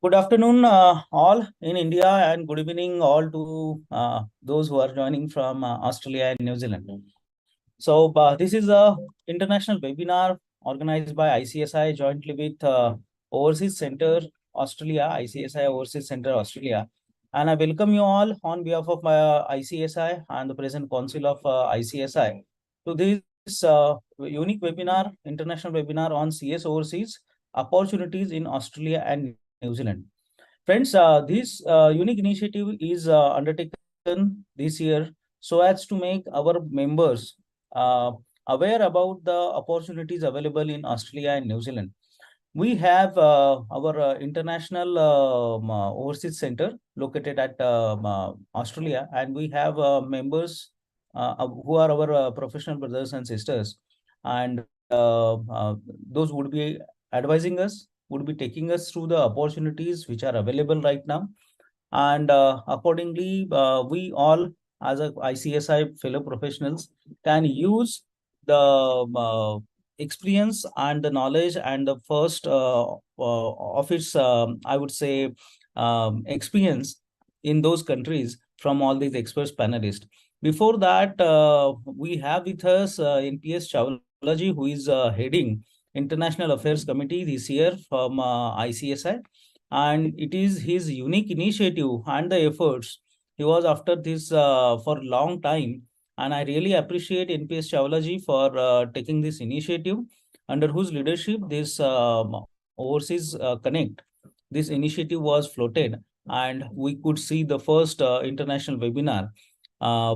Good afternoon, all in India, and good evening, all to those who are joining from Australia and New Zealand. So, this is a international webinar organized by ICSI jointly with Overseas Center Australia, ICSI Overseas Center Australia, and I welcome you all on behalf of ICSI and the present Council of ICSI to this unique webinar, international webinar on CS Overseas opportunities in Australia and New Zealand. Friends, this unique initiative is undertaken this year so as to make our members uh, aware about the opportunities available in Australia and New Zealand. We have our international overseas center located at Australia, and we have members who are our professional brothers and sisters, and those would be advising us, would be taking us through the opportunities which are available right now. And accordingly, we all, as a ICSI fellow professionals, can use the experience and the knowledge and the first of its, I would say, experience in those countries from all these experts panelists. Before that, we have with us NPS Chawlaji, who is heading International Affairs Committee this year from ICSI, and it is his unique initiative and the efforts. He was after this for a long time, and I really appreciate NPS Chawlaji for taking this initiative, under whose leadership this Overseas Connect, this initiative was floated, and we could see the first international webinar uh,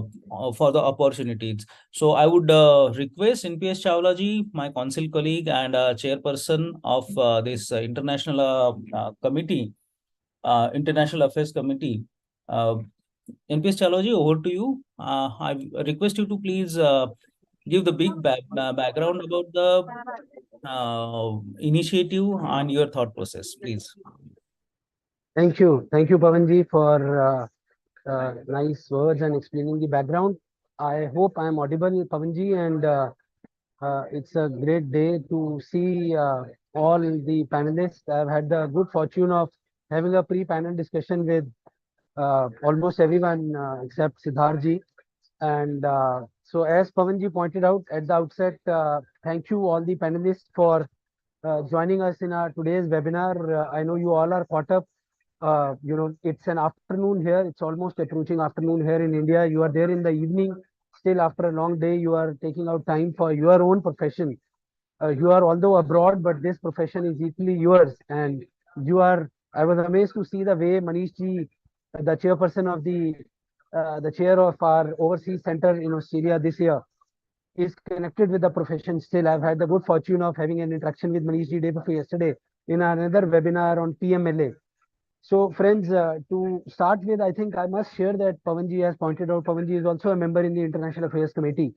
for the opportunities. So I would request NPS Chawlaji, my council colleague and chairperson of this international committee, International Affairs Committee. Uh, NPS Chawlaji, over to you. I request you to please give the big background about the initiative and your thought process, please. Thank you. Thank you, Pavanji, for nice words and explaining the background. I hope I am audible, Pavanji, and it's a great day to see all the panelists. I've had the good fortune of having a pre-panel discussion with almost everyone except Siddharji. And so, as Pavanji pointed out at the outset, thank you all the panelists for joining us in our today's webinar. I know you all are caught up. It's an afternoon here. It's almost approaching afternoon here in India. You are there in the evening. Still, after a long day, you are taking out time for your own profession. You are although abroad, but this profession is equally yours. And you are. I was amazed to see the way Manish ji, the chairperson of the chair of our overseas center in Australia this year, is connected with the profession still. I've had the good fortune of having an interaction with Manish ji day before yesterday in another webinar on PMLA. So, friends, to start with, I think I must share that Pavanji has pointed out. Pavanji is also a member in the International Affairs Committee.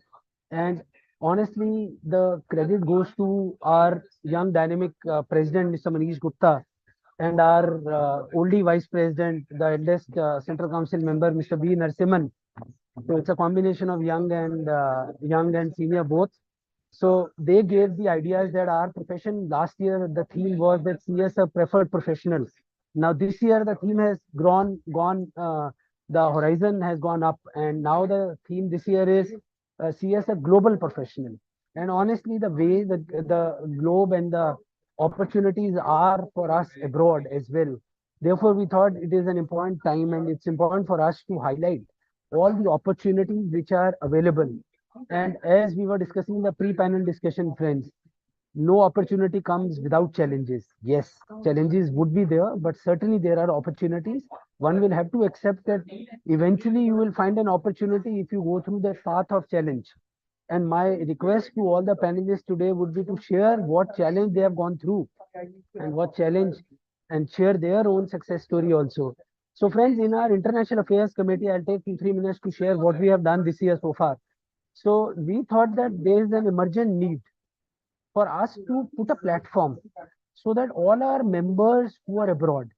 And honestly, the credit goes to our young dynamic president, Mr. Manish Gupta, and our oldie vice president, the eldest Central Council member, Mr. B. Narasimhan. So it's a combination of young and senior both. So they gave the ideas that our profession last year, the theme was that CS a preferred professional. Now this year the theme has gone, the horizon has gone up, and now the theme this year is CS a global professional. And honestly, the way the globe and the opportunities are for us abroad as well. Therefore, we thought it is an important time, and it's important for us to highlight all the opportunities which are available. And as we were discussing in the pre-panel discussion, friends, no opportunity comes without challenges. Yes, challenges would be there, but certainly there are opportunities. One will have to accept that eventually you will find an opportunity if you go through the path of challenge. And my request to all the panelists today would be to share what challenge they have gone through and what challenge, and share their own success story also. So friends, in our International Affairs Committee, I'll take 2-3 minutes to share what we have done this year so far. So we thought that there is an emergent need for us to put a platform so that all our members who are abroad,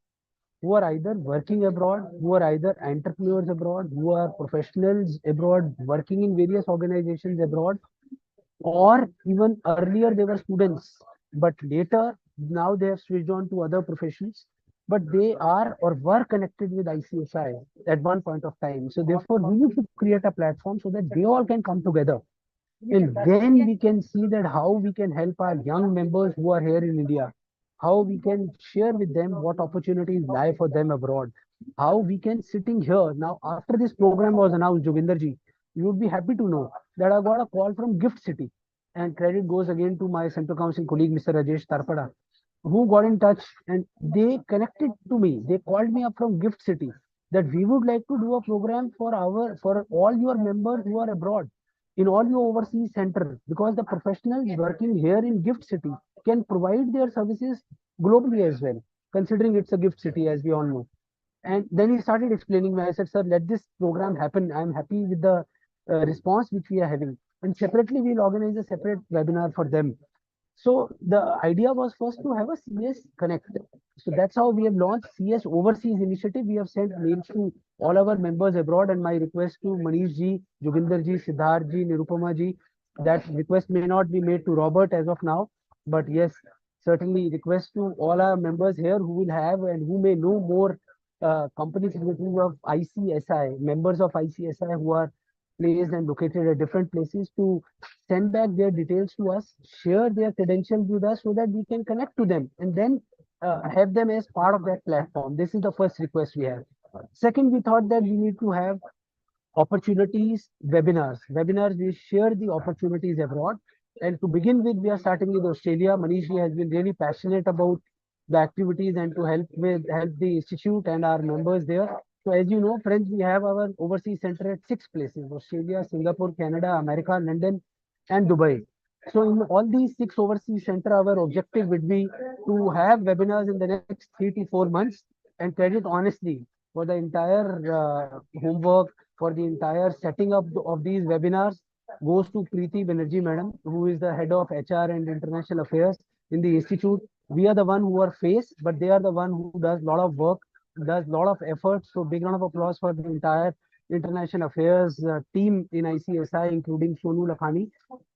who are either working abroad, who are either entrepreneurs abroad, who are professionals abroad, working in various organizations abroad, or even earlier they were students, but later now they have switched on to other professions. but they are or were connected with ICSI at one point of time. So therefore, we need to create a platform so that they all can come together. And then we can see that how we can help our young members who are here in India, how we can share with them what opportunities lie for them abroad, how we can sitting here. Now, after this program was announced, Joginder ji, you would be happy to know that I got a call from Gift City. And credit goes again to my Central Council colleague, Mr. Rajesh Tarpada, who got in touch and they connected to me. They called me up from Gift City that we would like to do a program for all your members who are abroad in all your overseas centers, because the professionals working here in Gift City can provide their services globally as well, considering it's a gift city, as we all know. And then he started explaining me. I said, sir, let this program happen. I'm happy with the response which we are having. And separately, we'll organize a separate webinar for them. So the idea was first to have a CS Connect. So that's how we have launched CS Overseas Initiative. We have sent mails to all our members abroad, and my request to Manish ji, Joginder ji, Siddharth ji, Nirupama ji, that request may not be made to Robert as of now, but yes, certainly request to all our members here who will have and who may know more company secretaries of ICSI, members of ICSI who are placed and located at different places, to send back their details to us, share their credentials with us so that we can connect to them and then have them as part of that platform. This is the first request we have. Second, we thought that we need to have opportunities, webinars. Webinars, we share the opportunities abroad. And to begin with, we are starting with Australia. Manish has been really passionate about the activities and to help the institute and our members there. So as you know, friends, we have our overseas center at 6 places: Australia, Singapore, Canada, America, London, and Dubai. So in all these 6 overseas center, our objective would be to have webinars in the next 3 to 4 months, and credit honestly for the entire homework, for the entire setting up of these webinars goes to Preeti Banerjee madam, who is the head of HR and international affairs in the institute. We are the one who are face, but they are the one who does a lot of work, does a lot of efforts. So big round of applause for the entire international affairs team in ICSI, including Sonu Lakhani.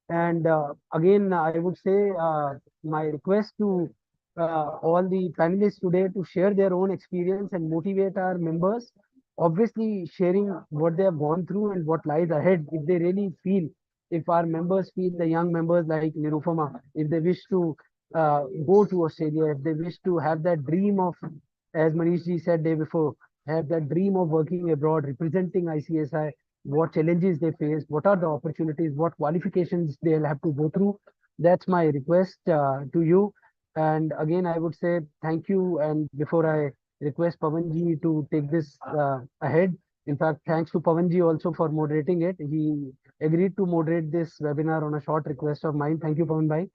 And again, I would say my request to all the panelists today to share their own experience and motivate our members, obviously sharing what they have gone through and what lies ahead. If they really feel, if our members feel, the young members like Nirupama, if they wish to go to Australia, if they wish to have that dream of, as Manish ji said day before, have that dream of working abroad, representing ICSI, what challenges they face, what are the opportunities, what qualifications they'll have to go through. That's my request to you. And again, I would say thank you. And before I request Pavanji to take this ahead, in fact, thanks to Pavanji also for moderating it. He agreed to moderate this webinar on a short request of mine. Thank you, Pavan bhai.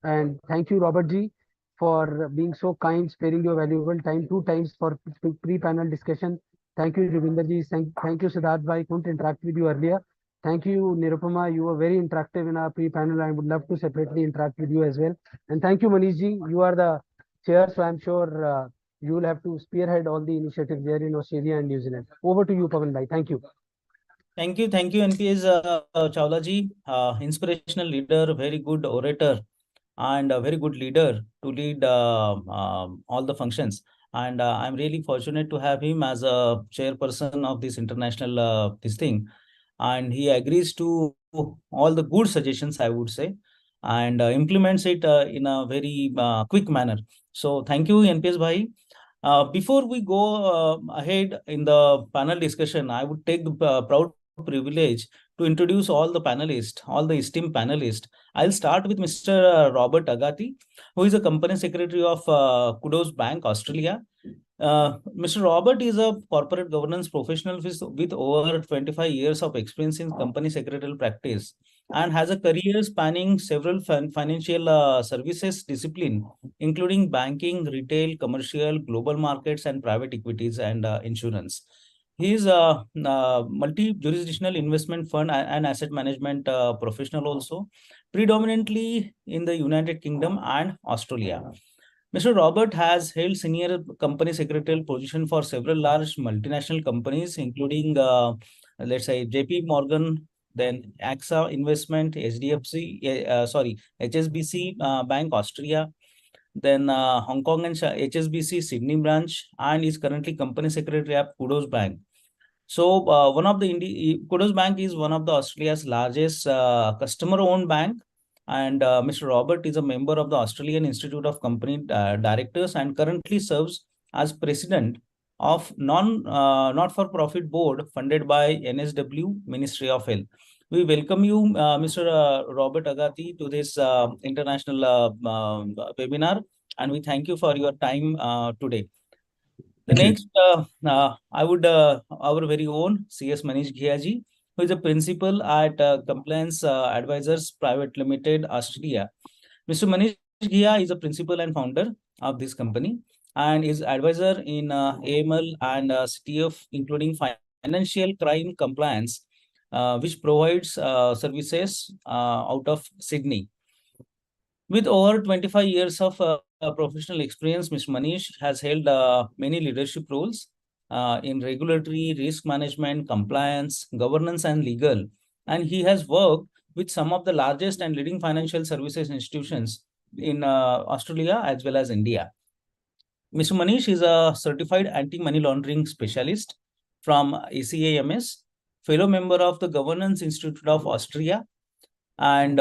And thank you, Robert ji, for being so kind, sparing your valuable time 2 times for pre-panel discussion. Thank you, Joginder ji. Thank you, Siddharth bhai. Couldn't interact with you earlier. Thank you, Nirupama. You were very interactive in our pre-panel. I would love to separately interact with you as well. And thank you, Manish ji. You are the chair, so I'm sure you will have to spearhead all the initiatives there in Australia and New Zealand. Over to you, Pavan bhai. Thank you. Thank you, NPS Chawla ji, inspirational leader, very good orator, and a very good leader to lead all the functions. And I'm really fortunate to have him as a chairperson of this international this thing. And he agrees to all the good suggestions, I would say, and implements it in a very quick manner. So thank you, NPS Bhai. Before we go ahead in the panel discussion, I would take the proud privilege to introduce all the panelists, all the esteemed panelists. I'll start with Mr. Robert Agati, who is a company secretary of Kudos Bank, Australia. Mr. Robert is a corporate governance professional with over 25 years of experience in company secretarial practice and has a career spanning several financial services discipline, including banking, retail, commercial, global markets, and private equities and insurance. He is a multi-jurisdictional investment fund and asset management professional also, predominantly in the United Kingdom and Australia. Mr. Robert has held senior company secretarial position for several large multinational companies, including, let's say, JP Morgan, then AXA Investment, HSBC Bank Austria, then Hong Kong and HSBC Sydney branch, and is currently company secretary at Kudos Bank. So one of the Kudos Bank is one of the Australia's largest customer-owned bank, and Mr. Robert is a member of the Australian Institute of Company Directors and currently serves as president of not-for-profit board funded by NSW Ministry of Health. We welcome you, Mr. Robert Agati, to this international webinar, and we thank you for your time today. The next, I would our very own CS Manish Ghiaji, who is a principal at Compliance Advisors Private Limited, Australia. Mr. Manish Ghia is a principal and founder of this company and is advisor in AML and CTF, including financial crime compliance, which provides services out of Sydney. With over 25 years of professional experience, Mr. Manish has held many leadership roles in regulatory, risk management, compliance, governance, and legal. And he has worked with some of the largest and leading financial services institutions in Australia as well as India. Mr. Manish is a certified anti-money laundering specialist from ACAMS, fellow member of the Governance Institute of Austria, and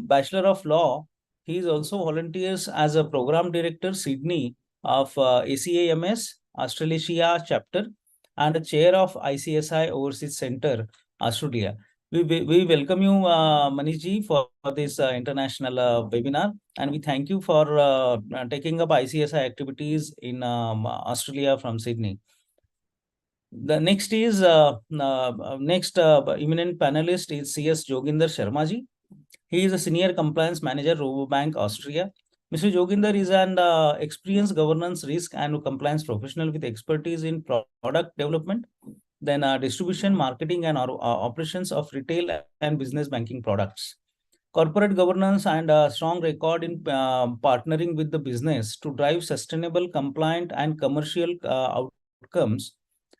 Bachelor of Law. He is also volunteers as a program director, Sydney, of ACAMS, Australasia chapter, and a chair of ICSI Overseas Center, Australia. We welcome you, Manishji, for this international webinar, and we thank you for taking up ICSI activities in Australia from Sydney. The next is eminent panelist is CS Joginder Sharma-ji. He is a senior compliance manager, Robobank, Austria. Mr. Joginder is an experienced governance, risk, and compliance professional with expertise in product development, then distribution, marketing, and operations of retail and business banking products. Corporate governance and a strong record in partnering with the business to drive sustainable, compliant, and commercial outcomes.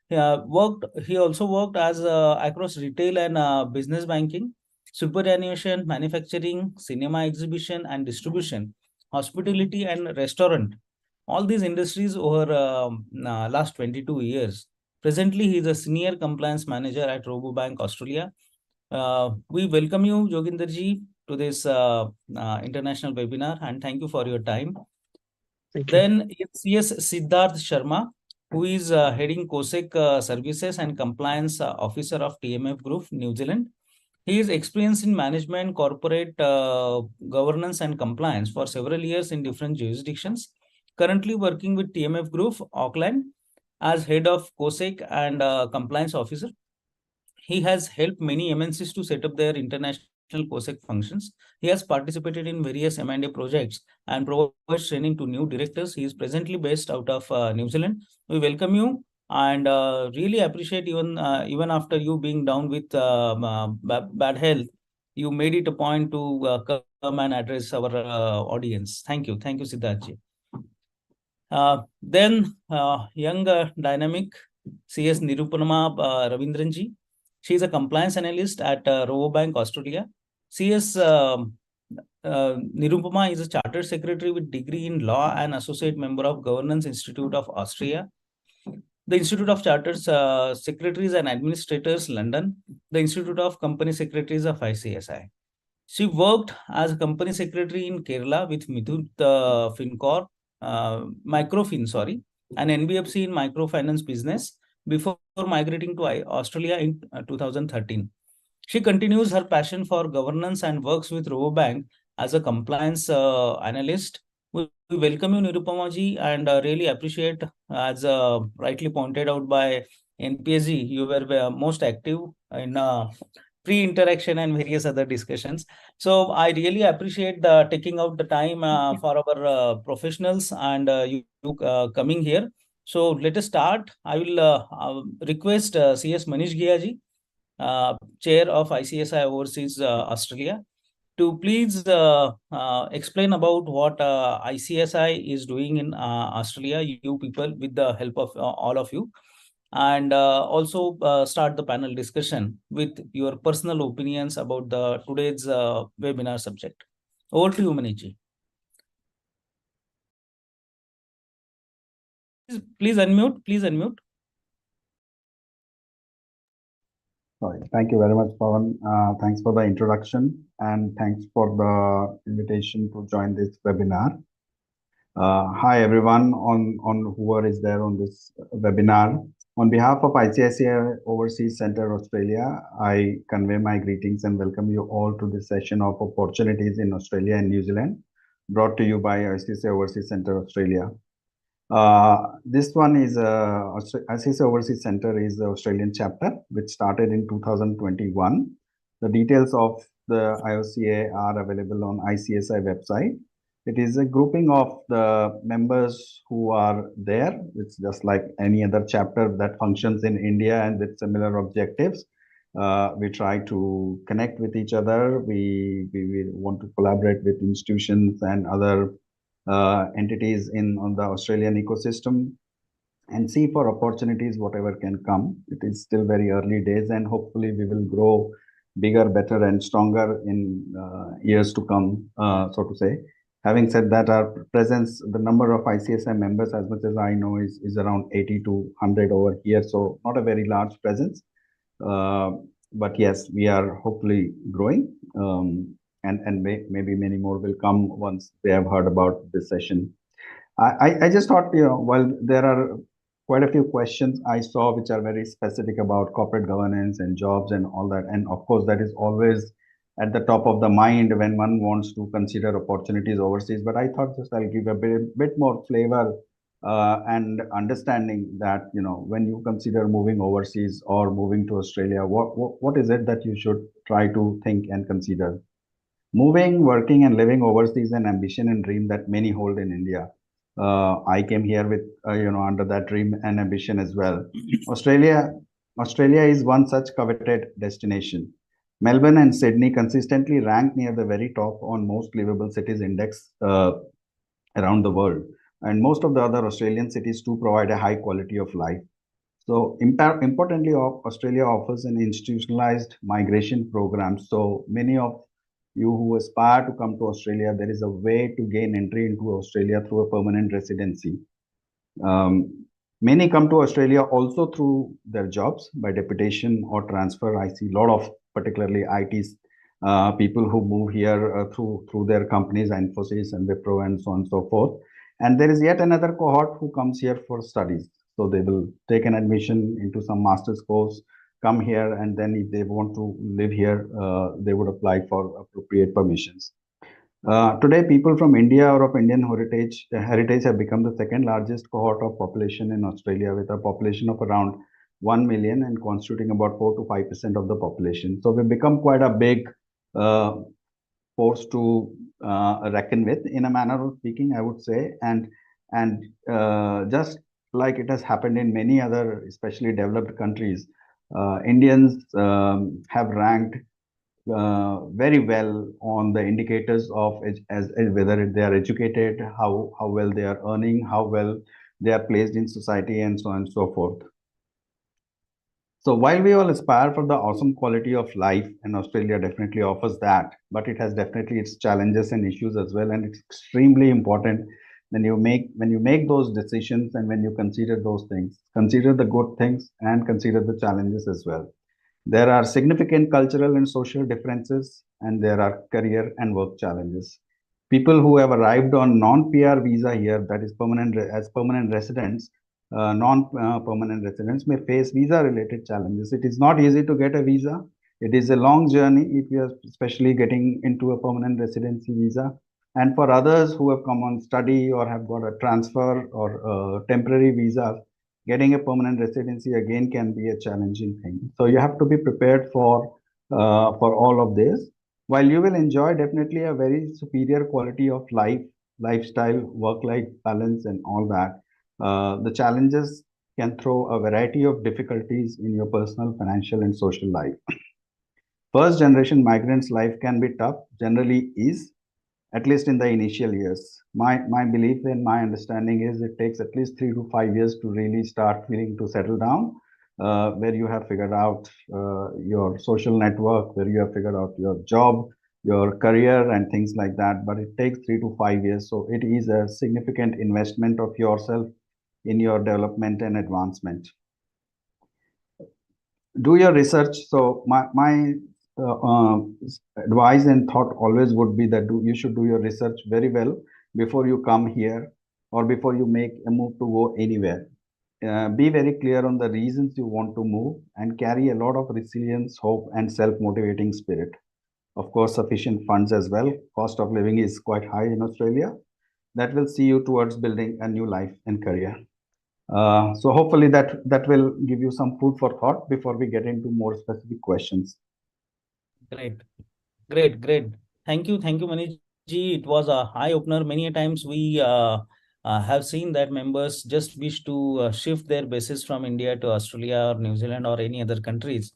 He also worked as across retail and business banking, superannuation, manufacturing, cinema exhibition and distribution, hospitality and restaurant. All these industries over last 22 years. Presently, he is a senior compliance manager at Robobank, Australia. We welcome you, Joginderji, to this international webinar, and thank you for your time. Then CS Siddharth Sharma, who is heading COSEC Services and Compliance Officer of TMF Group, New Zealand. He is experienced in management, corporate governance and compliance for several years in different jurisdictions. Currently working with TMF Group, Auckland, as head of COSEC and compliance officer. He has helped many MNCs to set up their international COSEC functions. He has participated in various M&A projects and provides training to new directors. He is presently based out of New Zealand. We welcome you and really appreciate even after you being down with bad health, you made it a point to come and address our audience. Thank you. Thank you, Siddharthji. Then young dynamic CS Nirupama Ravindranji. She is a compliance analyst at Robobank, Australia. CS Nirupama is a chartered secretary with degree in law and associate member of Governance Institute of Austria, the Institute of Chartered Secretaries and Administrators, London, the Institute of Company Secretaries of ICSI. She worked as a company secretary in Kerala with Mithut Fincorp, Microfin, and NBFC in microfinance business before migrating to Australia in 2013. She continues her passion for governance and works with Robobank as a compliance analyst. We welcome you, Nirupama-ji, and really appreciate, as rightly pointed out by NPSG, you were most active in pre-interaction and various other discussions. So I really appreciate taking out the time for our professionals and you coming here. So let us start. I will request CS Manish Ghiaji, Chair of ICSI Overseas Australia, to please explain about what ICSI is doing in Australia, you people, with the help of all of you, and also start the panel discussion with your personal opinions about the today's webinar subject. Over to you, Manishji. Please unmute. Please unmute. Sorry. Thank you very much, Pawan. Thanks for the introduction and thanks for the invitation to join this webinar. Hi, everyone on whoever is there on this webinar. On behalf of ICICI Overseas Center Australia, I convey my greetings and welcome you all to this session of opportunities in Australia and New Zealand, brought to you by ICICI Overseas Center Australia. This one is ICICI Overseas Center is the Australian chapter, which started in 2021. The details of the IOCA are available on ICSI website. It is a grouping of the members who are there. It's just like any other chapter that functions in India and with similar objectives. We try to connect with each other. We want to collaborate with institutions and other entities on the Australian ecosystem and see for opportunities whatever can come. It is still very early days and hopefully we will grow bigger, better and stronger in years to come, so to say. Having said that, our presence, the number of ICSI members, as much as I know, is around 80 to 100 over here. So not a very large presence. But yes, we are hopefully growing. And maybe many more will come once they have heard about this session. I just thought, while there are quite a few questions I saw which are very specific about corporate governance and jobs and all that, and of course that is always at the top of the mind when one wants to consider opportunities overseas. But I thought just I'll give a bit more flavor and understanding that, when you consider moving overseas or moving to Australia, what is it that you should try to think and consider? Moving, working, and living overseas is an ambition and dream that many hold in India. I came here with, under that dream and ambition as well. Australia is one such coveted destination. Melbourne and Sydney consistently rank near the very top on most livable cities index around the world. And most of the other Australian cities too provide a high quality of life. So importantly, Australia offers an institutionalized migration program. So many of you who aspire to come to Australia, there is a way to gain entry into Australia through a permanent residency. Many come to Australia also through their jobs by deputation or transfer. I see a lot of particularly IT people who move here through their companies, Infosys and Wipro and so on and so forth. And there is yet another cohort who comes here for studies. So they will take an admission into some master's course, come here, and then if they want to live here, they would apply for appropriate permissions. Today, people from India or of Indian heritage have become the second largest cohort of population in Australia, with a population of around 1 million and constituting about 4 to 5% of the population. So we've become quite a big force to reckon with, in a manner of speaking, I would say. And just like it has happened in many other, especially developed countries, Indians have ranked very well on the indicators of as whether they are educated, how well they are earning, how well they are placed in society, and so on and so forth. So while we all aspire for the awesome quality of life, and Australia definitely offers that, but it has definitely its challenges and issues as well. And it's extremely important when you make those decisions and when you consider those things, consider the good things and consider the challenges as well. There are significant cultural and social differences, and there are career and work challenges. People who have arrived on non-PR visa here, that is permanent residents, non-permanent residents may face visa-related challenges. It is not easy to get a visa. It is a long journey if you are especially getting into a permanent residency visa. And for others who have come on study or have got a transfer or temporary visa, getting a permanent residency again can be a challenging thing. So you have to be prepared for all of this. While you will enjoy definitely a very superior quality of life, lifestyle, work-life balance, and all that, the challenges can throw a variety of difficulties in your personal, financial, and social life. First generation migrants' life can be tough, generally is, at least in the initial years. My belief and my understanding is it takes at least 3 to 5 years to really start feeling to settle down, where you have figured out your social network, where you have figured out your job, your career and things like that. But it takes 3 to 5 years. So it is a significant investment of yourself in your development and advancement. Do your research. So my advice and thought always would be that you should do your research very well before you come here or before you make a move to go anywhere. Be very clear on the reasons you want to move and carry a lot of resilience, hope, and self-motivating spirit. Of course, sufficient funds as well. Cost of living is quite high in Australia. That will see you towards building a new life and career. So hopefully that will give you some food for thought before we get into more specific questions. Great. Thank you, Manish ji. It was a eye opener. Many a times we have seen that members just wish to shift their bases from India to Australia or New Zealand or any other countries.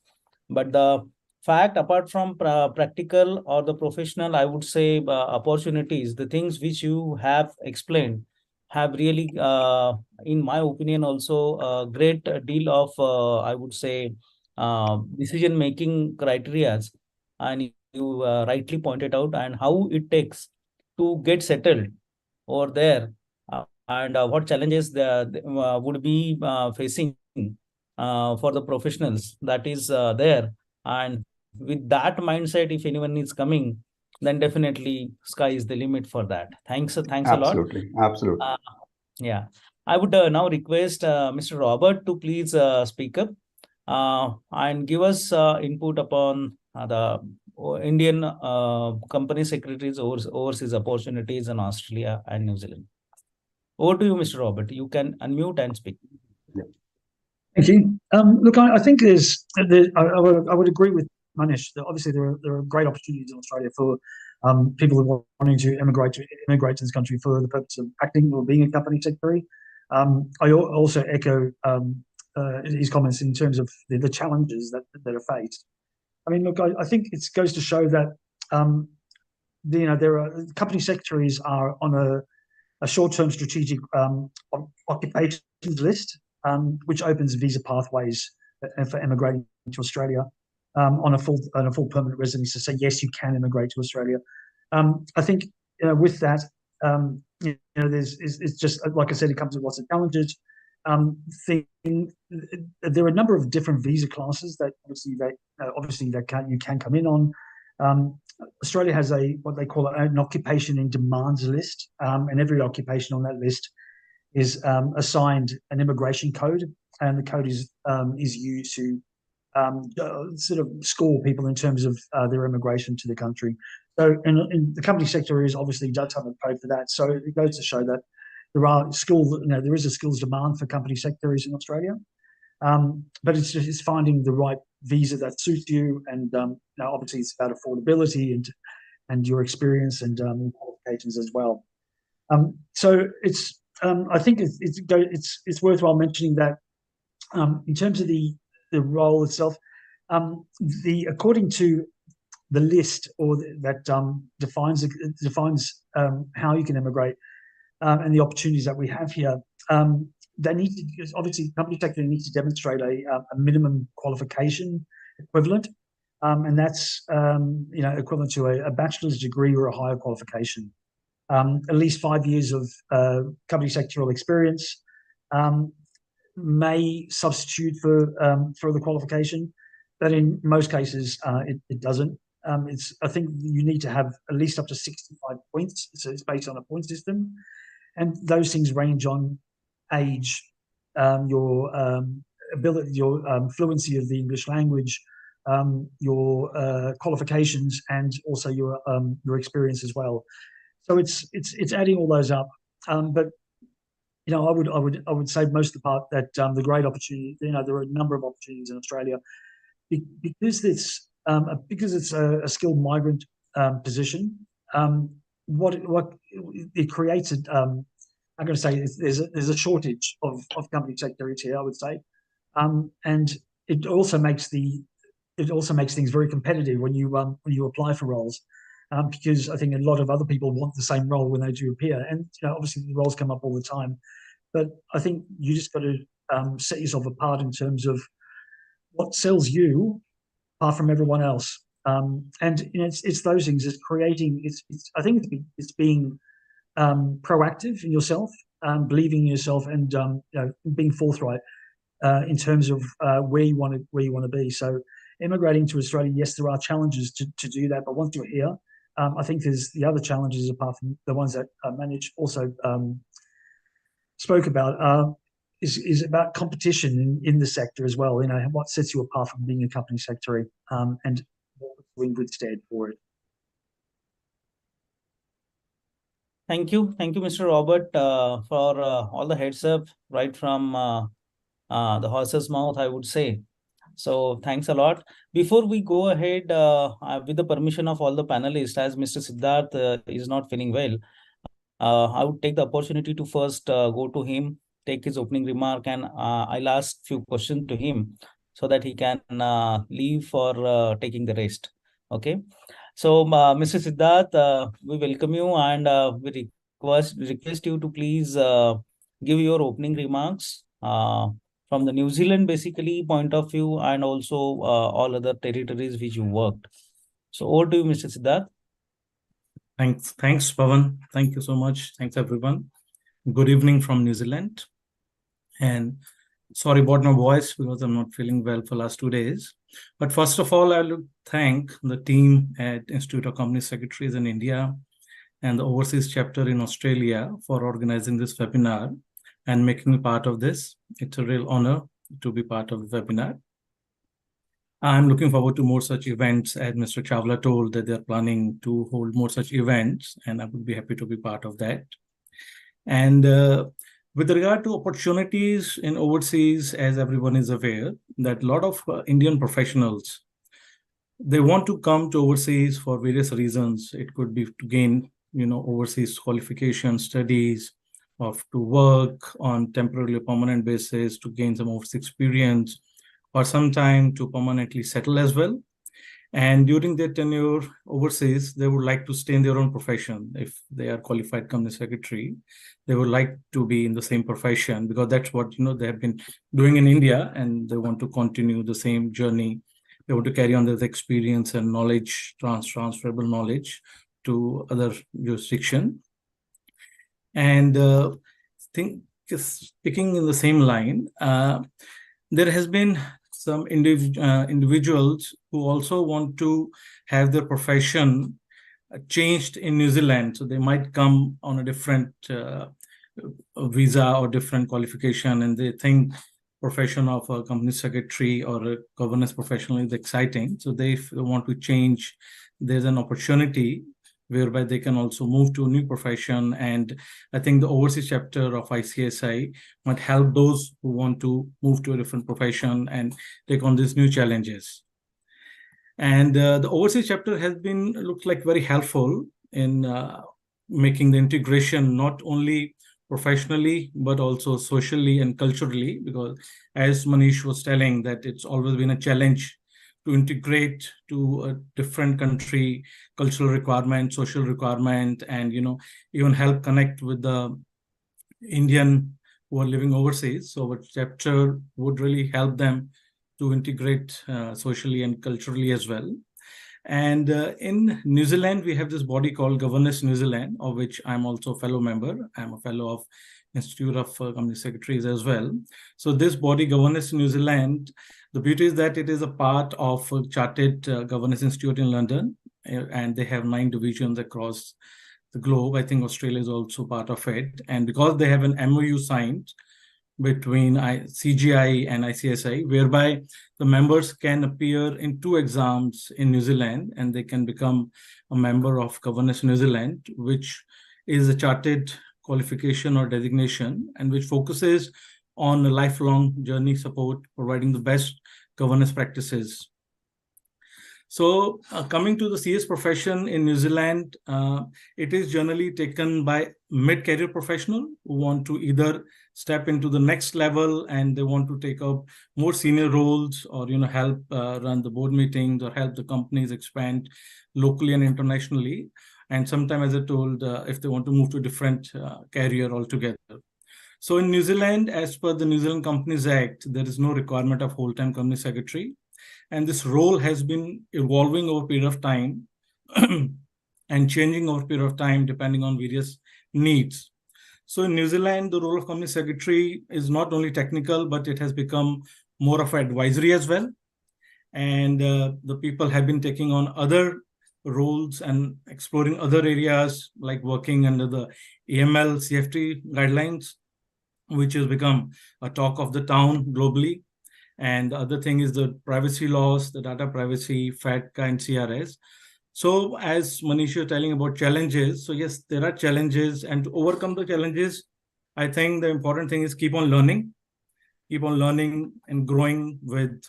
But the fact, apart from practical or the professional, I would say opportunities, the things which you have explained have really, in my opinion, also a great deal of, I would say, decision-making criterias. And you rightly pointed out and how it takes to get settled over there, and what challenges would be facing for the professionals that is there. And with that mindset, if anyone is coming, then definitely sky is the limit for that. Thanks a lot. Absolutely. Yeah, I would now request Mr. Robert to please speak up and give us input upon the Indian company secretaries overseas opportunities in Australia and New Zealand. Over to you, Mr. Robert. You can unmute and speak. Thank you. Look, I think I would agree with Manish that obviously there are great opportunities in Australia for people who are wanting to immigrate to this country for the purpose of acting or being a company secretary. I also echo his comments in terms of the challenges that are faced. I mean, look, I think it goes to show that there are company secretaries are on a short-term strategic occupations list, which opens visa pathways for immigrating to Australia on a full permanent residence to say yes, you can immigrate to Australia. I think with that, it's just like I said, it comes with lots of challenges. There are a number of different visa classes that obviously you can come in on. Australia has what they call an occupation in demands list, and every occupation on that list is assigned an immigration code, and the code is used to sort of score people in terms of their immigration to the country. So, in the company sector obviously does have a code for that. So it goes to show that there is a skills demand for company secretaries in Australia, but it's finding the right visa that suits you, and obviously it's about affordability and your experience and qualifications as well. So it's I think it's worthwhile mentioning that in terms of the role itself, according to the list that defines how you can immigrate and the opportunities that we have here, they need to obviously company secretary needs to demonstrate a minimum qualification equivalent, and that's equivalent to a bachelor's degree or a higher qualification. At least 5 years of company secretarial experience may substitute for the qualification, but in most cases it doesn't. I think you need to have at least up to 65 points, so it's based on a point system, and those things range on age, your ability, your fluency of the English language, your qualifications, and also your experience as well. So it's adding all those up, but I would say most of the part that the great opportunity, there are a number of opportunities in Australia because it's a skilled migrant position. What it creates I'm going to say there's a shortage of company secretaries here, I would say, and it also makes things very competitive when you apply for roles. Because I think a lot of other people want the same role when they do appear, and obviously the roles come up all the time. But I think you just got to set yourself apart in terms of what sells you apart from everyone else. And it's those things. It's creating. I think it's being proactive in yourself believing in yourself, and being forthright in terms of where you want to be. So, immigrating to Australia, yes, there are challenges to do that, but once you're here, I think there's the other challenges apart from the ones that Manish also spoke about. Is about competition in the sector as well. What sets you apart from being a company secretary, and what would withstand for it. Thank you, Mr. Robert, for all the heads up right from the horse's mouth, I would say. So thanks a lot. Before we go ahead, with the permission of all the panelists, as Mr. Siddharth is not feeling well, I would take the opportunity to first go to him, take his opening remark, and I'll ask few questions to him so that he can leave for taking the rest. Okay. So, Mr. Siddharth, we welcome you, and we request you to please give your opening remarks from the New Zealand basically point of view, and also all other territories which you worked. So over to you, Mr. Siddharth. Thanks, Pawan. Thank you so much. Thanks, everyone. Good evening from New Zealand. And sorry about my voice because I'm not feeling well for last 2 days. But first of all, I would thank the team at Institute of Company Secretaries in India and the overseas chapter in Australia for organizing this webinar and making me part of this. It's a real honor to be part of the webinar. I'm looking forward to more such events, as Mr. Chawla told that they're planning to hold more such events, and I would be happy to be part of that. And with regard to opportunities in overseas, as everyone is aware, that a lot of Indian professionals, they want to come to overseas for various reasons. It could be to gain, overseas qualification, studies, or to work on temporarily permanent basis, to gain some overseas experience, or sometime to permanently settle as well. And during their tenure overseas, they would like to stay in their own profession. If they are qualified company secretary, they would like to be in the same profession because that's what they have been doing in India, and they want to continue the same journey. They want to carry on their experience and knowledge, transferable knowledge to other jurisdiction. And speaking in the same line, there has been some individuals who also want to have their profession changed in New Zealand. So they might come on a different visa or different qualification, and they think profession of a company secretary or a governance professional is exciting. So they want to change. There's an opportunity whereby they can also move to a new profession. And I think the overseas chapter of ICSI might help those who want to move to a different profession and take on these new challenges. And the overseas chapter looks like very helpful in making the integration, not only professionally, but also socially and culturally, because as Manish was telling, that it's always been a challenge to integrate to a different country, cultural requirement, social requirement, and even help connect with the Indian who are living overseas. So our chapter would really help them to integrate socially and culturally as well. And in New Zealand, we have this body called Governance New Zealand, of which I'm also a fellow member. I'm a fellow of Institute of Company Secretaries as well. So this body, Governance New Zealand, the beauty is that it is a part of a Chartered Governance Institute in London, and they have 9 divisions across the globe. I think Australia is also part of it. And because they have an MOU signed between CGI and ICSI, whereby the members can appear in 2 exams in New Zealand, and they can become a member of Governance New Zealand, which is a chartered qualification or designation, and which focuses on a lifelong journey support, providing the best governance practices. So coming to the CS profession in New Zealand, it is generally taken by mid-career professional who want to either step into the next level and they want to take up more senior roles, or help run the board meetings, or help the companies expand locally and internationally. And sometimes, as I told, if they want to move to a different career altogether. So in New Zealand, as per the New Zealand Companies Act, there is no requirement of whole-time company secretary. And this role has been evolving over a period of time and changing over a period of time depending on various needs. So in New Zealand, the role of company secretary is not only technical, but it has become more of advisory as well. And the people have been taking on other roles and exploring other areas, like working under the AML CFT guidelines, which has become a talk of the town globally. And the other thing is the privacy laws, the data privacy, FATCA and CRS. So as Manish was telling about challenges, so yes, there are challenges, and to overcome the challenges, I think the important thing is keep on learning and growing with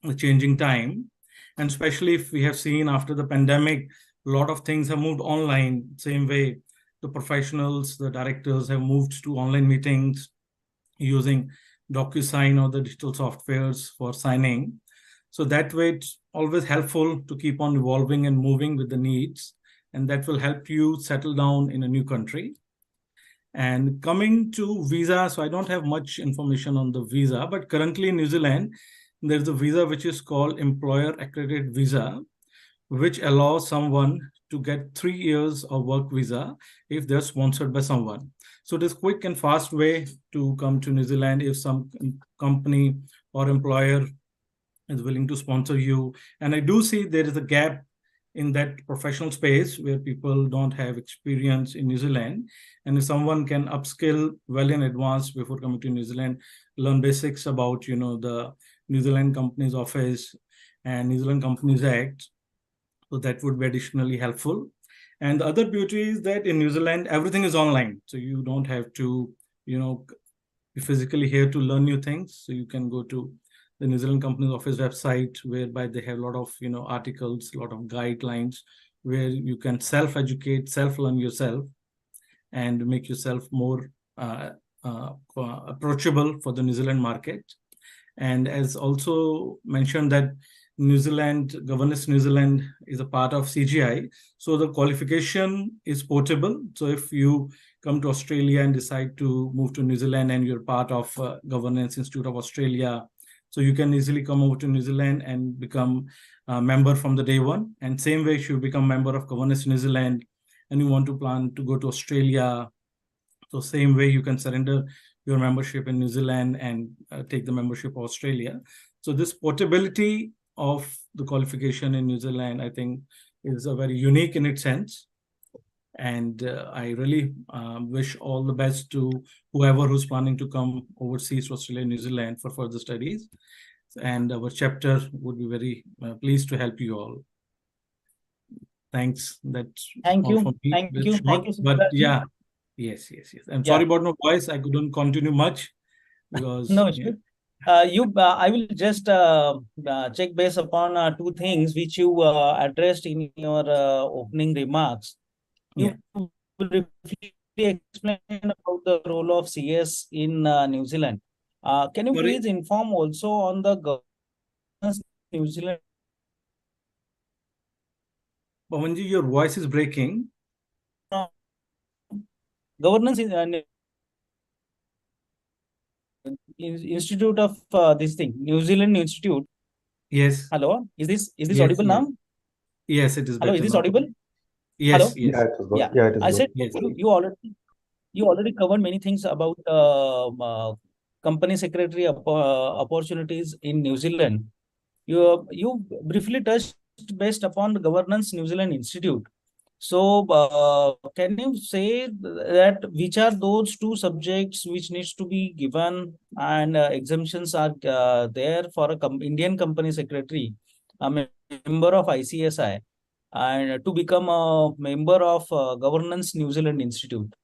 the changing time. And especially if we have seen after the pandemic, a lot of things have moved online. Same way, the professionals, the directors have moved to online meetings using DocuSign or the digital softwares for signing. So that way, it's always helpful to keep on evolving and moving with the needs, and that will help you settle down in a new country. And coming to visa, so I don't have much information on the visa, but currently in New Zealand, there's a visa which is called Employer Accredited Visa, which allows someone to get 3 years of work visa if they're sponsored by someone. So it is quick and fast way to come to New Zealand if some company or employer is willing to sponsor you. And I do see there is a gap in that professional space where people don't have experience in New Zealand. And if someone can upskill well in advance before coming to New Zealand, learn basics about, the New Zealand Companies Office and New Zealand Companies Act, so that would be additionally helpful. And the other beauty is that in New Zealand, everything is online. So you don't have to, be physically here to learn new things. So you can go to the New Zealand Companies Office website, whereby they have a lot of, articles, a lot of guidelines, where you can self-educate, self-learn yourself, and make yourself more approachable for the New Zealand market. And as also mentioned that New Zealand, Governance New Zealand is a part of CGI. So the qualification is portable. So if you come to Australia and decide to move to New Zealand and you're part of Governance Institute of Australia, so you can easily come over to New Zealand and become a member from the day one. And same way, if you become a member of Governance New Zealand and you want to plan to go to Australia, so same way you can surrender your membership in New Zealand and take the membership of Australia. So this portability of the qualification in New Zealand, I think, is a very unique in its sense. And I really wish all the best to whoever who's planning to come overseas to Australia and New Zealand for further studies. And our chapter would be very pleased to help you all. Thanks. That's Thank all you. from me. Thank Bit you. short, Thank you, but Siddharth. yeah, yes. I'm Yeah. sorry about my voice. I couldn't continue much because No yeah. issue. I will just check base upon two things which you addressed in your opening remarks. You briefly explained about the role of CS in New Zealand. Can you Sorry? please inform also on the Governance New Zealand? Pawanji, your voice is breaking. Governance Institute of this thing, New Zealand Institute. Yes. Hello, is this Yes, audible now? Yes, it is Hello, better is this now. audible? Yes, Hello? yes. Yeah, it is good. Yeah. Yeah, it is I good. said Yes. you already covered many things about company secretary opportunities in New Zealand. You briefly touched based upon the Governance New Zealand Institute. So can you say that which are those two subjects which needs to be given, and exemptions are there for a Indian company secretary, a member of ICSI, and to become a member of Governance New Zealand Institute?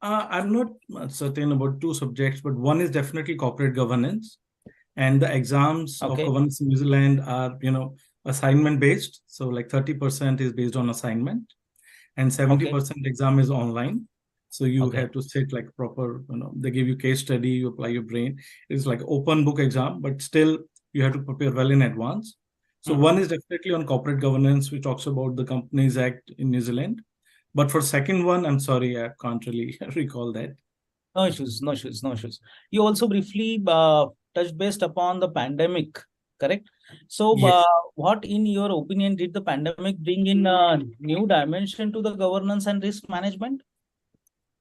I'm not certain about two subjects, but one is definitely corporate governance, and the exams of Okay. Governance in New Zealand are, assignment based. So like 30% is based on assignment, and 70% exam is online. So you Okay. have to sit like proper, they give you case study, you apply your brain. It's like open book exam, but still you have to prepare well in advance. So one is definitely on corporate governance, which talks about the Companies Act in New Zealand. But for second one, I'm sorry, I can't really recall that. No issues. You also briefly touched based upon the pandemic, correct? So, Yes. what, in your opinion, did the pandemic bring in a new dimension to the governance and risk management?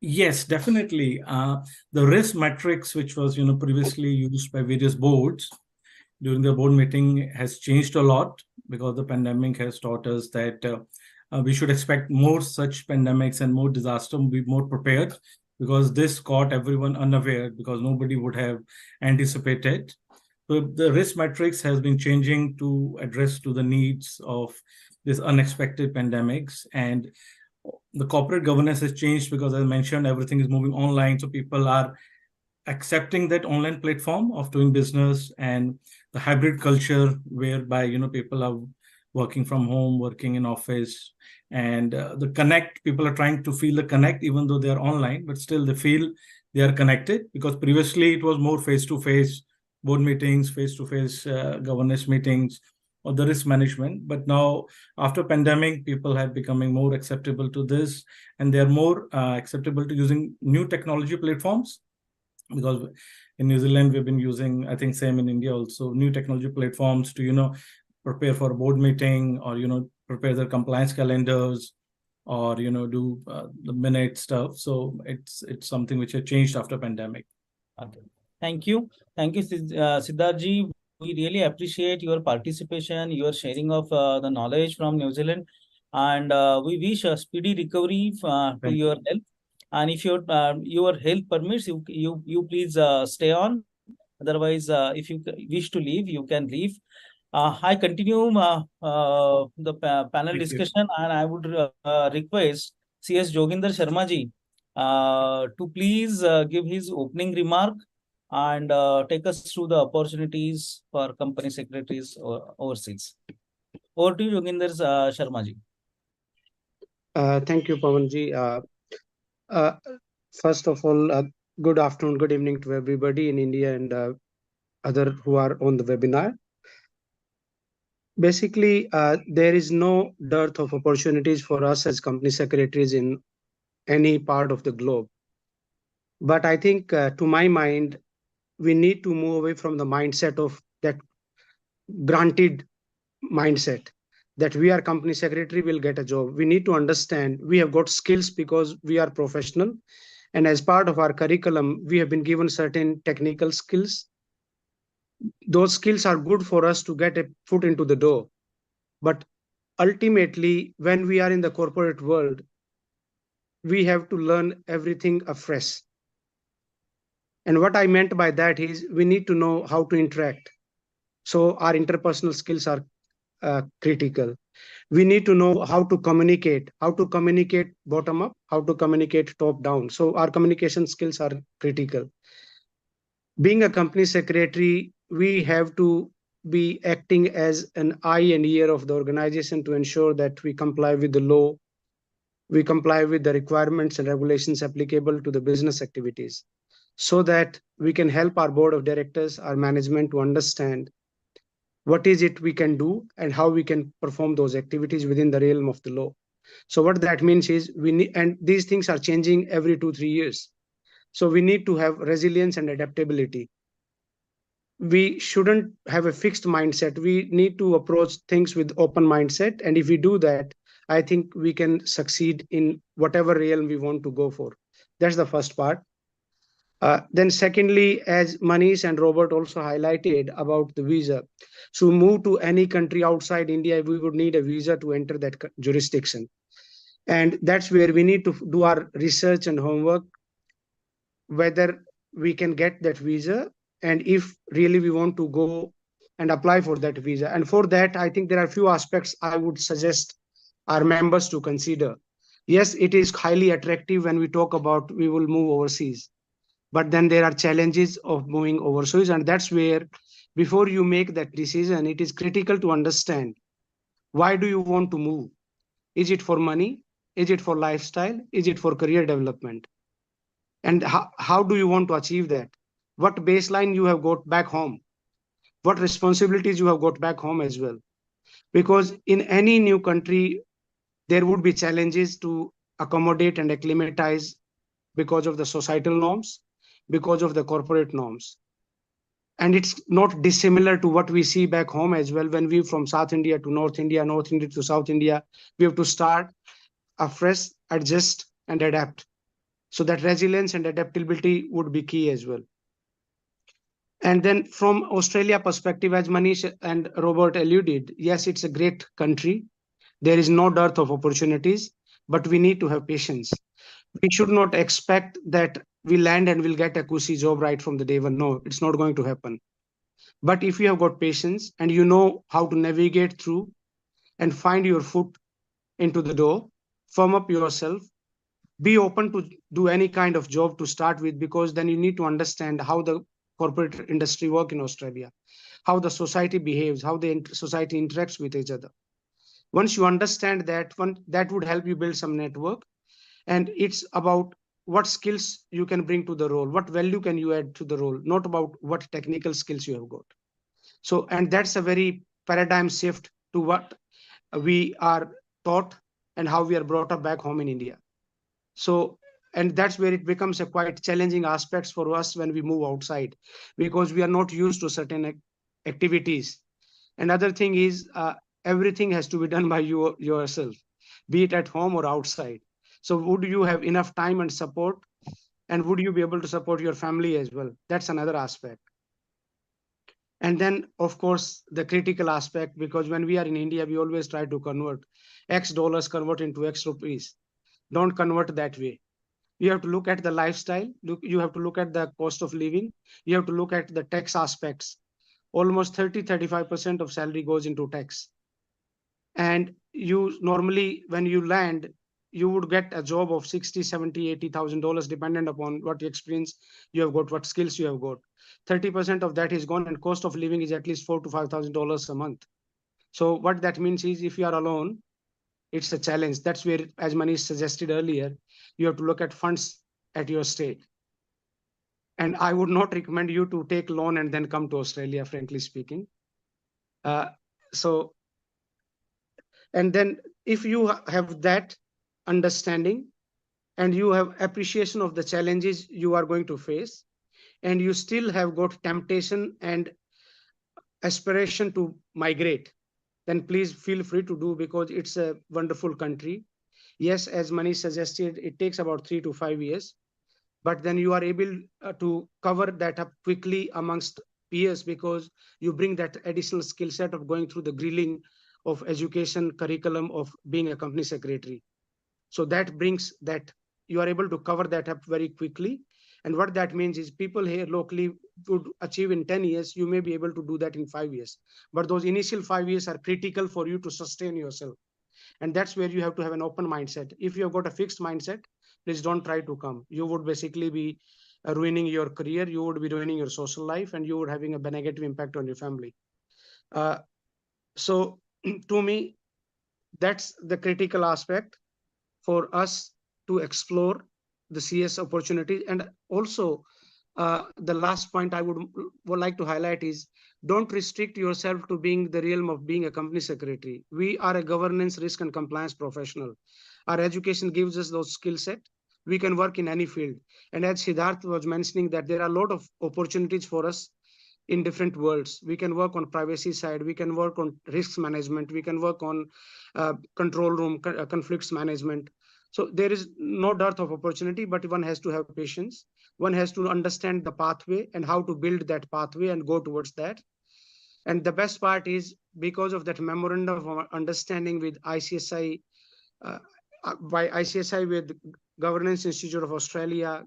Yes, definitely. The risk matrix, which was previously used by various boards during the board meeting, has changed a lot because the pandemic has taught us that we should expect more such pandemics and more disaster, be more prepared, because this caught everyone unaware because nobody would have anticipated. So the risk matrix has been changing to address to the needs of this unexpected pandemics, and the corporate governance has changed because, as I mentioned, everything is moving online. So people are accepting that online platform of doing business and the hybrid culture whereby people are working from home, working in office, and the connect, people are trying to feel the connect even though they are online, but still they feel they are connected, because previously it was more face-to-face board meetings, face-to-face governance meetings, or the risk management. But now, after pandemic, people have becoming more acceptable to this, and they are more acceptable to using new technology platforms, because in New Zealand we've been using, I think same in India also, new technology platforms to prepare for a board meeting, or prepare their compliance calendars, or do the minute stuff. So it's something which has changed after pandemic. Okay. Thank you, Siddharth-ji. We really appreciate your participation, your sharing of the knowledge from New Zealand, and we wish a speedy recovery to Thank your health. And if your health permits, you please stay on. Otherwise, if you wish to leave, you can leave. I continue the panel Thank you. discussion, and I would request CS Joginder Sharma ji to please give his opening remark and take us through the opportunities for company secretaries overseas. Over to you, Joginder Sharma ji. Thank you, Pawanji. First of all, good afternoon, good evening to everybody in India and other who are on the webinar. Basically, there is no dearth of opportunities for us as company secretaries in any part of the globe. But I think, to my mind, we need to move away from the mindset of that granted mindset that we are company secretary, will get a job. We need to understand we have got skills because we are professional. And as part of our curriculum, we have been given certain technical skills. Those skills are good for us to get a foot into the door. But ultimately, when we are in the corporate world, we have to learn everything afresh. And what I meant by that is we need to know how to interact. So our interpersonal skills are critical. We need to know how to communicate bottom up, how to communicate top down. So our communication skills are critical. Being a company secretary, we have to be acting as an eye and ear of the organization to ensure that we comply with the law, we comply with the requirements and regulations applicable to the business activities, so that we can help our board of directors, our management to understand what is it we can do and how we can perform those activities within the realm of the law. So what that means is we need, and these things are changing every 2-3 years. So we need to have resilience and adaptability. We shouldn't have a fixed mindset. We need to approach things with open mindset. And if we do that, I think we can succeed in whatever realm we want to go for. That's the first part. Then secondly, as Manish and Robert also highlighted about the visa, to move to any country outside India, we would need a visa to enter that jurisdiction. And that's where we need to do our research and homework, whether we can get that visa and if really we want to go and apply for that visa. And for that, I think there are a few aspects I would suggest our members to consider. Yes, it is highly attractive when we talk about we will move overseas. But then there are challenges of moving overseas. And that's where, before you make that decision, it is critical to understand, why do you want to move? Is it for money? Is it for lifestyle? Is it for career development? And how do you want to achieve that? What baseline you have got back home? What responsibilities you have got back home as well? Because in any new country, there would be challenges to accommodate and acclimatize because of the societal norms, because of the corporate norms. And it's not dissimilar to what we see back home as well. When we from South India to North India, North India to South India, we have to start afresh, adjust and adapt. So that resilience and adaptability would be key as well. And then from Australia perspective, as Manish and Robert alluded, yes, it's a great country. There is no dearth of opportunities, but we need to have patience. We should not expect that we land and we'll get a cushy job right from the day one. No, it's not going to happen. But if you have got patience and you know how to navigate through and find your foot into the door, firm up yourself, be open to do any kind of job to start with, because then you need to understand how the corporate industry work in Australia, how the society behaves, how the society interacts with each other. Once you understand that, that would help you build some network. And it's about what skills you can bring to the role, what value can you add to the role, not about what technical skills you have got. So, and that's a very paradigm shift to what we are taught and how we are brought up back home in India. So, and that's where it becomes a quite challenging aspects for us when we move outside, because we are not used to certain activities. Another thing is everything has to be done by you yourself, be it at home or outside. So would you have enough time and support, and would you be able to support your family as well? That's another aspect. And then, of course, the critical aspect, because when we are in India, we always try to convert X dollars, convert into X rupees. Don't convert that way. You have to look at the lifestyle. You have to look at the cost of living. You have to look at the tax aspects. Almost 30-35% of salary goes into tax. And you normally, when you land, you would get a job of $60,000, $70,000, $80,000, dependent upon what experience you have got, what skills you have got. 30% of that is gone, and cost of living is at least $4,000 to $5,000 a month. So what that means is, if you are alone, it's a challenge. That's where, as Manish suggested earlier, you have to look at funds at your stake. And I would not recommend you to take loan and then come to Australia, frankly speaking. And then if you have that understanding and you have appreciation of the challenges you are going to face, and you still have got temptation and aspiration to migrate, then please feel free to do, because it's a wonderful country. Yes, as Manish suggested, it takes about 3 to 5 years, but then you are able to cover that up quickly amongst peers, because you bring that additional skill set of going through the grilling of education curriculum of being a company secretary. So that brings that you are able to cover that up very quickly. And what that means is, people here locally would achieve in 10 years, you may be able to do that in 5 years. But those initial 5 years are critical for you to sustain yourself. And that's where you have to have an open mindset. If you have got a fixed mindset, please don't try to come. You would basically be ruining your career, you would be ruining your social life, and you would having a negative impact on your family. So to me, that's the critical aspect for us to explore the CS opportunities. And also, the last point I would like to highlight is, don't restrict yourself to being the realm of being a company secretary. We are a governance, risk, and compliance professional. Our education gives us those skill set. We can work in any field. And as Siddharth was mentioning, that there are a lot of opportunities for us in different worlds. We can work on privacy side, we can work on risks management, we can work on control room, conflicts management. So there is no dearth of opportunity, but one has to have patience. One has to understand the pathway and how to build that pathway and go towards that. And the best part is, because of that memorandum of understanding with ICSI, by ICSI with Governance Institute of Australia,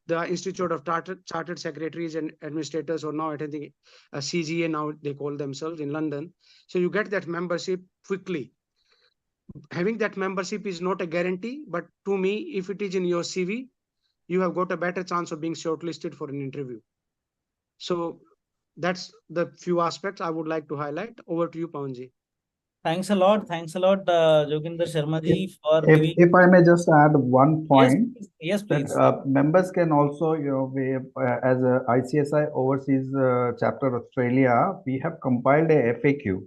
the Institute of Chartered Secretaries and Administrators, or now I think CGA, now they call themselves, in London. So you get that membership quickly. Having that membership is not a guarantee, but to me, if it is in your CV, you have got a better chance of being shortlisted for an interview. So that's the few aspects I would like to highlight. Over to you, Pawanji. Thanks a lot, Joginder Sharma ji, for giving. If I may just add one point. Yes, please. That, members can also, as a ICSI Overseas Chapter Australia, we have compiled a FAQ,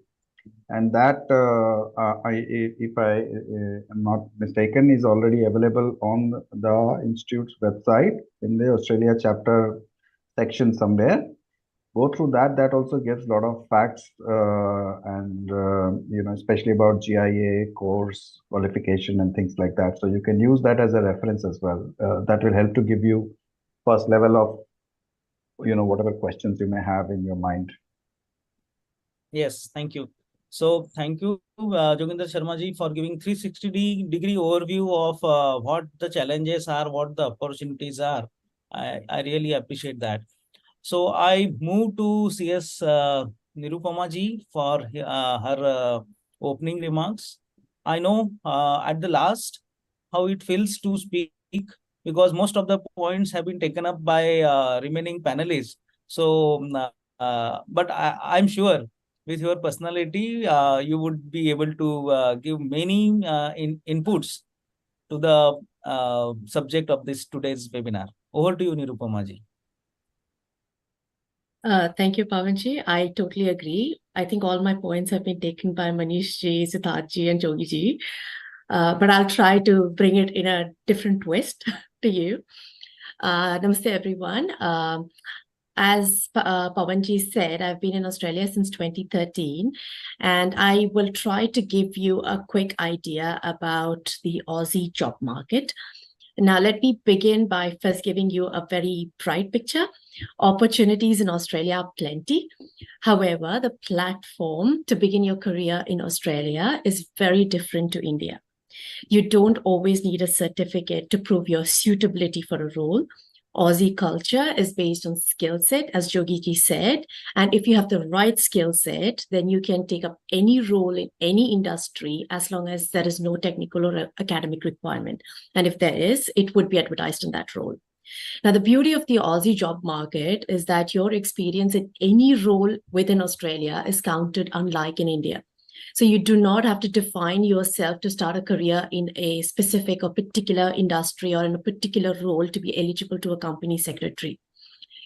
and that, if I am not mistaken, is already available on the Institute's website in the Australia chapter section somewhere. go through that. That also gives a lot of facts and especially about GIA course qualification and things like that. So you can use that as a reference as well. That will help to give you first level of whatever questions you may have in your mind. Yes, thank you. So thank you, Joginder Sharma ji, for giving 360-degree overview of what the challenges are, what the opportunities are. I really appreciate that. So I move to CS Nirupama ji for her opening remarks. I know at the last how it feels to speak, because most of the points have been taken up by remaining panelists. So, but I'm sure with your personality, you would be able to give many inputs to the subject of this today's webinar. Over to you, Nirupama ji. Thank you, Pavanji. I totally agree. I think all my points have been taken by Manish ji, Siddharth ji, and Jogi ji. But I'll try to bring it in a different twist to you. Namaste, everyone. As Pavanji said, I've been in Australia since 2013, and I will try to give you a quick idea about the Aussie job market. Now, let me begin by first giving you a very bright picture. Opportunities in Australia are plenty. However, the platform to begin your career in Australia is very different to India. You don't always need a certificate to prove your suitability for a role. Aussie culture is based on skill set, as Jogiji said. And if you have the right skill set, then you can take up any role in any industry as long as there is no technical or academic requirement. And if there is, it would be advertised in that role. Now, the beauty of the Aussie job market is that your experience in any role within Australia is counted, unlike in India. So you do not have to define yourself to start a career in a specific or particular industry or in a particular role to be eligible to a company secretary.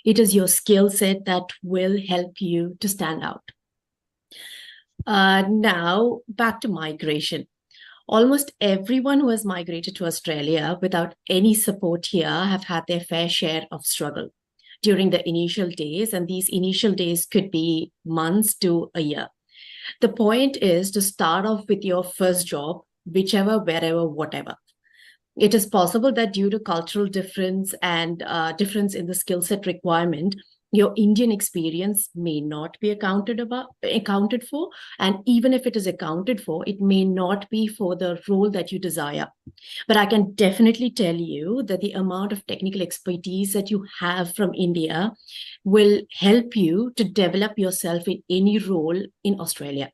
It is your skill set that will help you to stand out. Now, back to migration. Almost everyone who has migrated to Australia without any support here have had their fair share of struggle during the initial days, and these initial days could be months to a year. The point is to start off with your first job, whichever, wherever, whatever. It is possible that due to cultural difference and difference in the skill set requirement, your Indian experience may not be accounted for. And even if it is accounted for, it may not be for the role that you desire. But I can definitely tell you that the amount of technical expertise that you have from India will help you to develop yourself in any role in Australia.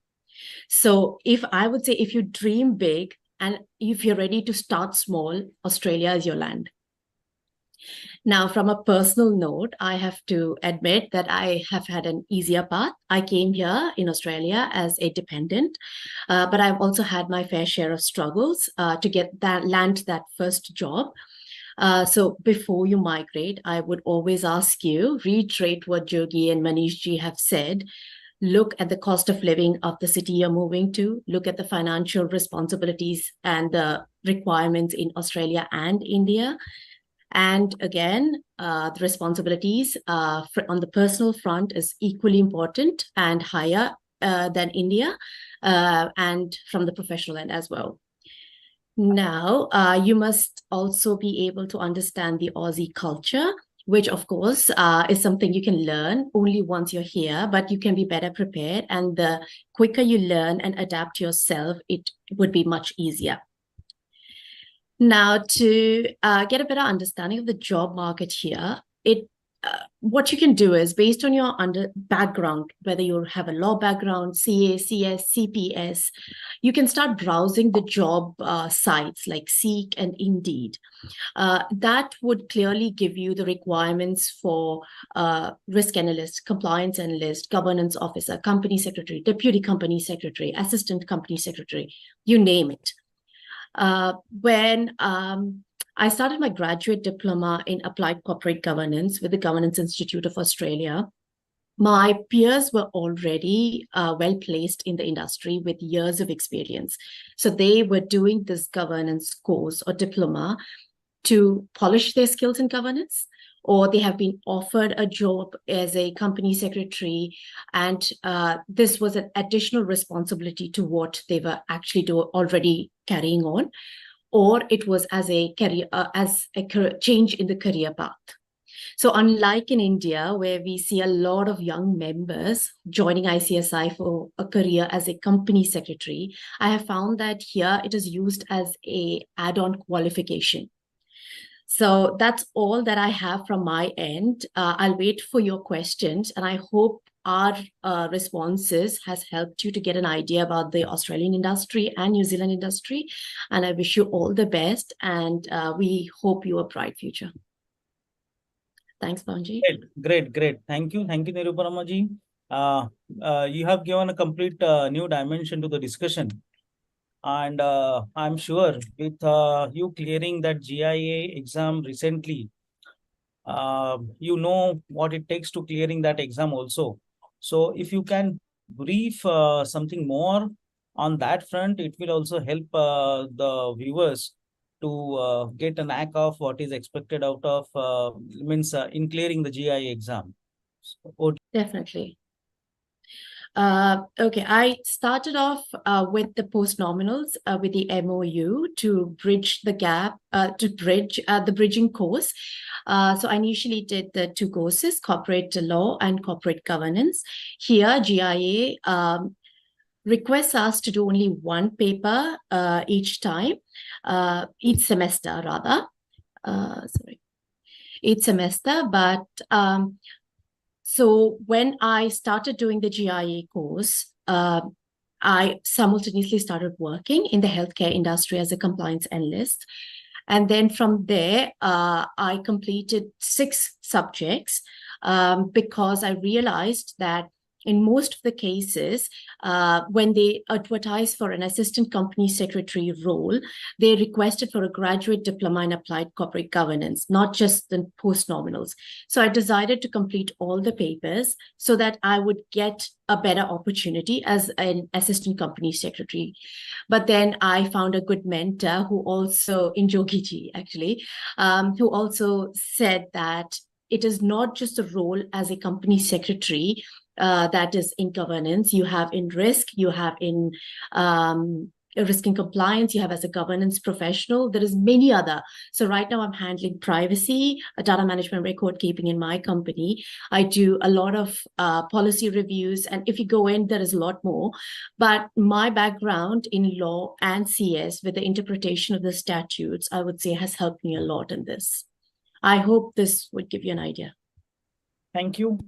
So if I would say, if you dream big and if you're ready to start small, Australia is your land. Now, from a personal note, I have to admit that I have had an easier path. I came here in Australia as a dependent, but I've also had my fair share of struggles to land that first job. So before you migrate, I would always ask you, reiterate what Jogi and Manish ji have said. Look at the cost of living of the city you're moving to. Look at the financial responsibilities and the requirements in Australia and India. And again, the responsibilities on the personal front is equally important and higher than India, and from the professional end as well. Now, you must also be able to understand the Aussie culture, which of course is something you can learn only once you're here, but you can be better prepared. And the quicker you learn and adapt yourself, it would be much easier. Now, to get a better understanding of the job market here, what you can do is, based on your background, whether you have a law background, CA, CS, CPS, you can start browsing the job sites like Seek and Indeed. That would clearly give you the requirements for risk analyst, compliance analyst, governance officer, company secretary, deputy company secretary, assistant company secretary, you name it. When I started my graduate diploma in applied corporate governance with the Governance Institute of Australia, my peers were already well placed in the industry with years of experience. So they were doing this governance course or diploma to polish their skills in governance, or they have been offered a job as a company secretary, and this was an additional responsibility to what they were actually already carrying on, or it was as a change in the career path. So unlike in India, where we see a lot of young members joining ICSI for a career as a company secretary, I have found that here it is used as an add-on qualification. So that's all that I have from my end. I'll wait for your questions, and I hope our responses has helped you to get an idea about the Australian industry and New Zealand industry. And I wish you all the best, and we hope you a bright future. Thanks, Pawanji. Great. Thank you, Niruparama ji. You have given a complete new dimension to the discussion, and I'm sure with you clearing that GIA exam recently, you know what it takes to clearing that exam also. So if you can brief something more on that front, it will also help the viewers to get a knack of what is expected out of in clearing the GIA exam. So, Definitely. Okay, I started off with the post-nominals with the MOU to bridge the gap, the bridging course. So I initially did the 2 courses, corporate law and corporate governance. Here, GIA requests us to do only 1 paper each semester rather. Each semester, but so when I started doing the GIA course, I simultaneously started working in the healthcare industry as a compliance analyst. And then from there, I completed 6 subjects because I realized that in most of the cases, when they advertise for an assistant company secretary role, they requested for a graduate diploma in applied corporate governance, not just the post-nominals. So I decided to complete all the papers so that I would get a better opportunity as an assistant company secretary. But then I found a good mentor who also, in Jogiji actually, who also said that it is not just a role as a company secretary that is in governance. You have in risk, you have in risk and compliance, you have as a governance professional. There is many other. So right now I'm handling privacy, data management, record keeping in my company. I do a lot of policy reviews. And if you go in, there is a lot more. But my background in law and CS with the interpretation of the statutes, I would say has helped me a lot in this. I hope this would give you an idea. Thank you.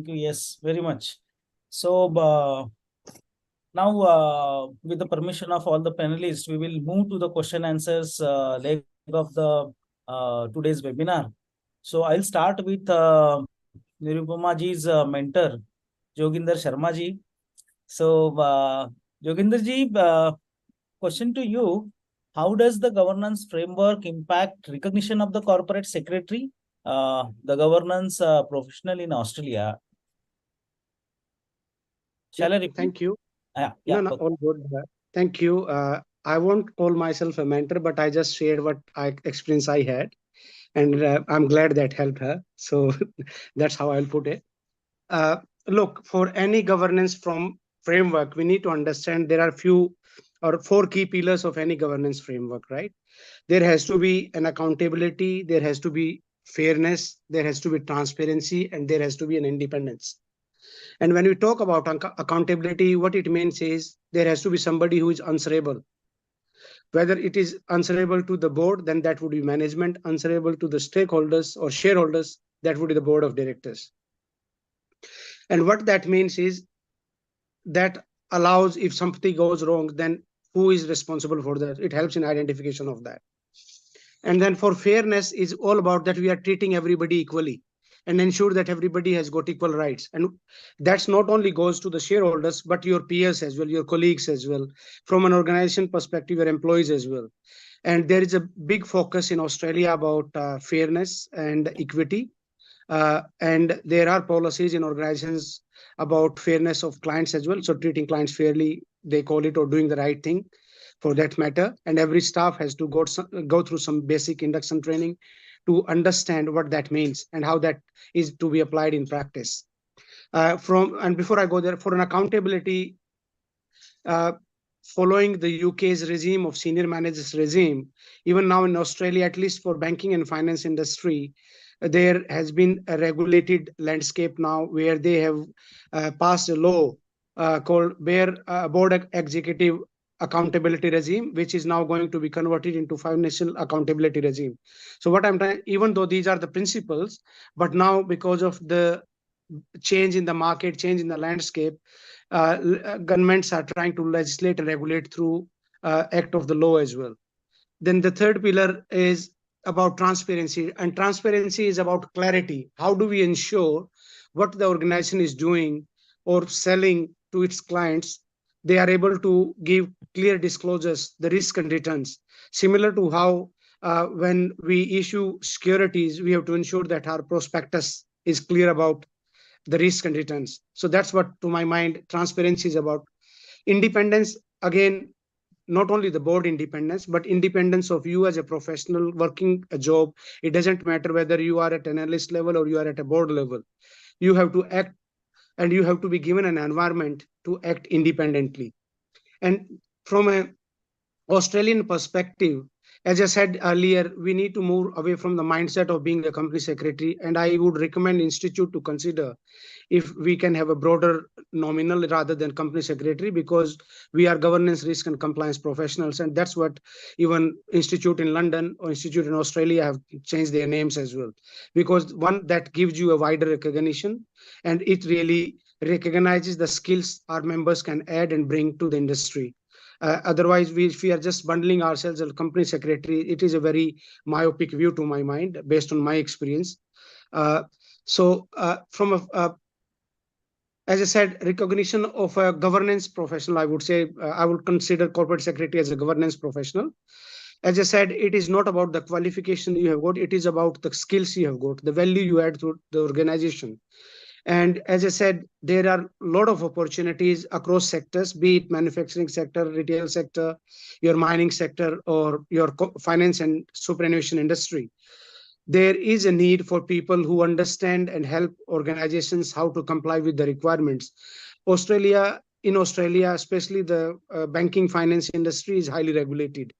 Yes, very much. So now, with the permission of all the panelists, we will move to the question answers leg of the today's webinar. So I'll start with Nirupama ji's mentor, Joginder Sharma ji. So Joginder ji, question to you: how does the governance framework impact recognition of the corporate secretary, the governance professional in Australia? Shall I repeat? Thank you. Yeah, no, all good. Thank you. I won't call myself a mentor, but I just shared what experience I had, and I'm glad that helped her. So that's how I'll put it. Look, for any governance framework, we need to understand there are 4 key pillars of any governance framework, right? There has to be an accountability, there has to be fairness, there has to be transparency, and there has to be an independence. And when we talk about accountability, what it means is there has to be somebody who is answerable. Whether it is answerable to the board, then that would be management. Answerable to the stakeholders or shareholders, that would be the board of directors. And what that means is that allows, if something goes wrong, then who is responsible for that? It helps in identification of that. And then for fairness is all about that we are treating everybody equally and ensure that everybody has got equal rights. And that's not only goes to the shareholders, but your peers as well, your colleagues as well, from an organization perspective, your employees as well. And there is a big focus in Australia about fairness and equity. And there are policies in organizations about fairness of clients as well. So treating clients fairly, they call it, or doing the right thing for that matter. And every staff has to go through some basic induction training to understand what that means and how that is to be applied in practice. Before I go there, for an accountability, following the UK's regime of senior managers regime, even now in Australia, at least for banking and finance industry, there has been a regulated landscape now where they have passed a law called Board Executive Accountability Regime, which is now going to be converted into Financial Accountability Regime. So what I'm trying, even though these are the principles, but now because of the change in the market, change in the landscape, governments are trying to legislate and regulate through act of the law as well. Then the third pillar is about transparency, and transparency is about clarity. How do we ensure what the organization is doing or selling to its clients? They are able to give clear disclosures, the risk and returns, similar to how when we issue securities, we have to ensure that our prospectus is clear about the risk and returns. So that's what, to my mind, transparency is about. Independence, again, not only the board independence, but independence of you as a professional working a job. It doesn't matter whether you are at an analyst level or you are at a board level. You have to act, and you have to be given an environment to act independently. And from an Australian perspective, as I said earlier, we need to move away from the mindset of being a company secretary. And I would recommend Institute to consider if we can have a broader nominal rather than company secretary, because we are governance, risk and compliance professionals. And that's what even Institute in London or Institute in Australia have changed their names as well. Because one, that gives you a wider recognition, and it really recognizes the skills our members can add and bring to the industry. Otherwise, if we are just bundling ourselves as a company secretary, it is a very myopic view to my mind, based on my experience. As I said, recognition of a governance professional, I would say, I would consider corporate secretary as a governance professional. As I said, it is not about the qualification you have got, it is about the skills you have got, the value you add to the organization. And as I said, there are a lot of opportunities across sectors, be it manufacturing sector, retail sector, your mining sector, or your finance and superannuation industry. There is a need for people who understand and help organizations how to comply with the requirements. In Australia, especially the banking finance industry is highly regulated.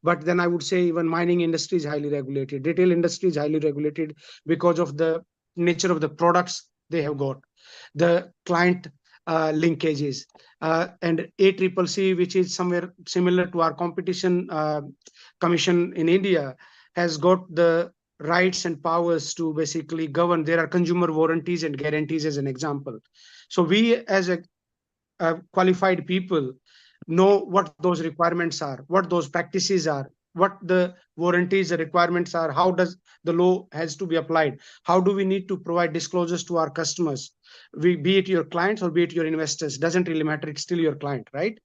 But then I would say even mining industry is highly regulated. Retail industry is highly regulated because of the nature of the products they have got, the client linkages, and ACCC, which is somewhere similar to our competition commission in India, has got the rights and powers to basically govern. There are consumer warranties and guarantees as an example. So we as a qualified people know what those requirements are, what those practices are, what the warranties, the requirements are, how does the law has to be applied, how do we need to provide disclosures to our customers, be it your clients or be it your investors, doesn't really matter, it's still your client, right?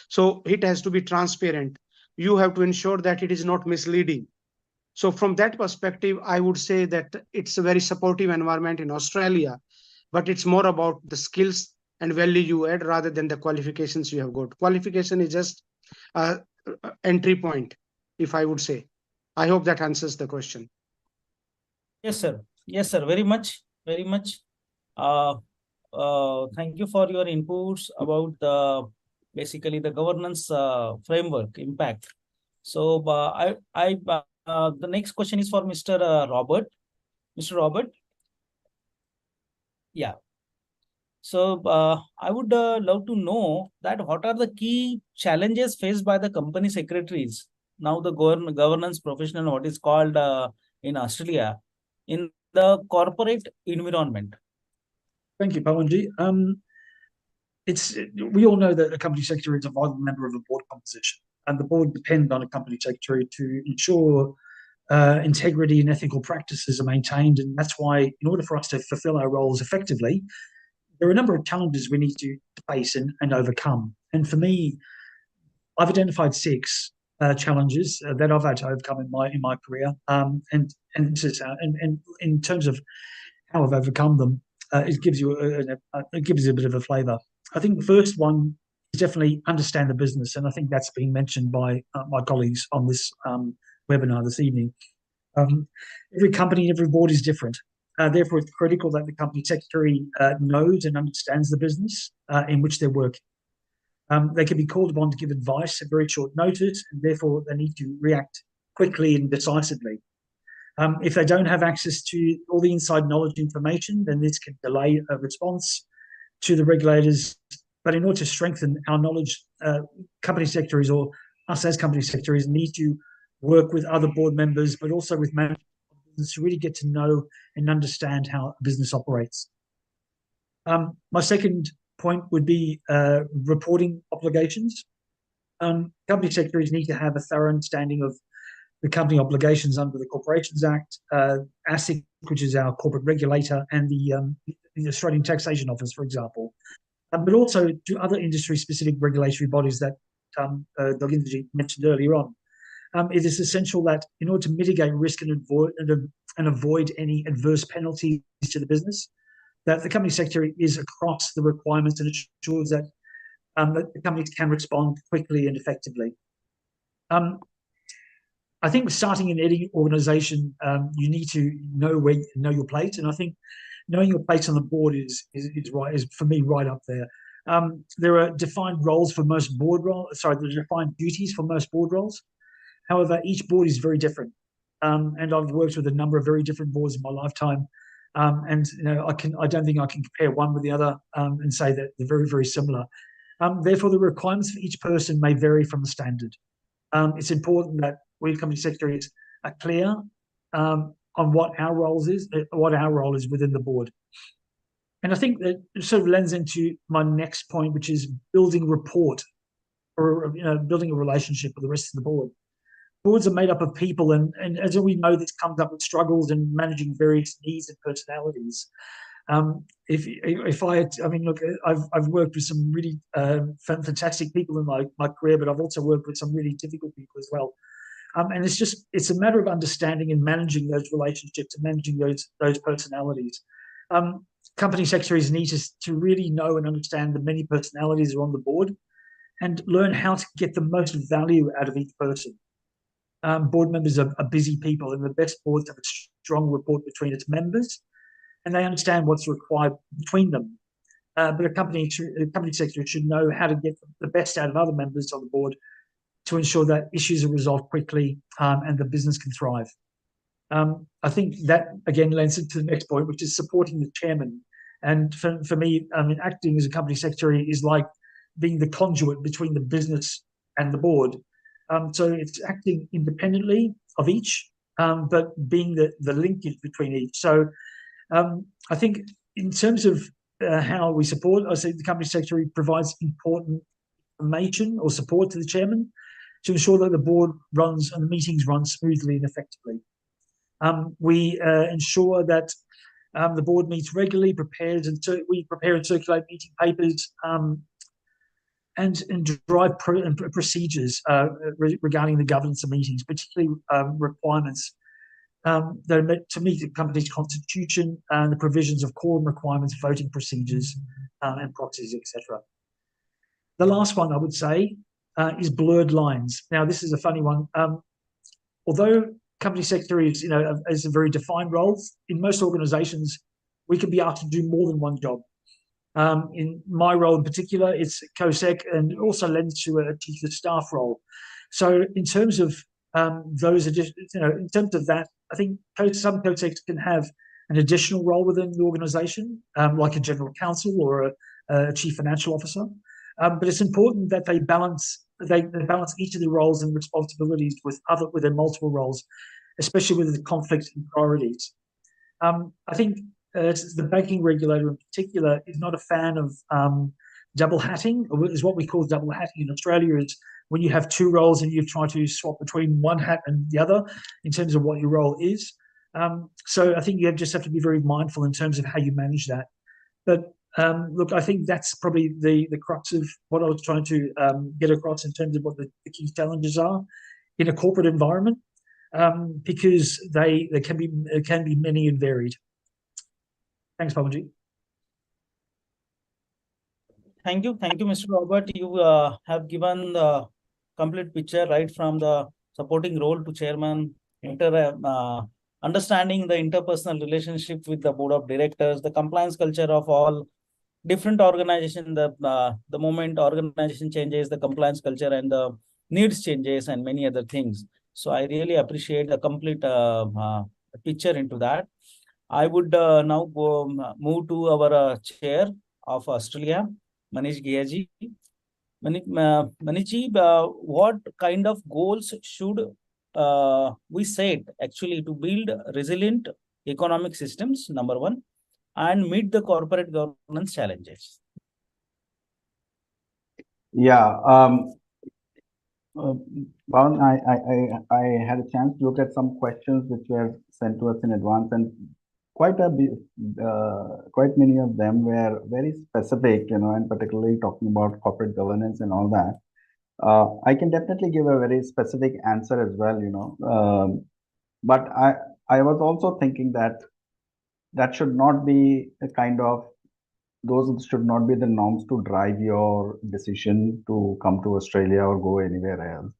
So it has to be transparent. You have to ensure that it is not misleading. So from that perspective, I would say that it's a very supportive environment in Australia, but it's more about the skills and value you add rather than the qualifications you have got. Qualification is just an entry point, if I would say. I hope that answers the question. Yes, sir. Yes, sir. Very much. Very much. Thank you for your inputs about basically the governance framework impact. So the next question is for Mr. Robert. Mr. Robert. Yeah. So I would love to know that what are the key challenges faced by the company secretaries, now the governance professional, what is called in Australia, in the corporate environment? Thank you, Pawanji. We all know that a company secretary is a vital member of the board composition, and the board depend on a company secretary to ensure integrity and ethical practices are maintained. And that's why, in order for us to fulfill our roles effectively, there are a number of challenges we need to face and overcome. And for me, I've identified 6 challenges that I've had to overcome in my career. And in terms of how I've overcome them, it gives you a bit of a flavour. I think the first one is definitely understand the business, and I think that's been mentioned by my colleagues on this webinar this evening. Every company, every board is different. Therefore, it's critical that the company secretary knows and understands the business in which they're working. They can be called upon to give advice at very short notice, and therefore they need to react quickly and decisively. If they don't have access to all the inside knowledge information, then this can delay a response to the regulators. But in order to strengthen our knowledge, company secretaries or us as company secretaries need to work with other board members, but also with management to really get to know and understand how a business operates. My second point would be reporting obligations. Company secretaries need to have a thorough understanding of the company obligations under the Corporations Act, ASIC, which is our corporate regulator, and the Australian Taxation Office, for example, but also to other industry-specific regulatory bodies that Dr. Inderjeet mentioned earlier on. It is essential that in order to mitigate risk and avoid any adverse penalties to the business, that the company secretary is across the requirements and ensures that, that the companies can respond quickly and effectively. I think starting in any organization, you need to know your place, and I think knowing your place on the board is for me right up there. There are defined roles for most board roles. Sorry, there are defined duties for most board roles. However, each board is very different, and I've worked with a number of very different boards in my lifetime. And you know, I don't think I can compare one with the other and say that they're very, very similar. Therefore, the requirements for each person may vary from the standard. It's important that we company secretaries are clear on what our role is within the board. And I think that sort of lends into my next point, which is building rapport, or building a relationship with the rest of the board. Boards are made up of people, and as we know, this comes up with struggles in managing various needs and personalities. Look, I've worked with some really fantastic people in my career, but I've also worked with some really difficult people as well. And it's a matter of understanding and managing those relationships and managing those personalities. Company secretaries need to really know and understand the many personalities that are on the board and learn how to get the most value out of each person. Board members are busy people, and the best boards have a strong rapport between its members, and they understand what's required between them. But a company secretary should know how to get the best out of other members on the board to ensure that issues are resolved quickly and the business can thrive. I think that, again, lends into the next point, which is supporting the chairman. And for me, acting as a company secretary is like being the conduit between the business and the board. So it's acting independently of each, but being the linkage between each. So I think in terms of how we support, I say the company secretary provides important information or support to the chairman to ensure that the board runs and the meetings run smoothly and effectively. We ensure that the board meets regularly, we prepare and circulate meeting papers, and drive procedures regarding the governance of meetings, particularly requirements that are meant to meet the company's constitution and the provisions of quorum requirements, voting procedures, and proxies, etc. The last one I would say is blurred lines. Now, this is a funny one. Although company secretaries, is a very defined role, in most organizations, we can be asked to do more than one job. In my role in particular, it's COSEC, and it also lends to a chief of staff role. So in terms of those, in terms of that, I think some COSECs can have an additional role within the organization, like a general counsel or a chief financial officer. But it's important that they balance each of the roles and responsibilities with their multiple roles, especially with the conflicts and priorities. I think the banking regulator in particular is not a fan of double hatting, or is what we call double hatting in Australia, is when you have two roles and you try to swap between one hat and the other in terms of what your role is. So I think you just have to be very mindful in terms of how you manage that. But look, I think that's probably the crux of what I was trying to get across in terms of what the key challenges are in a corporate environment, because they can be many and varied. Thanks, Pavanji. Thank you, Mr. Robert. You have given the complete picture, right from the supporting role to chairman, understanding the interpersonal relationship with the board of directors, the compliance culture of all different organization. The moment organization changes, the compliance culture and the needs changes and many other things. So I really appreciate the complete picture into that. I would now go move to our chair of Australia, Manish Giaji. Manishji, what kind of goals should we set actually to build resilient economic systems, number one, and meet the corporate governance challenges? Yeah, Bhavan, I had a chance to look at some questions which were sent to us in advance, and quite many of them were very specific, and particularly talking about corporate governance and all that. I can definitely give a very specific answer as well, but I was also thinking that should not be a kind of, those should not be the norms to drive your decision to come to Australia or go anywhere else.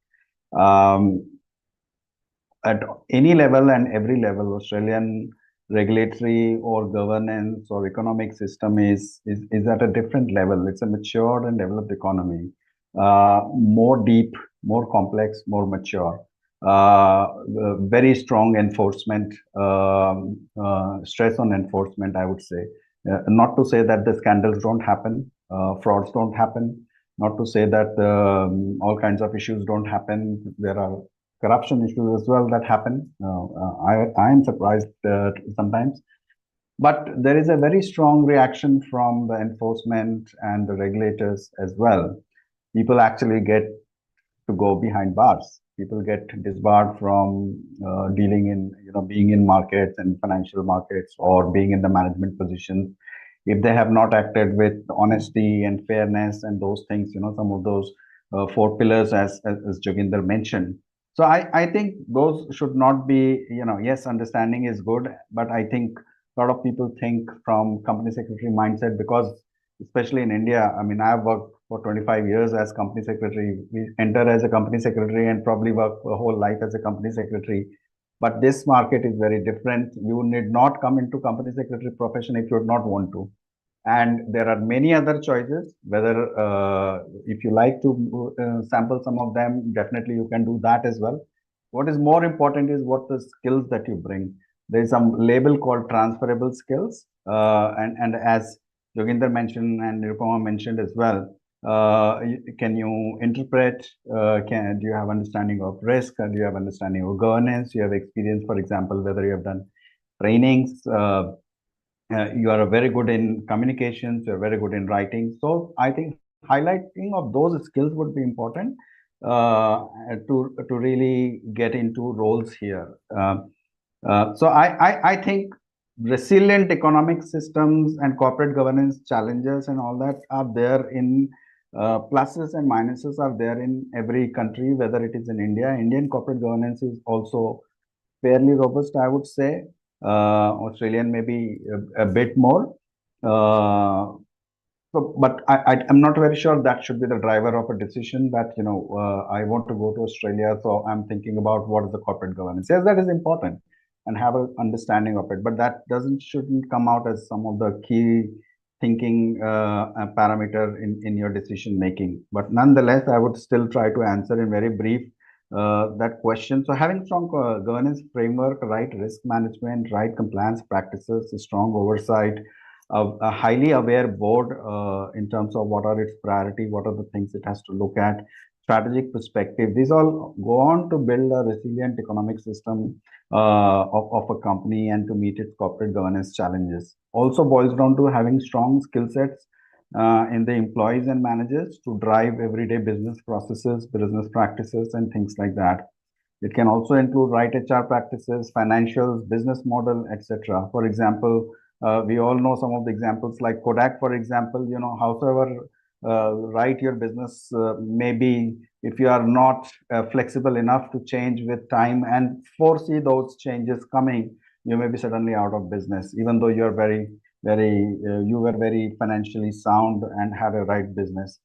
At any level and every level, Australian regulatory or governance or economic system is at a different level. It's a matured and developed economy, more deep, more complex, more mature. Very strong enforcement, stress on enforcement, I would say. Not to say that the scandals don't happen, frauds don't happen, not to say that all kinds of issues don't happen. There are corruption issues as well that happen. I am surprised sometimes. But there is a very strong reaction from the enforcement and the regulators as well. People actually get to go behind bars. People get disbarred from dealing in, being in markets and financial markets or being in the management positions if they have not acted with honesty and fairness and those things, some of those 4 pillars as Joginder mentioned. So I think those should not be, yes, understanding is good, but I think a lot of people think from company secretary mindset, because especially in India, I mean, I've worked for 25 years as company secretary. We enter as a company secretary and probably work a whole life as a company secretary. But this market is very different. You need not come into company secretary profession if you do not want to. And there are many other choices, whether if you like to sample some of them, definitely you can do that as well. What is more important is what the skills that you bring. There is some label called transferable skills. And as Joginder mentioned and Nirupama mentioned as well, can you interpret, do you have understanding of risk, do you have understanding of governance, you have experience, for example, whether you have done trainings, you are very good in communications, you're very good in writing. So I think highlighting of those skills would be important to really get into roles here. So I think resilient economic systems and corporate governance challenges and all that are there in pluses and minuses are there in every country, whether it is in India. Indian corporate governance is also fairly robust, I would say. Australian maybe a bit more. But I'm not very sure that should be the driver of a decision that, I want to go to Australia, so I'm thinking about what is the corporate governance. Yes, that is important and have an understanding of it, but that shouldn't come out as some of the key thinking parameter in your decision making. But nonetheless, I would still try to answer in very brief that question. So having strong governance framework, right risk management, right compliance practices, strong oversight, a highly aware board in terms of what are its priority, what are the things it has to look at, strategic perspective. These all go on to build a resilient economic system of a company and to meet its corporate governance challenges. Also boils down to having strong skill sets in the employees and managers to drive everyday business processes, business practices, and things like that. It can also include right HR practices, financials, business model, etc. For example, we all know some of the examples like Kodak, for example, howsoever right your business may be, if you are not flexible enough to change with time and foresee those changes coming, you may be suddenly out of business, even though you're you were very financially sound and had a right business.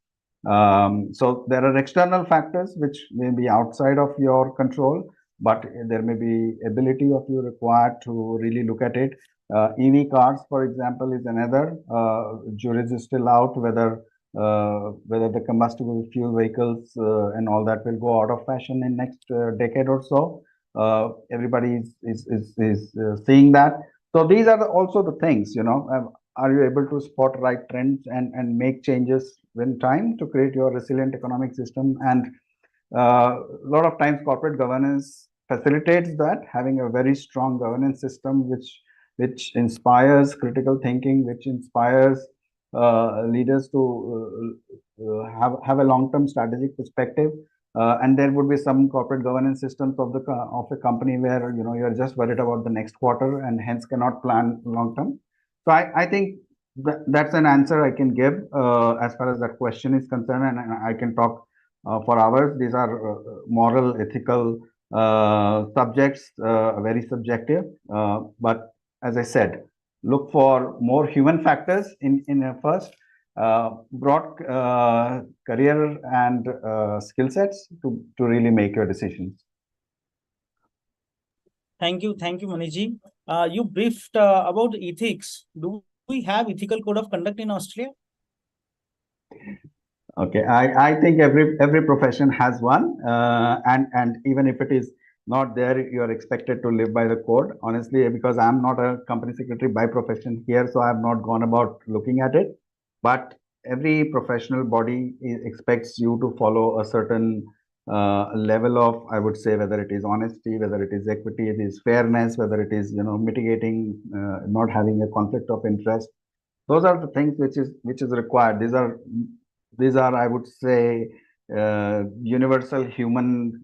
So there are external factors which may be outside of your control, but there may be ability of you required to really look at it. EV cars, for example, is another. Juries is still out whether the combustible fuel vehicles and all that will go out of fashion in next decade or so. Everybody is seeing that. So these are also the things, are you able to spot right trends and make changes in time to create your resilient economic system? And a lot of times corporate governance facilitates that, having a very strong governance system which inspires critical thinking, which inspires leaders to have a long-term strategic perspective. And there would be some corporate governance systems of a company where you're just worried about the next quarter and hence cannot plan long-term. So I think that's an answer I can give as far as that question is concerned, and I can talk for hours. These are moral, ethical subjects, very subjective. But as I said, look for more human factors in a first, broad career and skill sets to really make your decisions. Thank you, Manishji. You briefed about ethics. Do we have ethical code of conduct in Australia? Okay, I think every profession has one, and even if it is not there, you are expected to live by the code. Honestly, because I'm not a company secretary by profession here, so I have not gone about looking at it. But every professional body expects you to follow a certain level of, I would say, whether it is honesty, whether it is equity, it is fairness, whether it is mitigating, not having a conflict of interest. Those are the things which is required. These are, I would say, universal human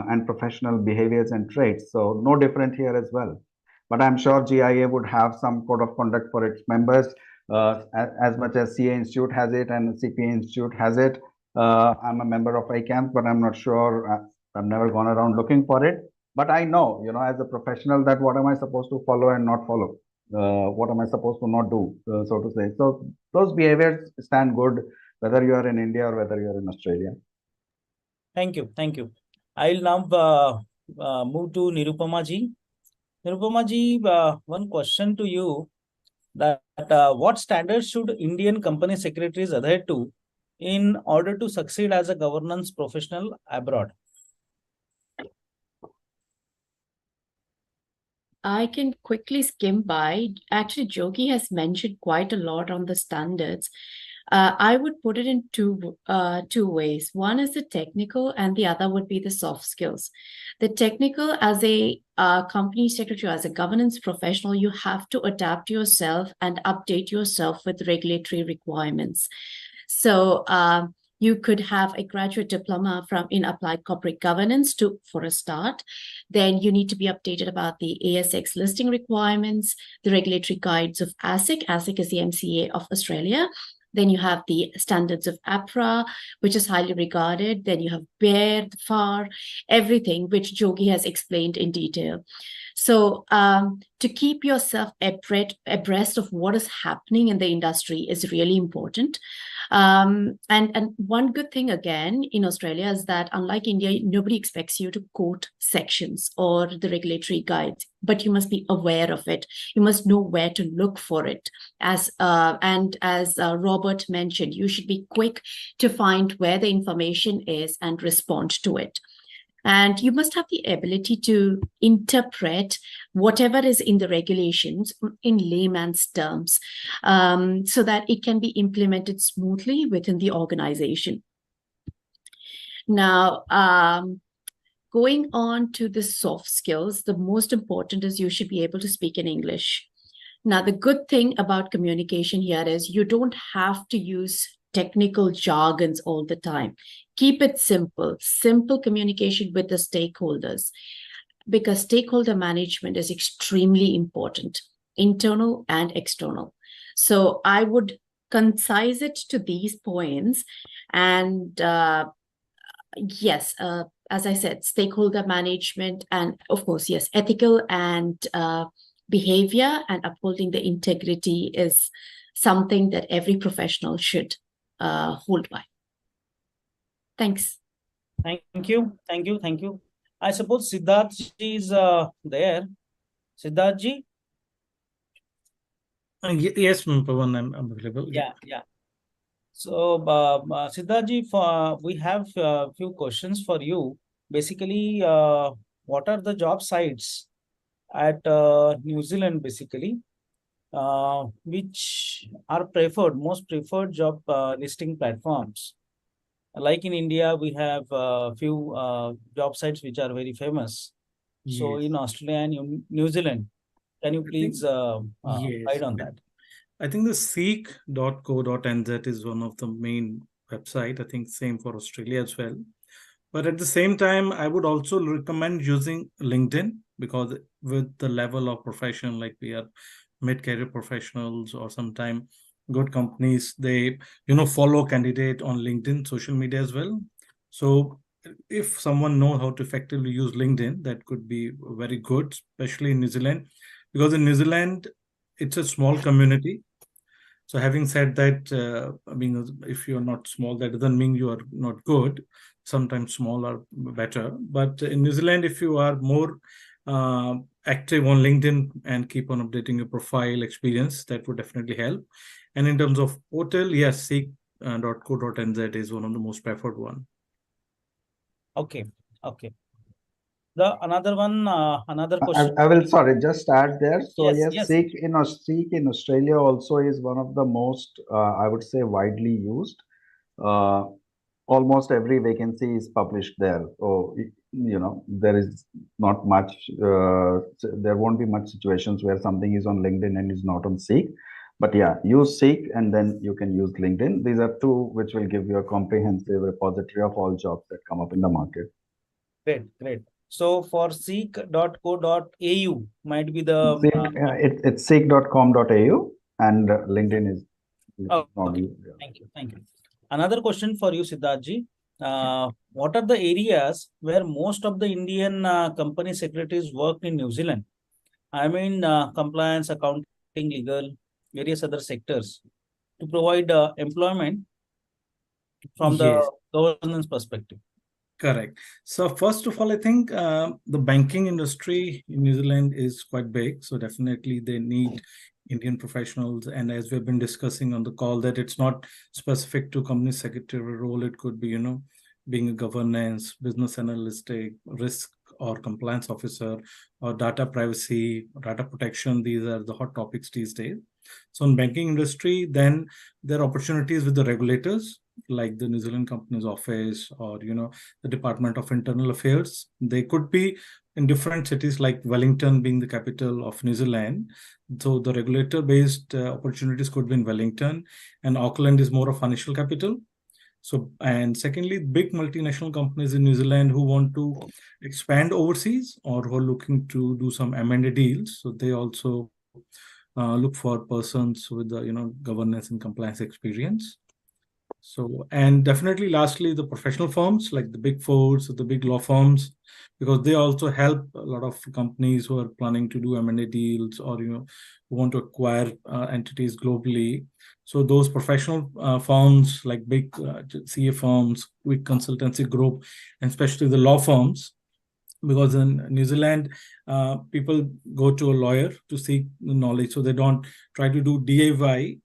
and professional behaviors and traits. So no different here as well. But I'm sure GIA would have some code of conduct for its members, as much as CA Institute has it and CPA Institute has it. I'm a member of ICANS, but I'm not sure. I've never gone around looking for it. But I know, as a professional, that what am I supposed to follow and not follow? What am I supposed to not do, so to say. So those behaviors stand good, whether you are in India or whether you are in Australia. Thank you. I'll now move to Nirupama ji. Nirupama ji, one question to you, that what standards should Indian company secretaries adhere to in order to succeed as a governance professional abroad? I can quickly skim by. Actually, Jogi has mentioned quite a lot on the standards. I would put it in two ways. One is the technical and the other would be the soft skills. The technical, as a company secretary, as a governance professional, you have to adapt yourself and update yourself with regulatory requirements. So you could have a graduate diploma in applied corporate governance for a start. Then you need to be updated about the ASX listing requirements, the regulatory guides of ASIC. ASIC is the MCA of Australia. Then you have the standards of APRA, which is highly regarded. Then you have BEAR, FAR, everything which Jogi has explained in detail. So to keep yourself abreast of what is happening in the industry is really important. And one good thing again in Australia is that unlike India, nobody expects you to quote sections or the regulatory guides, but you must be aware of it. You must know where to look for it. As Robert mentioned, you should be quick to find where the information is and respond to it. And you must have the ability to interpret whatever is in the regulations in layman's terms, so that it can be implemented smoothly within the organization. Now, going on to the soft skills, the most important is you should be able to speak in English. Now, the good thing about communication here is you don't have to use technical jargons all the time. Keep it simple communication with the stakeholders, because stakeholder management is extremely important, internal and external. So I would concise it to these points. And yes, as I said, stakeholder management and of course, yes, ethical and behavior and upholding the integrity is something that every professional should hold by. Thanks. Thank you. I suppose Siddharth ji is there. Siddharth ji? Yes, Pawan, I'm available. Yeah. So, Siddharth ji, we have a few questions for you. Basically, what are the job sites at New Zealand, basically, which are most preferred job listing platforms? Like in India, we have a few job sites which are very famous. So, Yes. in Australia and New Zealand, can you please Yes. guide on that? I think the seek.co.nz is one of the main website. I think same for Australia as well. But at the same time, I would also recommend using LinkedIn, because with the level of profession, like we are mid-career professionals or sometime good companies, they follow candidate on LinkedIn, social media as well. So if someone knows how to effectively use LinkedIn, that could be very good, especially in New Zealand, because in New Zealand, it's a small community. So having said that, if you're not small, that doesn't mean you are not good. Sometimes small are better. But in New Zealand, if you are more active on LinkedIn and keep on updating your profile experience, that would definitely help. And in terms of portal, yes, seek.co.nz is one of the most preferred one. Okay. Another question. I will, sorry, just add there. So Yes. Seek in Australia also is one of the most, I would say, widely used. Almost every vacancy is published there. So, there is not much, there won't be much situations where something is on LinkedIn and is not on Seek. But yeah, use Seek and then you can use LinkedIn. These are two which will give you a comprehensive repository of all jobs that come up in the market. Great. So for seek.co.au might be the it's seek.com.au and LinkedIn is okay. Thank you. Another question for you, Siddharth ji. What are the areas where most of the Indian company secretaries work in New Zealand? I mean, compliance, accounting, legal, various other sectors, to provide employment from the governance perspective. Correct. So first of all, I think the banking industry in New Zealand is quite big. So definitely they need Indian professionals. And as we've been discussing on the call, that it's not specific to company secretary role. It could be, being a governance, business analytic, risk or compliance officer, or data privacy, data protection. These are the hot topics these days. So in banking industry, then there are opportunities with the regulators, like the New Zealand Companies Office or, the Department of Internal Affairs. They could be in different cities, like Wellington being the capital of New Zealand. So the regulator-based opportunities could be in Wellington, and Auckland is more of financial capital. So, and secondly, big multinational companies in New Zealand who want to expand overseas or who are looking to do some M&A deals. So they also look for persons with the, governance and compliance experience. So, and definitely lastly, the professional firms like the big fours, the big law firms, because they also help a lot of companies who are planning to do M&A deals or, who want to acquire entities globally. So those professional firms like big CA firms, big consultancy group, and especially the law firms, because in New Zealand, people go to a lawyer to seek knowledge. So they don't try to do DIY,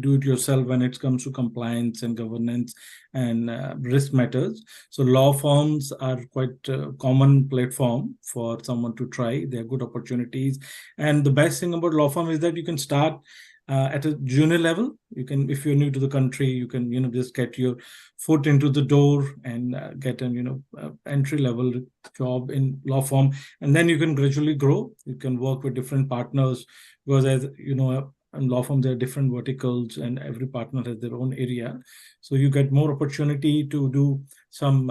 do it yourself when it comes to compliance and governance and risk matters. So law firms are quite a common platform for someone to try. They are good opportunities. And the best thing about law firm is that you can start at a junior level. You can, if you're new to the country, you can, just get your foot into the door and get an, entry level job in law firm. And then you can gradually grow. You can work with different partners, because as you know, in law firm, there are different verticals and every partner has their own area. So you get more opportunity to do some,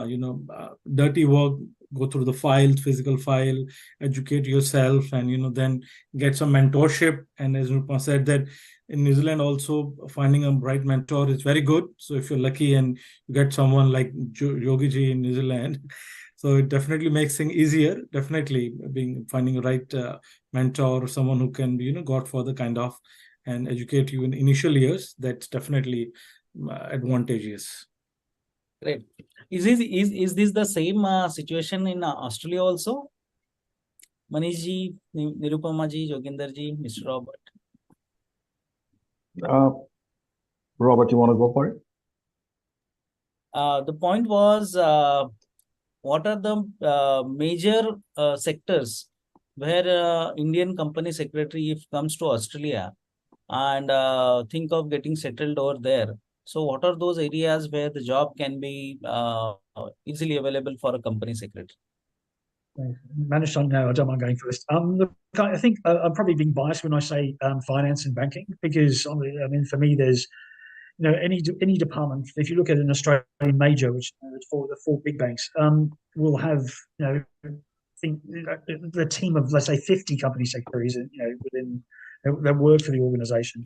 dirty work, go through the files, physical file, educate yourself, and, then get some mentorship. And as Rupa said, that in New Zealand also finding a right mentor is very good. So if you're lucky and you get someone like Yogi ji in New Zealand, so it definitely makes things easier. Definitely finding a right mentor or someone who can be, godfather kind of, and educate you in initial years. That's definitely advantageous. Great. Is this the same situation in Australia also? Manish ji, Nirupama ji, Joginder ji, Mr. Robert. Robert, you want to go for it? The point was, what are the major sectors where Indian company secretary, if comes to Australia and think of getting settled over there? So what are those areas where the job can be easily available for a company secretary? Manish, no, I don't mind going first. Look, I think I'm probably being biased when I say finance and banking, because I mean, for me, there's any department. If you look at an Australian major, which the four big banks, will have the team of, let's say, 50 company secretaries, within that work for the organisation.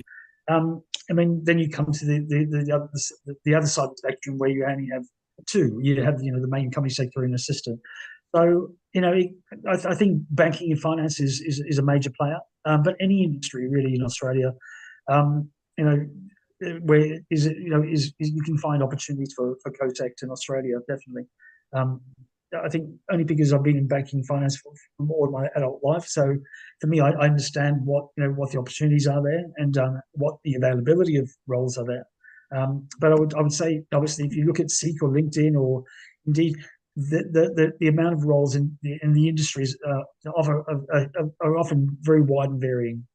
I mean, then you come to the other side of the spectrum where you only have two. You have the main company secretary and assistant. So I think banking and finance is a major player, but any industry really in Australia, where you can find opportunities for COSEC in Australia, definitely. I think only because I've been in banking and finance for more of my adult life. So for me, I understand what the opportunities are there and what the availability of roles are there. But I would say, obviously, if you look at Seek or LinkedIn, or indeed the amount of roles in the industries are often very wide and varying.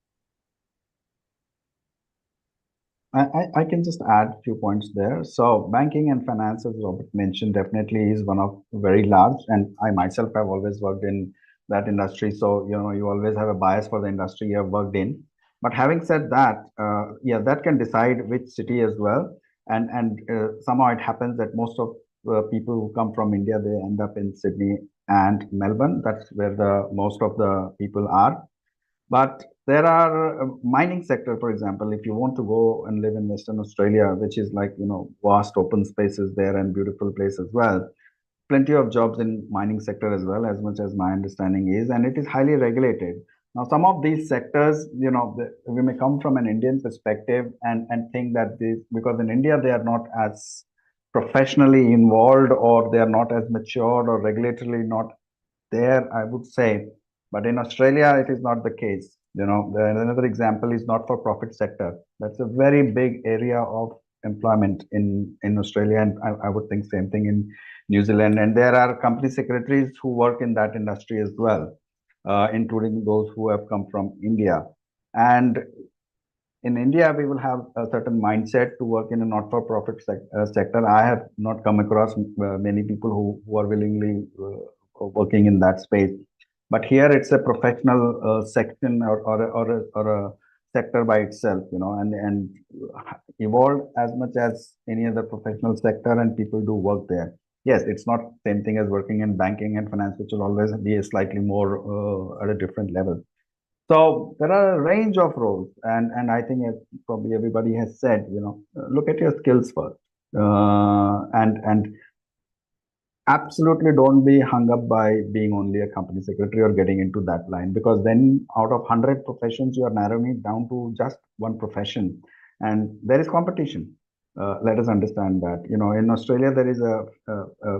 I can just add a few points there. So banking and finance, as Robert mentioned, definitely is one of very large, and I myself have always worked in that industry. So, you always have a bias for the industry you have worked in. But having said that, yeah, that can decide which city as well. And somehow it happens that most of people who come from India, they end up in Sydney and Melbourne. That's where the most of the people are. But there are mining sector, for example, if you want to go and live in Western Australia, which is like, vast open spaces there and beautiful place as well. Plenty of jobs in mining sector as well, as much as my understanding is, and it is highly regulated. Now, some of these sectors, we may come from an Indian perspective and think that because in India, they are not as professionally involved, or they are not as matured, or regulatorily not there, I would say. But in Australia, it is not the case. Another example is not-for-profit sector. That's a very big area of employment in Australia, and I would think same thing in New Zealand. And there are company secretaries who work in that industry as well, including those who have come from India. And in India, we will have a certain mindset to work in a not-for-profit sector. I have not come across many people who are willingly working in that space. But here it's a professional section or a sector by itself, and evolved as much as any other professional sector, and people do work there. Yes, it's not same thing as working in banking and finance, which will always be a slightly more at a different level. So there are a range of roles, and I think probably everybody has said, look at your skills first, and absolutely don't be hung up by being only a company secretary or getting into that line, because then out of 100 professions, you are narrowing it down to just one profession, and there is competition. Let us understand that. In Australia, there is a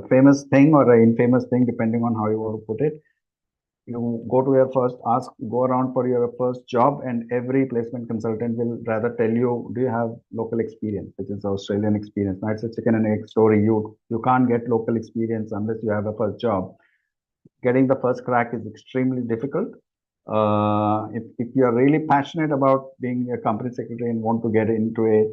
famous thing or an infamous thing, depending on how you want to put it. You go to go around for your first job, and every placement consultant will rather tell you, do you have local experience, which is Australian experience. Now, it's a chicken and egg story. You can't get local experience unless you have a first job. Getting the first crack is extremely difficult. If you are really passionate about being a company secretary and want to get into it,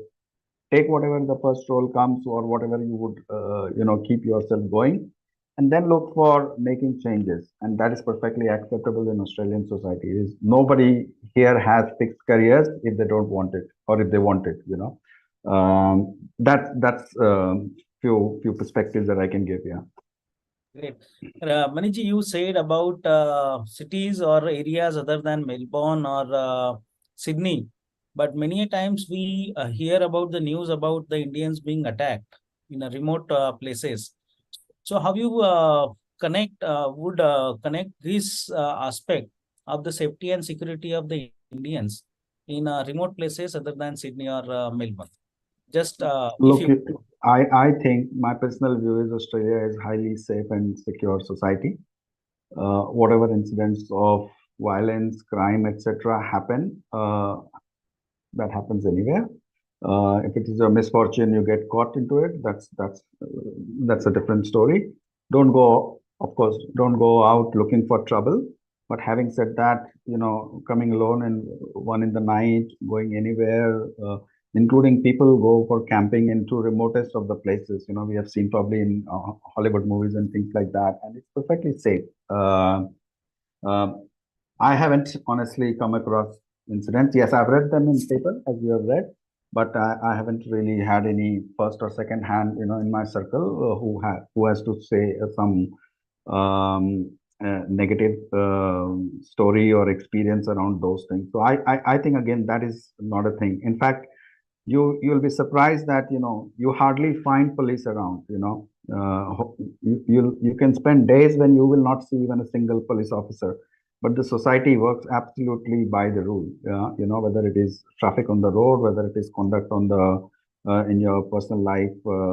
take whatever the first role comes, or whatever you would, keep yourself going, and then look for making changes. And that is perfectly acceptable in Australian society. Nobody here has fixed careers if they don't want it, or if they want it, that's few perspectives that I can give. Yeah. Great. Maniji, you said about cities or areas other than Melbourne or Sydney, but many times we hear about the news about the Indians being attacked in remote places. So how you would connect this aspect of the safety and security of the Indians in remote places other than Sydney or Melbourne? Just Look, I think my personal view is Australia is highly safe and secure society. Whatever incidents of violence, crime, etc. happen, that happens anywhere. If it is a misfortune, you get caught into it. That's a different story. Don't go, of course, don't go out looking for trouble. But having said that, coming alone and one in the night, going anywhere, including people go for camping into remotest of the places. We have seen probably in Hollywood movies and things like that, and it's perfectly safe. I haven't honestly come across incidents. Yes, I've read them in paper, as you have read, but I haven't really had any first or second hand, in my circle who has to say some negative story or experience around those things. So I think again that is not a thing. In fact, you'll be surprised that you hardly find police around. You can spend days when you will not see even a single police officer. But the society works absolutely by the rule. Whether it is traffic on the road, whether it is conduct on the in your personal life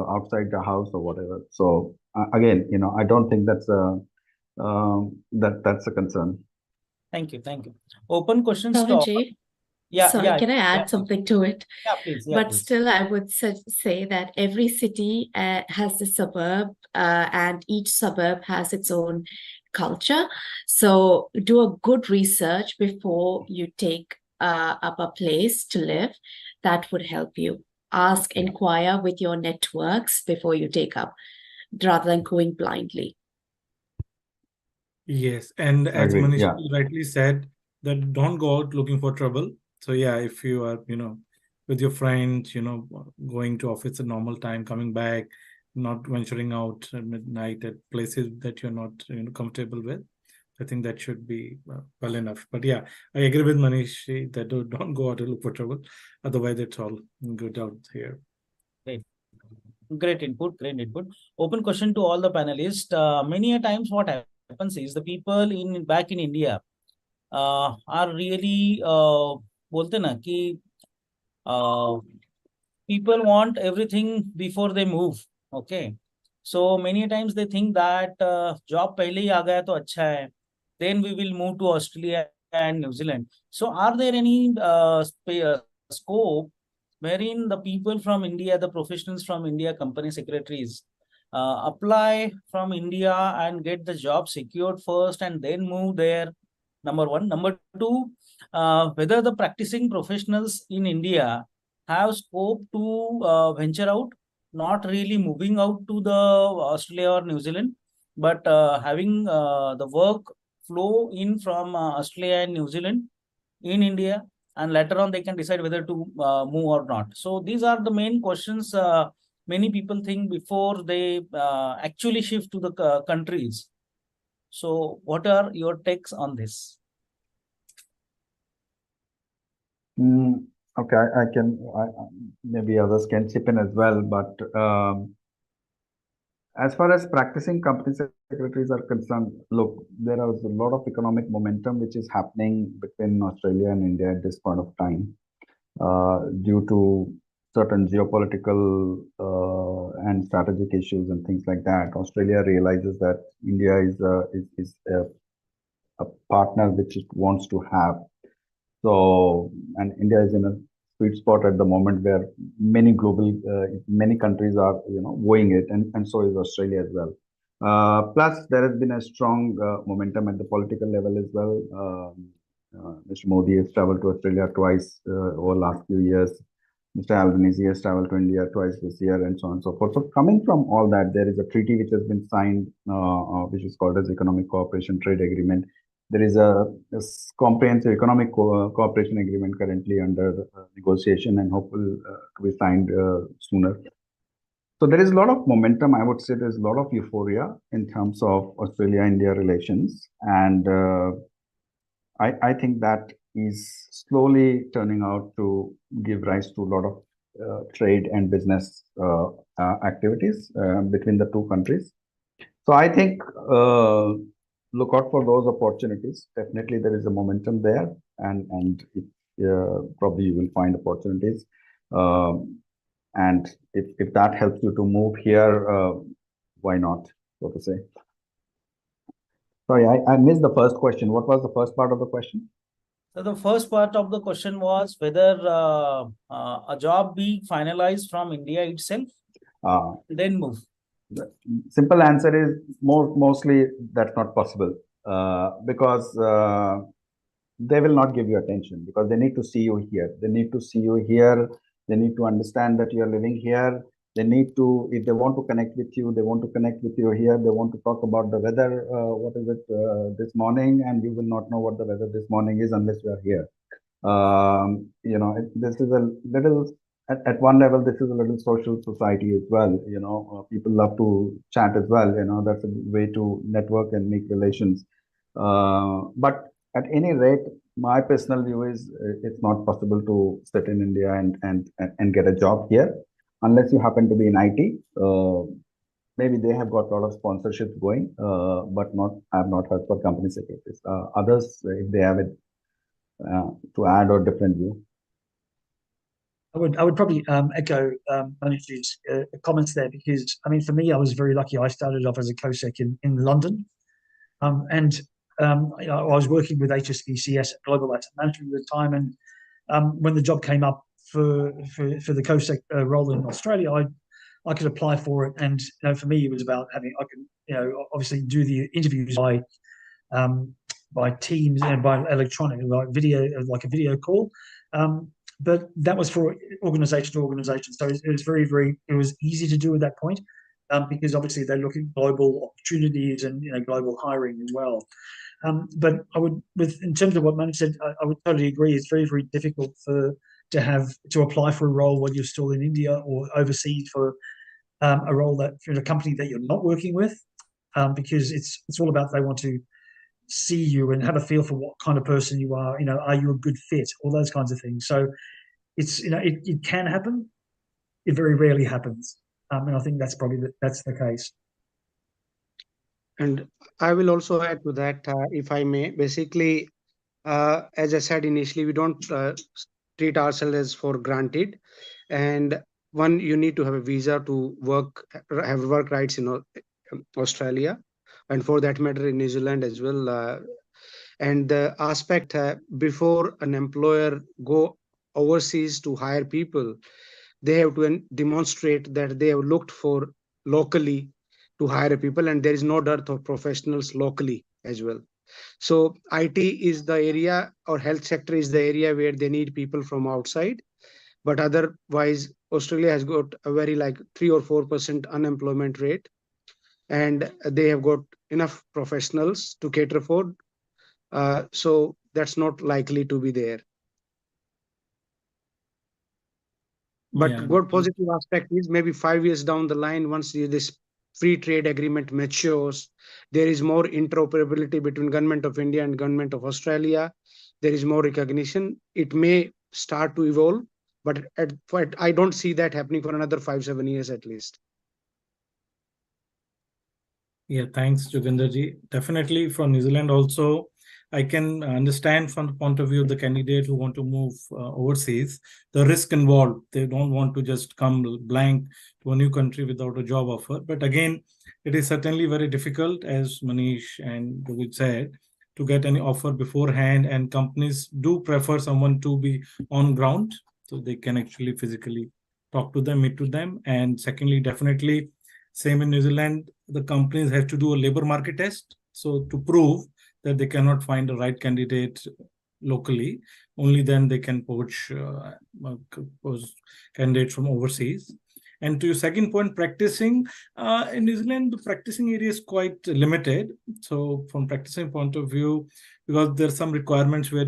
outside the house or whatever. So again, I don't think that's a concern. Thank you. Open questions to Pavanji, yeah. sorry, Yeah. can I add something to it? Yeah, please. But Please. still, I would say that every city has a suburb, and each suburb has its own culture. So do a good research before you take up a place to live. That would help you. Ask, inquire with your networks before you take up, rather than going blindly. Yes, and as Agree, Manish yeah. rightly said, that don't go out looking for trouble. So yeah, if you are, with your friends, going to office at normal time, coming back, not venturing out at midnight at places that you're not, comfortable with, I think that should be well enough. But yeah, I agree with Manish that don't go out to look for trouble. Otherwise, it's all good out here. Great input. Open question to all the panelists. Many a times what happens is the people back in India are really bolte na ki people want everything before they move. Okay. So many times they think that job pehle hi aa gaya to acha hai. Then we will move to Australia and New Zealand. So are there any scope wherein the people from India, the professionals from India, company secretaries, apply from India and get the job secured first and then move there? Number one. Number two, whether the practicing professionals in India have scope to venture out, not really moving out to the Australia or New Zealand, but having the work flow in from Australia and New Zealand in India, and later on they can decide whether to move or not. So these are the main questions many people think before they actually shift to the countries. So what are your takes on this? Okay, I can, maybe others can chip in as well, but as far as practicing company secretaries are concerned, look, there is a lot of economic momentum which is happening between Australia and India at this point of time, due to certain geopolitical and strategic issues and things like that. Australia realizes that India is a partner which it wants to have. So, and India is in a sweet spot at the moment where many countries are, weighing it, and so is Australia as well. Plus, there has been a strong momentum at the political level as well. Mr. Modi has traveled to Australia twice over the last few years. Mr. Albanese has traveled to India twice this year, and so on and so forth. So, coming from all that, there is a treaty which has been signed, which is called as Economic Cooperation Trade Agreement. There is a comprehensive economic cooperation agreement currently under negotiation and hopefully to be signed sooner. So there is a lot of momentum. I would say there's a lot of euphoria in terms of Australia-India relations. And I think that is slowly turning out to give rise to a lot of trade and business activities between the two countries. So I think look out for those opportunities. Definitely there is a momentum there, and probably you will find opportunities. And if that helps you to move here, why not, so to say. Sorry, I missed the first question. What was the first part of the question? So the first part of the question was whether a job be finalized from India itself, then move. The simple answer is mostly that's not possible, because they will not give you attention, because they need to see you here. They need to see you here. They need to understand that you are living here. They need to, if they want to connect with you, they want to connect with you here. They want to talk about the weather. What is it this morning? And you will not know what the weather this morning is unless you are here. You know, this is a little, at one level, this is a little social society as well. You know, people love to chat as well. You know, that's a way to network and make relations. But at any rate, my personal view is it's not possible to sit in India and get a job here unless you happen to be in IT. Maybe they have got a lot of sponsorships going, but I have not heard for company secretaries. Others, if they have it to add or different view. I would probably echo Manish's comments there, because I mean, for me, I was very lucky. I started off as a COSEC in London, and you know, I was working with HSBC Global Asset Management at the time, and when the job came up for the COSEC role in Australia, I could apply for it, and you know, for me, it was about having, I could, you know, obviously do the interviews by Teams and by electronic, like video, like a video call. But that was for organization to organization. So it was it was easy to do at that point, because obviously they're looking at global opportunities and, you know, global hiring as well. But I would, in terms of what Manish said, I would totally agree. It's very, very difficult to apply for a role when you're still in India or overseas for a role that in a company that you're not working with, because it's all about, they want to see you and have a feel for what kind of person you are. You know, are you a good fit? All those kinds of things. So it's, you know, it can happen. It very rarely happens, and I think that's probably that's the case. And I will also add to that, if I may. Basically, as I said initially, we don't treat ourselves as for granted. And one, you need to have a visa to work, have work rights in Australia, and for that matter in New Zealand as well. And the aspect, before an employer go overseas to hire people, they have to demonstrate that they have looked for locally to hire people, and there is no dearth of professionals locally as well. So IT is the area, or health sector is the area where they need people from outside. But otherwise, Australia has got a very like 3 or 4% unemployment rate, and they have got enough professionals to cater for. So that's not likely to be there. But Yeah. good positive aspect is maybe 5 years down the line, once this free trade agreement matures, there is more interoperability between Government of India and Government of Australia. There is more recognition. It may start to evolve, but I don't see that happening for another 5-7 years at least. Yeah, thanks, Jogendraji. Definitely for New Zealand also, I can understand from the point of view of the candidate who want to move overseas, the risk involved. They don't want to just come blank to a new country without a job offer. But again, it is certainly very difficult, as Manish and Rohit said, to get any offer beforehand. And companies do prefer someone to be on ground, so they can actually physically talk to them, meet to them. And secondly, definitely, same in New Zealand, the companies have to do a labor market test. So to prove that they cannot find the right candidate locally, only then they can poach candidates from overseas. And to your second point, practicing, in New Zealand, the practicing area is quite limited. So from practicing point of view, because there are some requirements where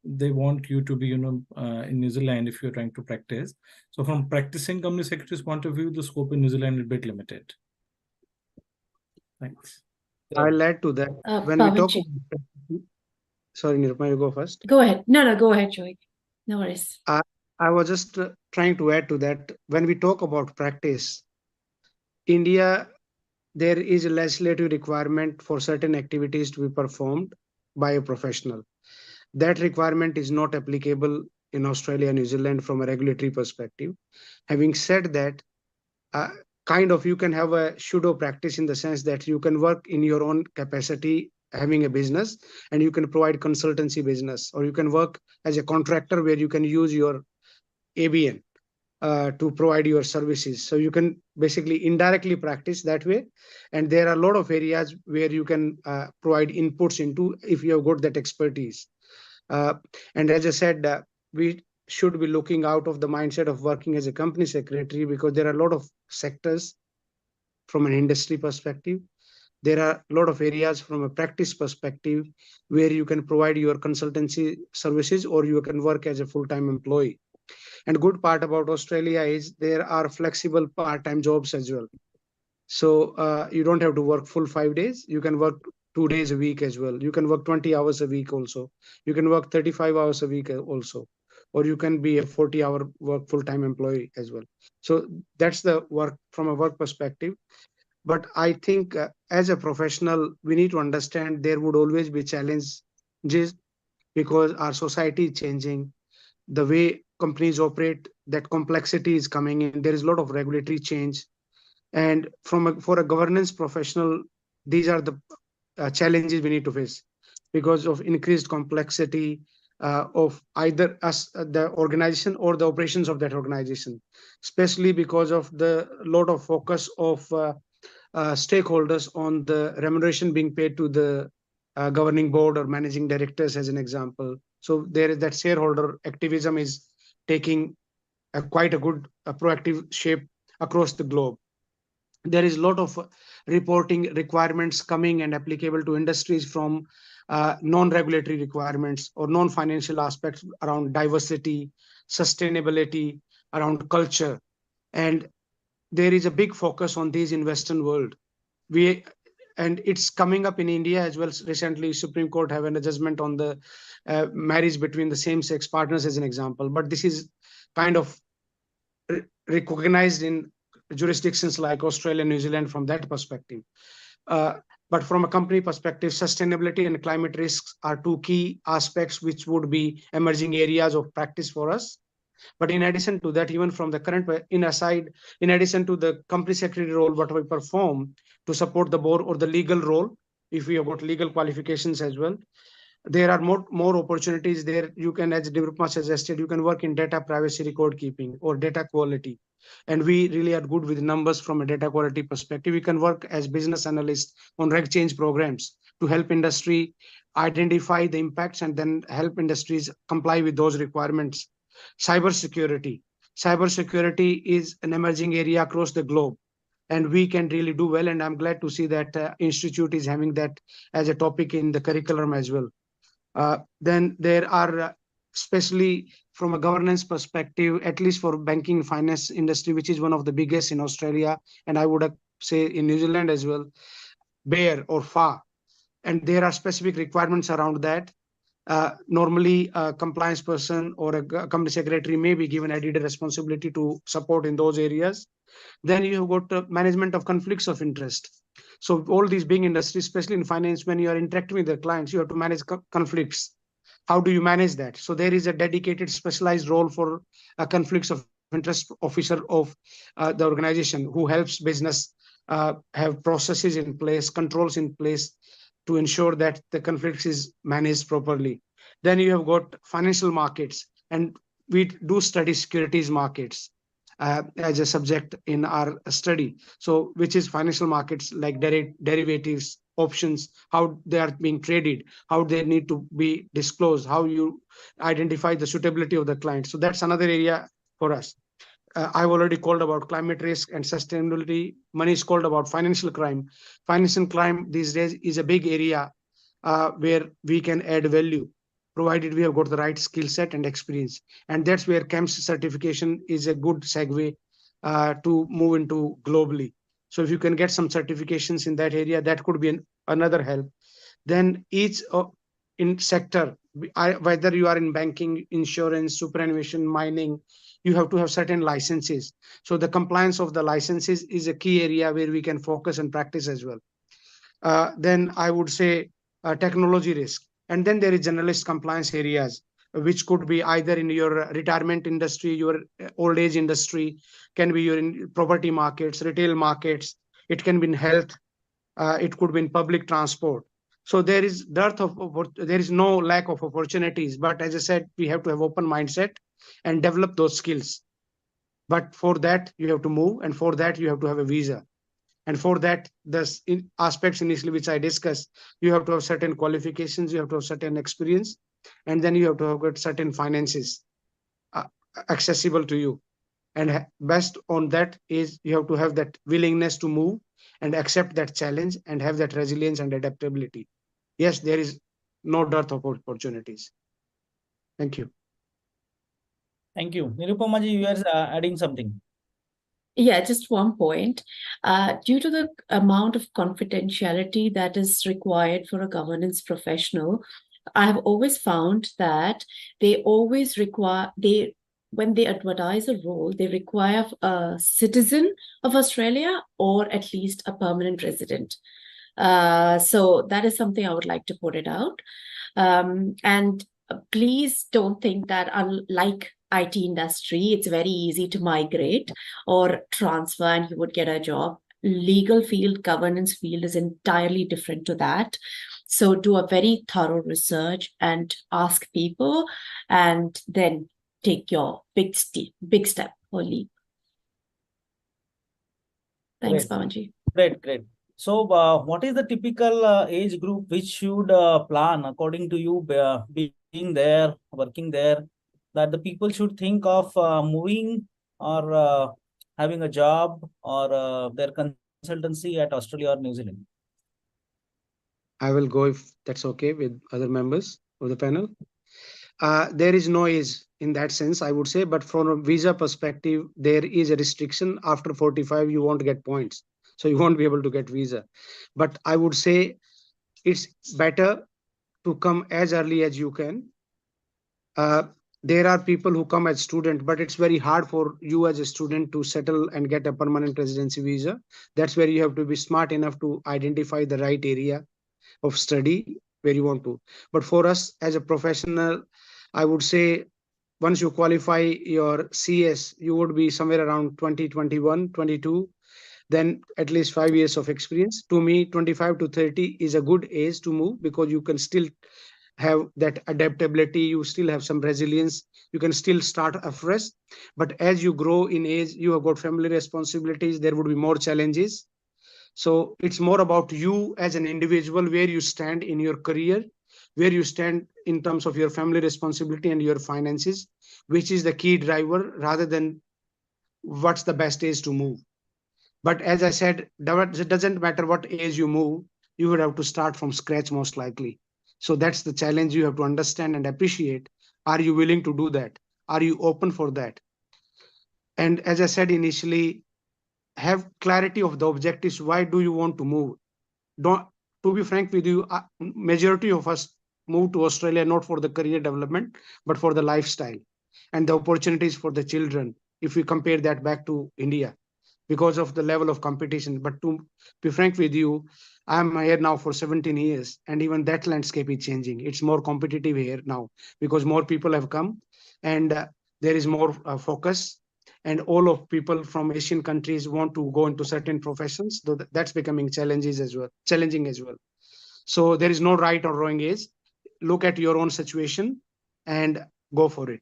they want you to be, in New Zealand if you're trying to practice. So from practicing company secretary's point of view, the scope in New Zealand is a bit limited. Thanks. I'll add to that. When we talk about, sorry, Nirupma, you go first. Go ahead. No, go ahead, Joy. No worries. I was just trying to add to that. When we talk about practice, India, there is a legislative requirement for certain activities to be performed by a professional. That requirement is not applicable in Australia and New Zealand from a regulatory perspective. Having said that, kind of you can have a pseudo practice in the sense that you can work in your own capacity having a business, and you can provide consultancy business, or you can work as a contractor where you can use your ABN to provide your services. So you can basically indirectly practice that way. And there are a lot of areas where you can provide inputs into if you have got that expertise. And as I said, we should be looking out of the mindset of working as a company secretary, because there are a lot of sectors from an industry perspective. There are a lot of areas from a practice perspective where you can provide your consultancy services, or you can work as a full-time employee. And good part about Australia is there are flexible part-time jobs as well. So you don't have to work full 5 days. You can work 2 days a week as well. You can work 20 hours a week also. You can work 35 hours a week also. Or you can be a 40-hour work full-time employee as well. So that's the work from a work perspective. But I think as a professional, we need to understand there would always be challenges because our society is changing. The way companies operate, that complexity is coming in. There is a lot of regulatory change. And for a governance professional, these are the challenges we need to face because of increased complexity of either us, the organization, or the operations of that organization, especially because of the lot of focus of stakeholders on the remuneration being paid to the governing board or managing directors, as an example. So there is that shareholder activism is taking quite a good proactive shape across the globe. There is a lot of reporting requirements coming and applicable to industries from non-regulatory requirements or non-financial aspects around diversity, sustainability, around culture. And there is a big focus on these in Western world. And it's coming up in India as well. Recently, Supreme Court have an judgment on the marriage between the same-sex partners, as an example. But this is kind of recognized in jurisdictions like Australia and New Zealand from that perspective. But from a company perspective, sustainability and climate risks are two key aspects which would be emerging areas of practice for us. But in addition to that, even from the current, in addition to the company secretary role, what we perform to support the board or the legal role, if we have got legal qualifications as well, there are more opportunities there. You can, as Nivrupma suggested, you can work in data privacy record keeping or data quality. And we really are good with numbers from a data quality perspective. We can work as business analysts on reg change programs to help industry identify the impacts and then help industries comply with those requirements. Cybersecurity is an emerging area across the globe, and we can really do well. And I'm glad to see that Institute is having that as a topic in the curriculum as well. Then there are, especially from a governance perspective, at least for banking and finance industry, which is one of the biggest in Australia, and I would say in New Zealand as well, BEAR or FA. And there are specific requirements around that. Normally, a compliance person or a company secretary may be given added responsibility to support in those areas. Then you have got management of conflicts of interest. So all these big industries, especially in finance, when you are interacting with the clients, you have to manage conflicts. How do you manage that? So there is a dedicated specialized role for a conflicts of interest officer of the organization who helps business have processes in place, controls in place to ensure that the conflicts is managed properly. Then you have got financial markets, and we do study securities markets as a subject in our study. So which is financial markets like derivatives, options, how they are being traded, how they need to be disclosed, how you identify the suitability of the client. So that's another area for us. I've already called about climate risk and sustainability. Manish called about financial crime. Financial crime these days is a big area where we can add value, provided we have got the right skill set and experience. And that's where CAMS certification is a good segue to move into globally. So if you can get some certifications in that area, that could be another help. Then each in sector, whether you are in banking, insurance, superannuation, mining, you have to have certain licenses. So the compliance of the licenses is a key area where we can focus and practice as well. Then I would say technology risk. And then there is generalist compliance areas which could be either in your retirement industry, your old age industry, can be your in property markets, retail markets, it can be in health, it could be in public transport. So there is there is no lack of opportunities, but as I said, we have to have open mindset and develop those skills. But for that, you have to move, and for that, you have to have a visa. And for that, the aspects initially which I discussed, you have to have certain qualifications, you have to have certain experience, and then you have to have got certain finances accessible to you. And best on that is you have to have that willingness to move and accept that challenge and have that resilience and adaptability. Yes, there is no dearth of opportunities. Thank you. Thank you. Nirupama ji, you are adding something. Yeah, just one point. Due to the amount of confidentiality that is required for a governance professional, I have always found that they always require, when they advertise a role, they require a citizen of Australia or at least a permanent resident. So that is something I would like to put it out. And please don't think that unlike IT industry, it's very easy to migrate or transfer and you would get a job. Legal field, governance field is entirely different to that. So do a very thorough research and ask people, and then take your big step or leap. Thanks, Pawanji. Great. So what is the typical age group which should plan according to you, being there, working there, that the people should think of moving or having a job or their consultancy at Australia or New Zealand? I will go if that's okay with other members of the panel. There is no age in that sense, I would say, but from a visa perspective, there is a restriction. After 45, you won't get points. So you won't be able to get visa. But I would say it's better to come as early as you can. There are people who come as student, but it's very hard for you as a student to settle and get a permanent residency visa. That's where you have to be smart enough to identify the right area of study where you want to. But for us as a professional, I would say once you qualify your CS, you would be somewhere around 20, 21, 22, then at least 5 years of experience. To me, 25 to 30 is a good age to move because you can still have that adaptability, you still have some resilience, you can still start afresh. But as you grow in age, you have got family responsibilities, there would be more challenges. So it's more about you as an individual, where you stand in your career, where you stand in terms of your family responsibility and your finances, which is the key driver rather than what's the best age to move. But as I said, it doesn't matter what age you move, you would have to start from scratch most likely. So that's the challenge you have to understand and appreciate. Are you willing to do that? Are you open for that? And as I said initially, have clarity of the objectives. Why do you want to move? To be frank with you, majority of us move to Australia not for the career development, but for the lifestyle and the opportunities for the children. If we compare that back to India, because of the level of competition. But to be frank with you, I'm here now for 17 years, and even that landscape is changing. It's more competitive here now because more people have come, and there is more focus. And all of people from Asian countries want to go into certain professions, though that's becoming challenging as well. So there is no right or wrong age. Look at your own situation and go for it.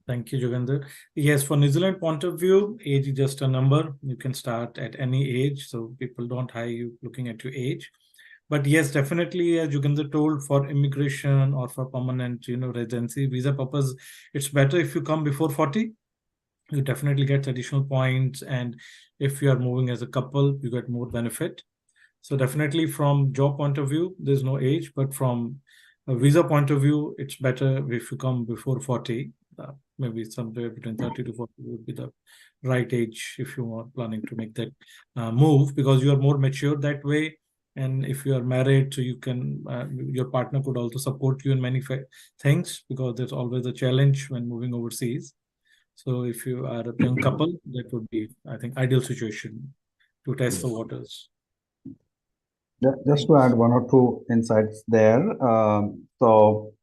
Thank you, Jogender. Yes, for New Zealand point of view, age is just a number. You can start at any age, so people don't hire you looking at your age. But yes, definitely, as Jogender told, for immigration or for permanent, residency, visa purpose, it's better if you come before 40. You definitely get additional points, and if you are moving as a couple, you get more benefit. So definitely from job point of view, there's no age, but from a visa point of view, it's better if you come before 40. Maybe somewhere between 30 to 40 would be the right age if you are planning to make that move, because you are more mature that way. And if you are married, so you can, your partner could also support you in many things, because there's always a challenge when moving overseas. So if you are a young couple, that would be, I think, ideal situation to test the waters. Just to add one or two insights there. So,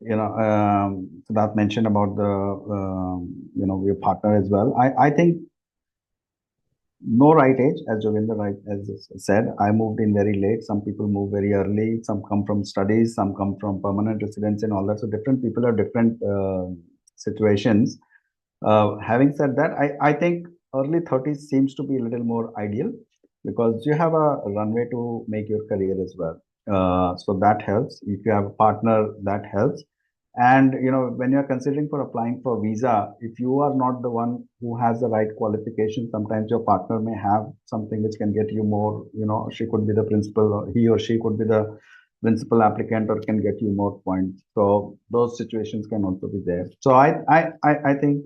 Siddharth mentioned about the, your partner as well. I think no right age, as Jovinder as said. I moved in very late. Some people move very early. Some come from studies. Some come from permanent residence and all that. So different people have different situations. Having said that, I think early 30s seems to be a little more ideal because you have a runway to make your career as well. So that helps. If you have a partner, that helps. And when you're considering for applying for visa, if you are not the one who has the right qualification, sometimes your partner may have something which can get you more. She could be the principal, or he or she could be the principal applicant, or can get you more points. So those situations can also be there. So I think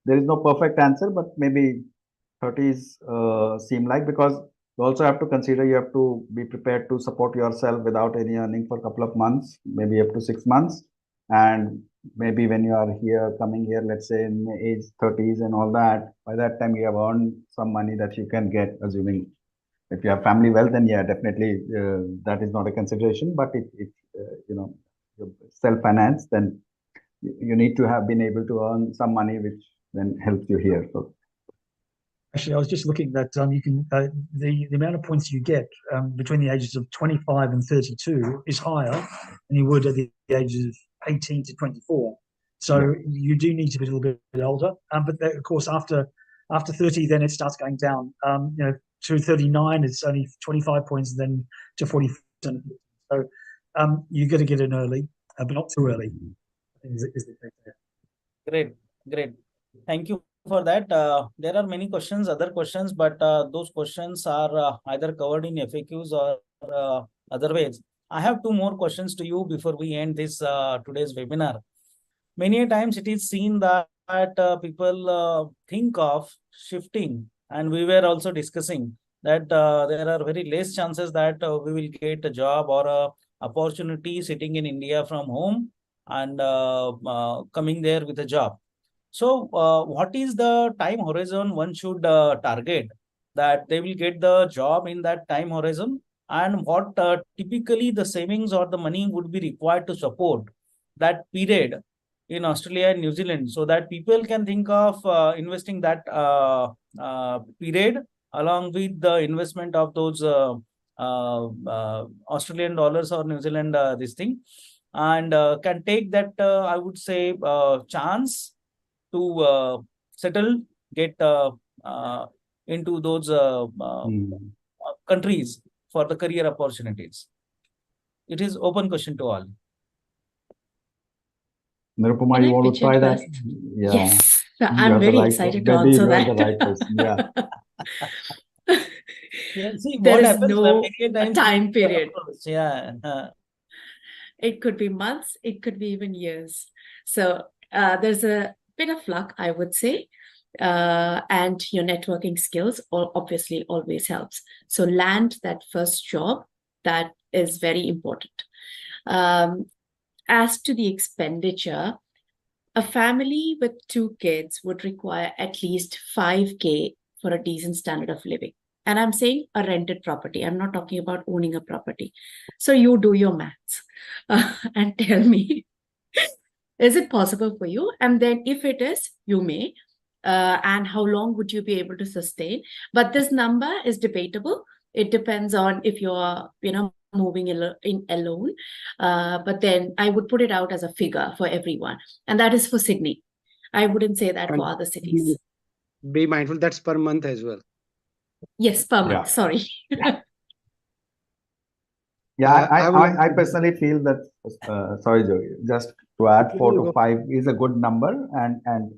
there is no perfect answer, but maybe 30s seem like, because you also have to consider you have to be prepared to support yourself without any earning for a couple of months, maybe up to 6 months. And maybe when you are here, coming here, let's say in the age 30s and all that, by that time you have earned some money that you can get, assuming if you have family wealth, then yeah, definitely that is not a consideration. But if you're self-finance, then you need to have been able to earn some money, which then helps you here. So actually, I was just looking that you can the amount of points you get between the ages of 25 and 32 is higher than you would at the ages of 18 to 24. So you do need to be a little bit older. But then, of course, after 30, then it starts going down. To 39, it's only 25 points, and then to 40. So you got to get in early, but not too early. Is the thing there. Great. Thank you for that. There are many questions, other questions, but those questions are either covered in FAQs or other ways. I have two more questions to you before we end this today's webinar. Many times it is seen that people think of shifting, and we were also discussing that there are very less chances that we will get a job or a opportunity sitting in India from home and coming there with a job. So what is the time horizon one should target that they will get the job in that time horizon, and what typically the savings or the money would be required to support that period in Australia and New Zealand, so that people can think of investing that period along with the investment of those Australian dollars or New Zealand this thing, and can take that I would say chance to settle, get into those countries for the career opportunities. It is open question to all. Nirupama, Can you I want pitch to try in that? first? Yeah. Yes, You I'm are the very right excited to maybe answer you are the that. right person. Yeah. Yeah, see There what is happens no many times time period. Yeah. It could be months, it could be even years. So there's a bit of luck, I would say. And your networking skills obviously always helps. So land that first job, that is very important. As to the expenditure, a family with 2 kids would require at least 5K for a decent standard of living. And I'm saying a rented property. I'm not talking about owning a property. So you do your maths and tell me, is it possible for you? And then if it is, you may. And how long would you be able to sustain? But this number is debatable. It depends on if you're, moving in alone. But then I would put it out as a figure for everyone. And that is for Sydney. I wouldn't say that for other cities. Be mindful, that's per month as well. Yes, per month. Yeah. Sorry. Yeah, I I personally feel that, sorry, Joey, just to add 4 to 5 is a good number, and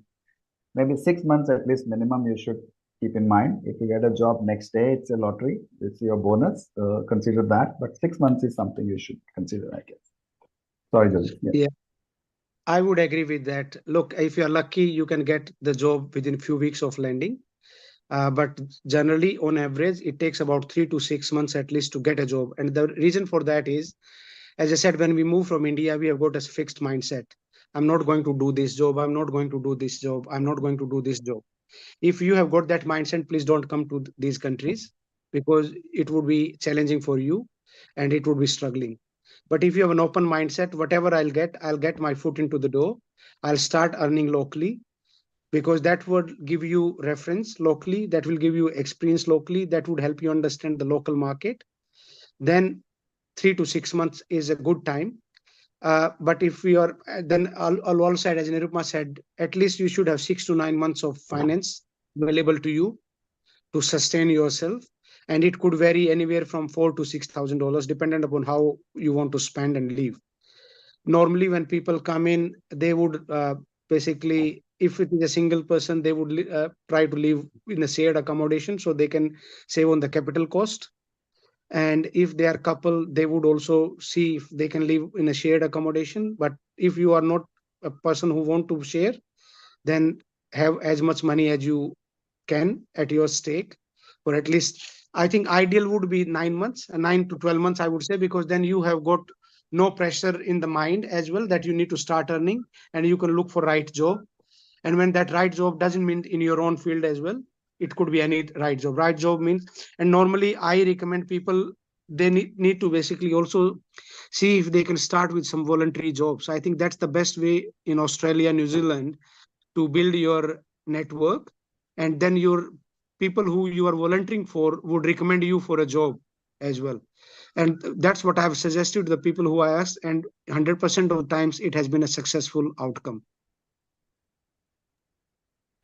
maybe 6 months at least minimum you should keep in mind. If you get a job next day, it's a lottery, it's your bonus, consider that, but 6 months is something you should consider, I guess. Sorry, Joey. Yeah, I would agree with that. Look, if you're lucky, you can get the job within a few weeks of landing. But generally, on average, it takes about 3 to 6 months at least to get a job. And the reason for that is, as I said, when we move from India, we have got a fixed mindset. I'm not going to do this job. I'm not going to do this job. I'm not going to do this job. If you have got that mindset, please don't come to these countries. because it would be challenging for you and it would be struggling. But if you have an open mindset, whatever I'll get my foot into the door. I'll start earning locally, because that would give you reference locally, that will give you experience locally, that would help you understand the local market. Then 3 to 6 months is a good time. But if we are, then I'll also add, as Nirupama said, at least you should have 6 to 9 months of finance available to you to sustain yourself. And it could vary anywhere from $4,000 to $6,000, dependent upon how you want to spend and live. Normally, when people come in, they would basically, if it is a single person, they would try to live in a shared accommodation so they can save on the capital cost. And if they are couple, they would also see if they can live in a shared accommodation. But if you are not a person who want to share, then have as much money as you can at your stake, or at least, I think ideal would be 9 months, 9 to 12 months, I would say, because then you have got no pressure in the mind as well that you need to start earning, and you can look for right job. And when that right job doesn't mean in your own field as well, it could be any right job. Right job means, and normally I recommend people, they need to basically also see if they can start with some voluntary jobs. I think that's the best way in Australia, New Zealand, to build your network. And then your people who you are volunteering for would recommend you for a job as well. And that's what I have suggested to the people who I asked, and 100% of the times it has been a successful outcome.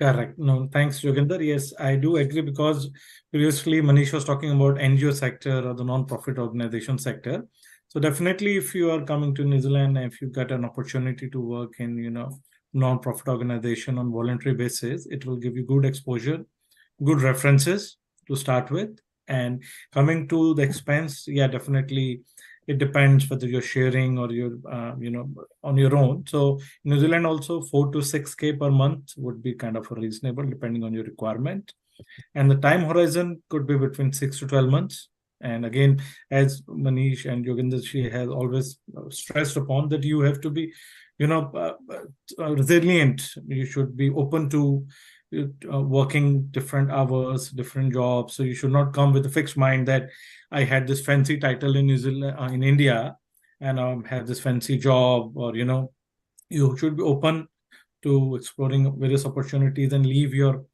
Correct. No, thanks, Yogendra. Yes, I do agree, because previously Manish was talking about NGO sector or the non-profit organization sector. So definitely, if you are coming to New Zealand and if you get an opportunity to work in, non-profit organization on voluntary basis, it will give you good exposure, good references to start with. And coming to the expense, yeah, definitely it depends whether you're sharing or you're on your own. So New Zealand also 4 to 6K per month would be kind of reasonable depending on your requirement. And the time horizon could be between 6 to 12 months. And again, as Manish and Yogendra has always stressed upon, that you have to be resilient. You should be open to working different hours, different jobs. So you should not come with a fixed mind that I had this fancy title in New Zealand, in India, and have this fancy job, or you should be open to exploring various opportunities and leave your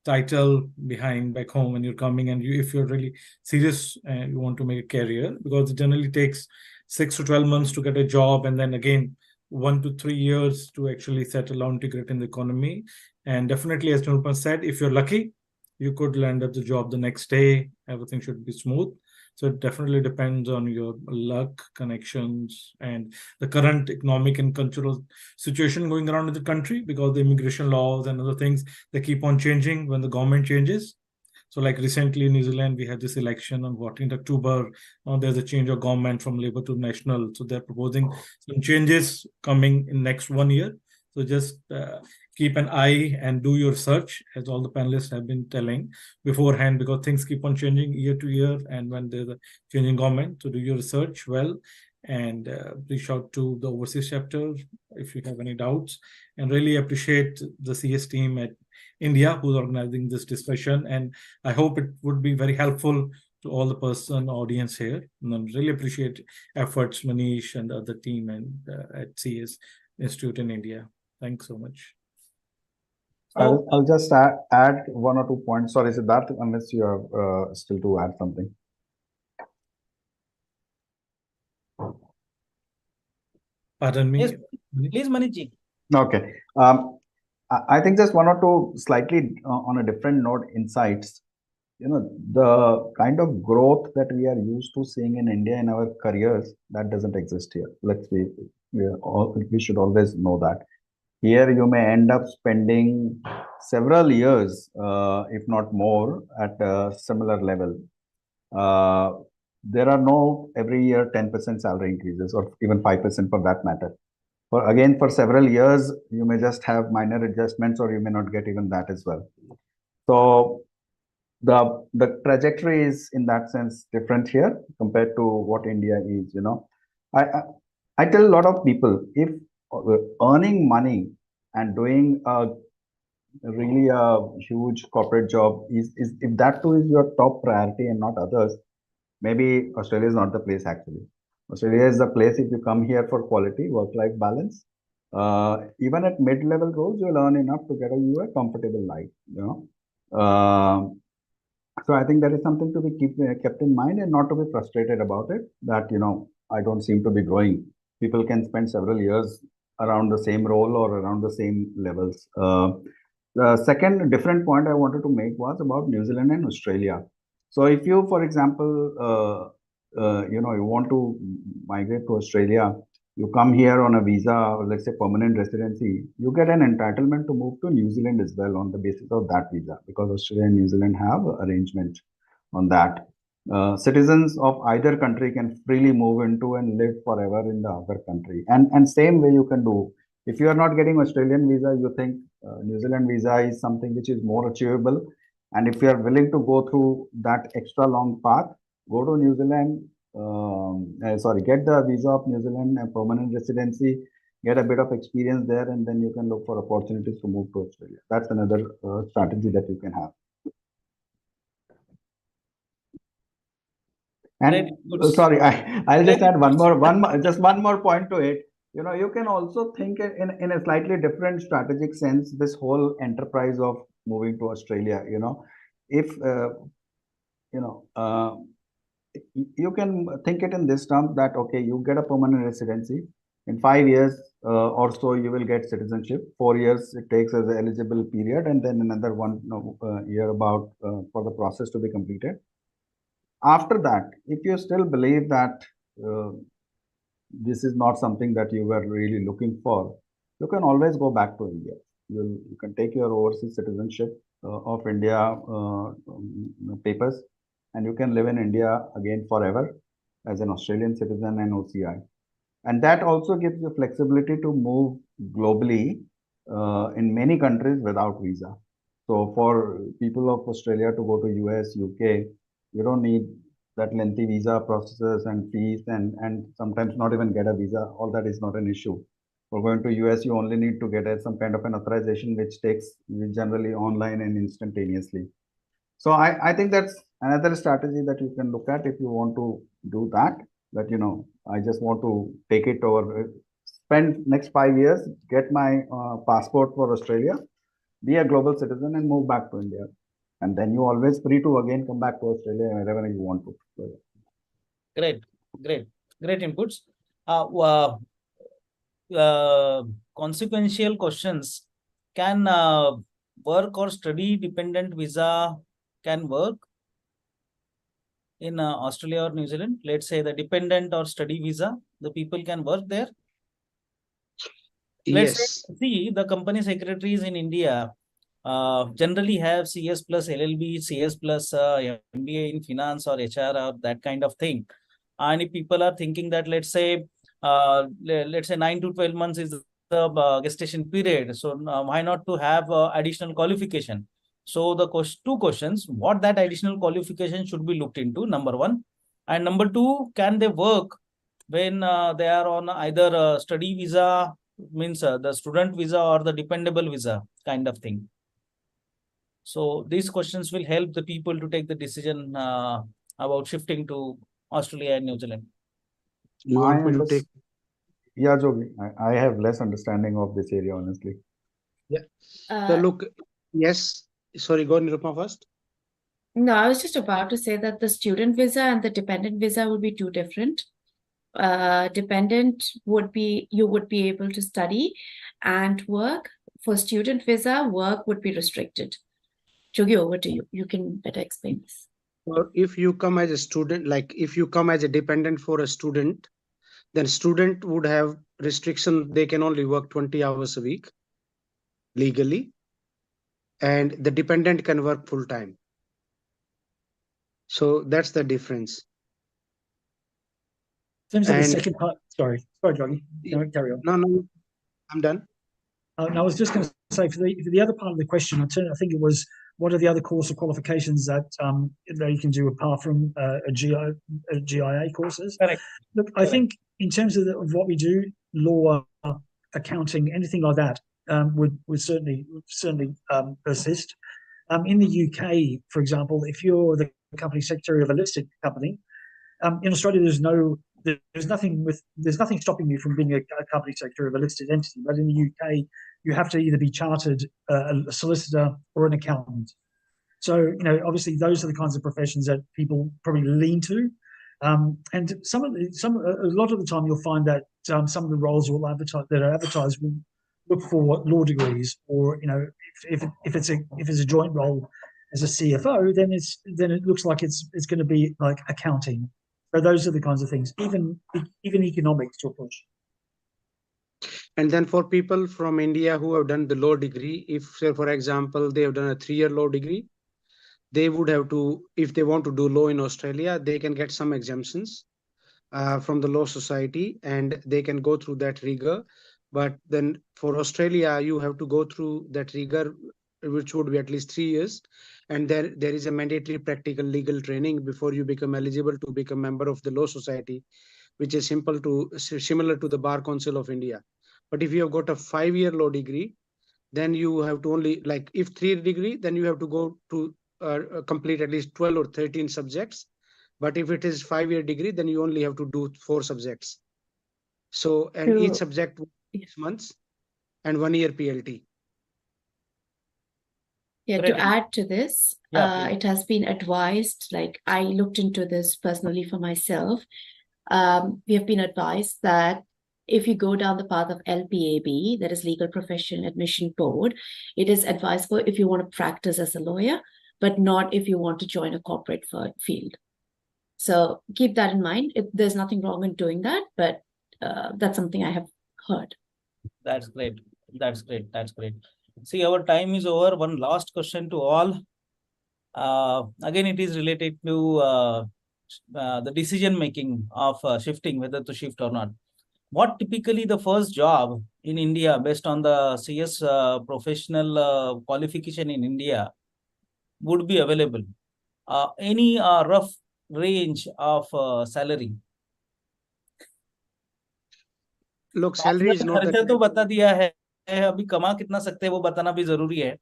title behind back home when you're coming. And if you're really serious and you want to make a career, because it generally takes 6 to 12 months to get a job, and then again 1 to 3 years to actually settle or integrate in the economy. And definitely, as Nirupama said, if you're lucky, you could land at the job the next day. Everything should be smooth. So it definitely depends on your luck, connections, and the current economic and cultural situation going around in the country, because the immigration laws and other things, they keep on changing when the government changes. So like recently in New Zealand, we had this election on 14th October. There's a change of government from Labour to National. So they're proposing some changes coming in next 1 year. So just keep an eye and do your research, as all the panelists have been telling beforehand, because things keep on changing year to year. And when there's a changing government, so do your research well, and reach out to the overseas chapter if you have any doubts. And really appreciate the CS team at India who's organizing this discussion. And I hope it would be very helpful to all the audience here. And I really appreciate efforts, Manish and the other team and at CS Institute in India. Thanks so much. I'll just add 1 or 2 points. Sorry, Siddharth, unless you have still to add something. Pardon me. Yes, please, Manish. Okay. I think just 1 or 2 slightly on a different note insights. The kind of growth that we are used to seeing in India in our careers, that doesn't exist here. We should always know that. Here you may end up spending several years, if not more, at a similar level. There are no every year 10% salary increases, or even 5% for that matter. For several years, you may just have minor adjustments, or you may not get even that as well. So the trajectory is in that sense different here compared to what India is. I tell a lot of people, if earning money and doing a really a huge corporate job, is if that too is your top priority and not others, maybe Australia is not the place actually. Australia is the place if you come here for quality work-life balance. Even at mid-level roles, you'll earn enough to get you a comfortable life. So I think that is something to be kept in mind and not to be frustrated about it. That I don't seem to be growing. People can spend several years around the same role or around the same levels. The second different point I wanted to make was about New Zealand and Australia. So if you, for example, you want to migrate to Australia, you come here on a visa, or let's say permanent residency, you get an entitlement to move to New Zealand as well on the basis of that visa, because Australia and New Zealand have arrangement on that. Citizens of either country can freely move into and live forever in the other country. And same way you can do. If you are not getting Australian visa, you think New Zealand visa is something which is more achievable. And if you are willing to go through that extra long path, go to New Zealand, get the visa of New Zealand, a permanent residency, get a bit of experience there, and then you can look for opportunities to move to Australia. That's another strategy that you can have. And sorry, I'll just add one more point to it. You can also think in a slightly different strategic sense, this whole enterprise of moving to Australia. If you can think it in this terms that, okay, you get a permanent residency. In 5 years or so, you will get citizenship. 4 years it takes as an eligible period, and then another 1 year about for the process to be completed. After that, if you still believe that this is not something that you were really looking for, you can always go back to India. You can take your overseas citizenship of India papers, and you can live in India again forever as an Australian citizen and OCI. And that also gives you flexibility to move globally in many countries without visa. So for people of Australia to go to US, UK, you don't need that lengthy visa processes and fees and sometimes not even get a visa. All that is not an issue. For going to US, you only need to get some kind of an authorization, which takes generally online and instantaneously. So I think that's another strategy that you can look at if you want to do that. That I just want to take it over, spend next 5 years, get my passport for Australia, be a global citizen, and move back to India. And then you always free to again come back to Australia wherever you want to. Great inputs. Consequential questions. Can work or study dependent visa can work in Australia or New Zealand? Let's say the dependent or study visa, the people can work there. Let's see the company secretaries in India generally have CS plus LLB, CS plus MBA in finance or HR or that kind of thing. And if people are thinking that, let's say 9 to 12 months is the gestation period, so why not to have additional qualification? So the two questions: what that additional qualification should be looked into, number one, and number two, can they work when they are on either study visa, means the student visa, or the dependable visa kind of thing. So these questions will help the people to take the decision about shifting to Australia and New Zealand. You want me to take? Yeah, Jogi, I have less understanding of this area, honestly. Yeah. So look, yes. Sorry, go Nirupama first. No, I was just about to say that the student visa and the dependent visa would be two different. Dependent would be, you would be able to study and work. For student visa, work would be restricted. Jogi, over to you. You can better explain this. Or if you come as a student, like if you come as a dependent for a student, then student would have restriction. They can only work 20 hours a week legally, and the dependent can work full time. So that's the difference. In terms of the second part, sorry, Jogi, carry on. No, I'm done. I was just going to say for the other part of the question, I think it was, what are the other course or qualifications that you can do apart from GIA courses? Correct. Look, I think in terms of what we do, law, accounting, anything like that, would certainly persist. In the UK, for example, if you're the company secretary of a listed company, in Australia, there's nothing stopping you from being a company secretary of a listed entity. But in the UK, you have to either be chartered, a solicitor, or an accountant. So, obviously, those are the kinds of professions that people probably lean to. And a lot of the time, you'll find that some of the roles that are advertised will look for law degrees, or if it's a joint role as a CFO, then it looks like it's going to be like accounting. So those are the kinds of things, even economics to a push. And then for people from India who have done the law degree, if, say, for example, they have done a 3-year law degree, they would have to, if they want to do law in Australia, they can get some exemptions from the Law Society, and they can go through that rigor. But then for Australia, you have to go through that rigor, which would be at least 3 years. And there is a mandatory practical legal training before you become eligible to become a member of the Law Society, which is similar to the Bar Council of India. But if you have got a 5-year law degree, then you have to only, like, if 3 degree, then you have to go to complete at least 12 or 13 subjects. But if it is 5-year degree, then you only have to do 4 subjects. So, and each subject 6 months and 1 year PLT. Yeah, Great. to add to this, Yeah, it has been advised, like I looked into this personally for myself. We have been advised that if you go down the path of LPAB, that is Legal Profession Admission Board, it is advisable if you want to practice as a lawyer, but not if you want to join a corporate field. So keep that in mind. There's nothing wrong in doing that, but that's something I have heard. That's great. That's great. That's great. See, our time is over. One last question to all. Again, it is related to the decision making of shifting, whether to shift or not. What typically the first job in India based on the CS professional qualification in India would be available? Any rough range of salary? Look, salary is not खर्चा तो बता दिया है, अभी कमा कितना सकते हैं वो बताना भी जरूरी है.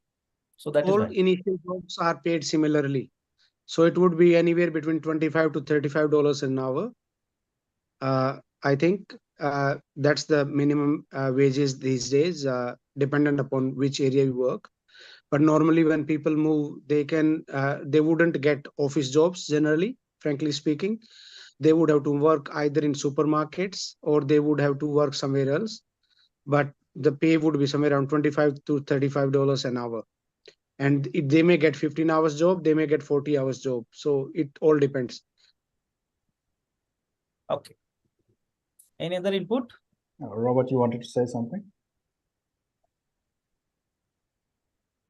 So that all is why. initial jobs are paid similarly. So it would be anywhere between $25 to $35 an hour. I think that's the minimum wages these days, dependent upon which area you work. But normally when people move, they wouldn't get office jobs generally, frankly speaking. They would have to work either in supermarkets or they would have to work somewhere else. But the pay would be somewhere around $25 to $35 an hour. And if they may get 15 hours job, they may get 40 hours job. So it all depends. Okay. Any other input? Robert, you wanted to say something?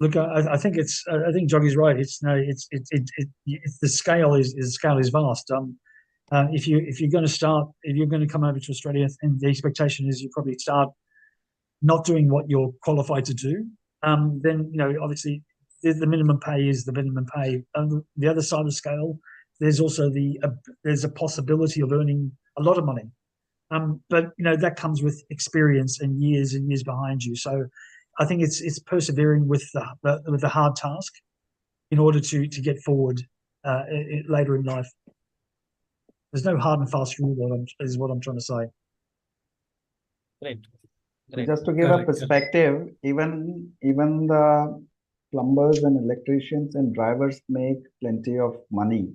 Look, I think I think Joggy's right. It's the scale is vast. If you're going to come over to Australia, and the expectation is you probably start not doing what you're qualified to do, then obviously the minimum pay is the minimum pay. The other side of the scale, there's also there's a possibility of earning a lot of money, but that comes with experience and years behind you. So I think it's persevering with the hard task in order to get forward later in life. There's no hard and fast rule. Is what I'm trying to say. Great. Just to give a perspective, even the plumbers and electricians and drivers make plenty of money,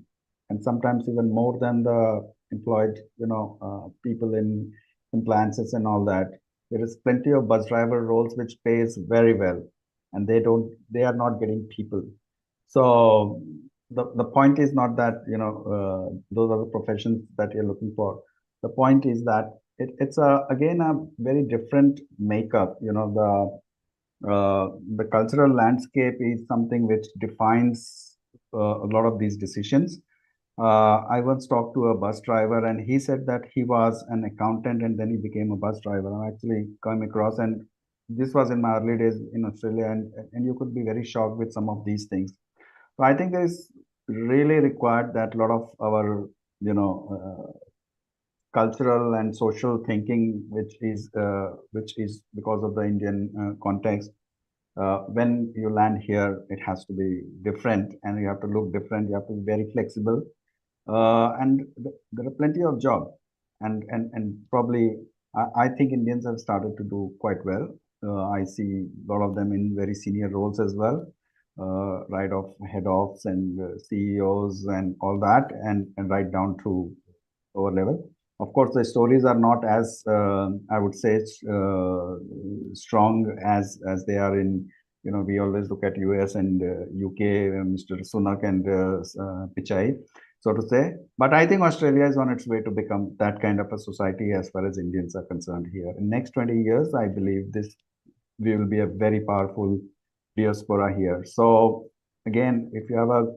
and sometimes even more than the employed, people in compliances and all that. There is plenty of bus driver roles which pays very well, and they are not getting people. So the point is not that those are the professions that you're looking for. The point is that it's again a very different makeup. The cultural landscape is something which defines a lot of these decisions. I once talked to a bus driver, and he said that he was an accountant and then he became a bus driver. I actually came across, and this was in my early days in Australia, and you could be very shocked with some of these things. So I think it's really required that a lot of our cultural and social thinking, which is because of the Indian context. When you land here, it has to be different, and you have to look different. You have to be very flexible, and there are plenty of jobs, and probably I think Indians have started to do quite well. I see a lot of them in very senior roles as well, right off head offs and CEOs and all that, and right down to lower level. Of course, the stories are not as I would say strong as they are in. We always look at US and UK, Mr. Sunak and Pichai, so to say. But I think Australia is on its way to become that kind of a society as far as Indians are concerned here. In next 20 years, I believe we will be a very powerful diaspora here. So again, if you have a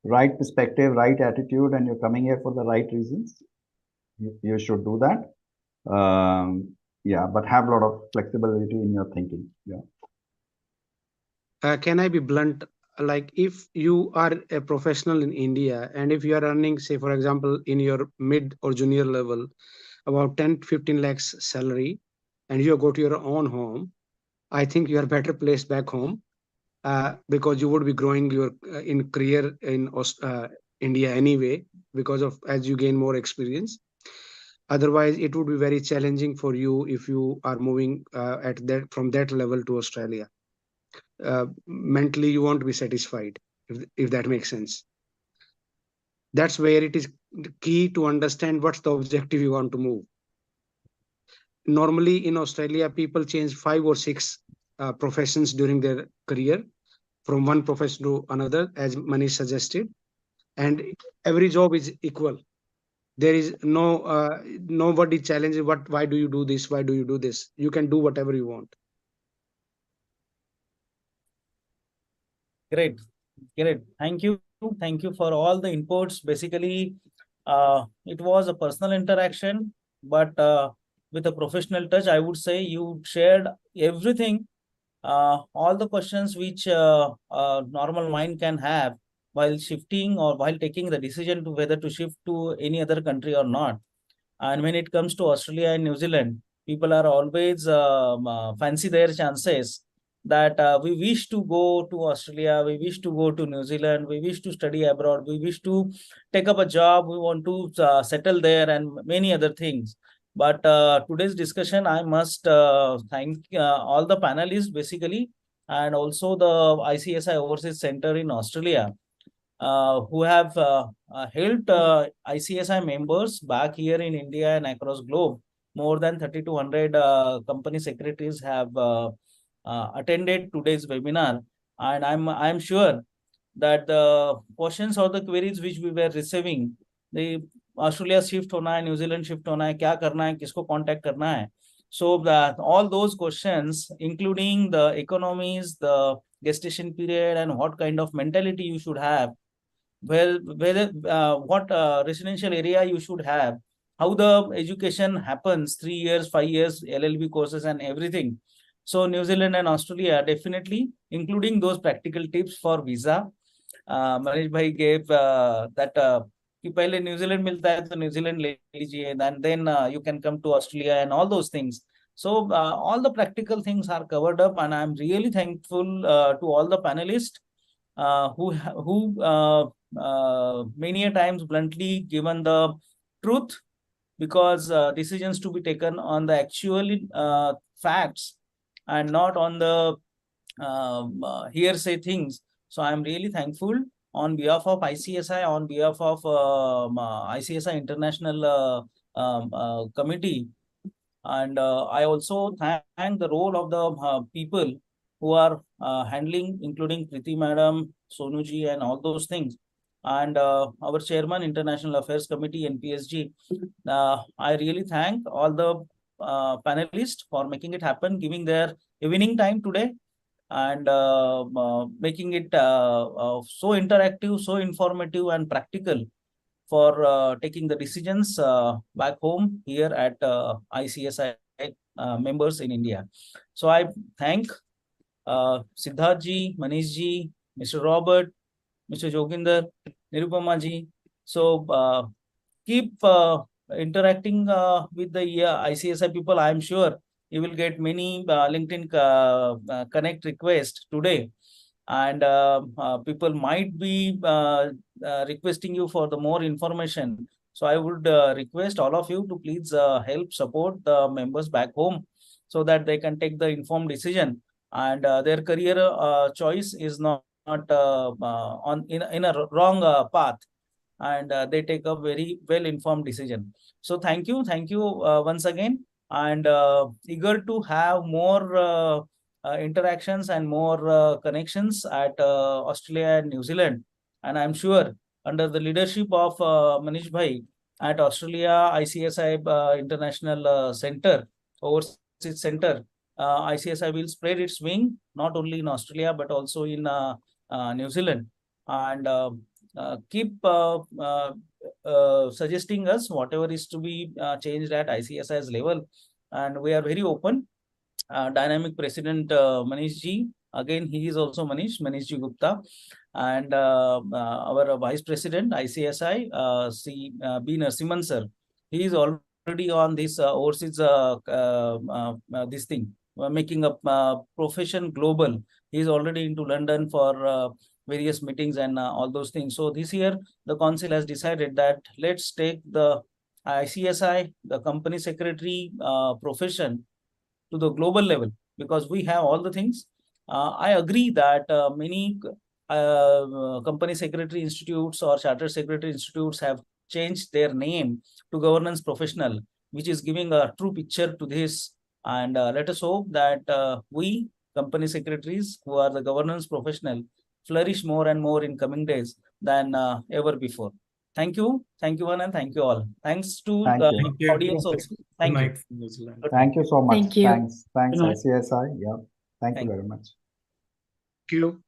right perspective, right attitude, and you're coming here for the right reasons, you should do that. Yeah, but have a lot of flexibility in your thinking. Yeah. Can I be blunt? Like, if you are a professional in India, and if you are earning, say, for example, in your mid or junior level, about 10 to 15 lakhs salary, and you go to your own home, I think you are better placed back home, because you would be growing your in career in India anyway, because of as you gain more experience. Otherwise, it would be very challenging for you if you are moving from that level to Australia. Mentally, you won't be satisfied, if that makes sense. That's where it is key to understand what's the objective you want to move. Normally in Australia, people change 5 or 6 professions during their career, from one profession to another, as Manish suggested, and every job is equal. There is nobody challenges why do you do this, why do you do this. You can do whatever you want. Great. Thank you for all the inputs. Basically, it was a personal interaction, but with a professional touch. I would say you shared everything, all the questions which a normal mind can have while shifting or while taking the decision to whether to shift to any other country or not. And when it comes to Australia and New Zealand, people are always fancy their chances that we wish to go to Australia, we wish to go to New Zealand, we wish to study abroad, we wish to take up a job, we want to settle there, and many other things. But today's discussion, I must thank all the panelists basically, and also the ICSI Overseas Center in Australia, who have helped ICSI members back here in India and across globe. More than 3,200 company secretaries have attended today's webinar, and I'm sure that the questions or the queries which we were receiving, the Australia shift होना है, New Zealand shift होना है, क्या करना है, किसको contact करना है. So that all those questions, including the economies, the gestation period, and what kind of mentality you should have, whether what residential area you should have, how the education happens, 3 years, 5 years, LLB courses and everything. So New Zealand and Australia definitely, including those practical tips for visa. Manish bhai gave that कि पहले New Zealand मिलता है तो New Zealand ले लीजिए, and then you can come to Australia and all those things. So all the practical things are covered up, and I'm really thankful to all the panelists who many a times bluntly given the truth, because decisions to be taken on the actual facts and not on the hearsay things. So I'm really thankful on behalf of ICSI, on behalf of ICSI International Committee. And I also thank the role of the people who are handling, including Priti Madam, Sonuji, and all those things. And our chairman, International Affairs Committee, NPSG. I really thank all the panelists for making it happen, giving their evening time today, and making it so interactive, so informative and practical for taking the decisions back home here at ICSI members in India. So I thank Siddharth ji, Manish ji, Mr. Robert, Mr. Joginder, Nirupama ji. So keep interacting with the ICSI people, I am sure you will get many LinkedIn connect requests today, and people might be requesting you for the more information. So I would request all of you to please help support the members back home so that they can take the informed decision, and their career choice is not in a wrong path, and they take a very well informed decision. So thank you once again, and eager to have more interactions and more connections at Australia and New Zealand. And I'm sure under the leadership of Manish Bhai at Australia ICSI International Center, Overseas Center, ICSI will spread its wing not only in Australia but also in New Zealand, and keep suggesting us whatever is to be changed at ICSI's level, and we are very open. Dynamic President Manish Ji, again he is also Manish Ji Gupta, and our Vice President ICSI B Narasimhan sir, he is already on this overseas this thing, making a profession global. He is already into London for various meetings and all those things. So this year the council has decided that let's take the ICSI, the company secretary profession to the global level, because we have all the things. I agree that many company secretary institutes or chartered secretary institutes have changed their name to governance professional, which is giving a true picture to this. And let us hope that we company secretaries who are the governance professional flourish more and more in coming days than ever before. Thank you one, and thank you all. Thanks to Thank the you. audience also. Thank you. New Zealand. Thank you so much. Thank you. Thanks Good night. ICSI. Yeah. Thank you Thank very much. Thank you.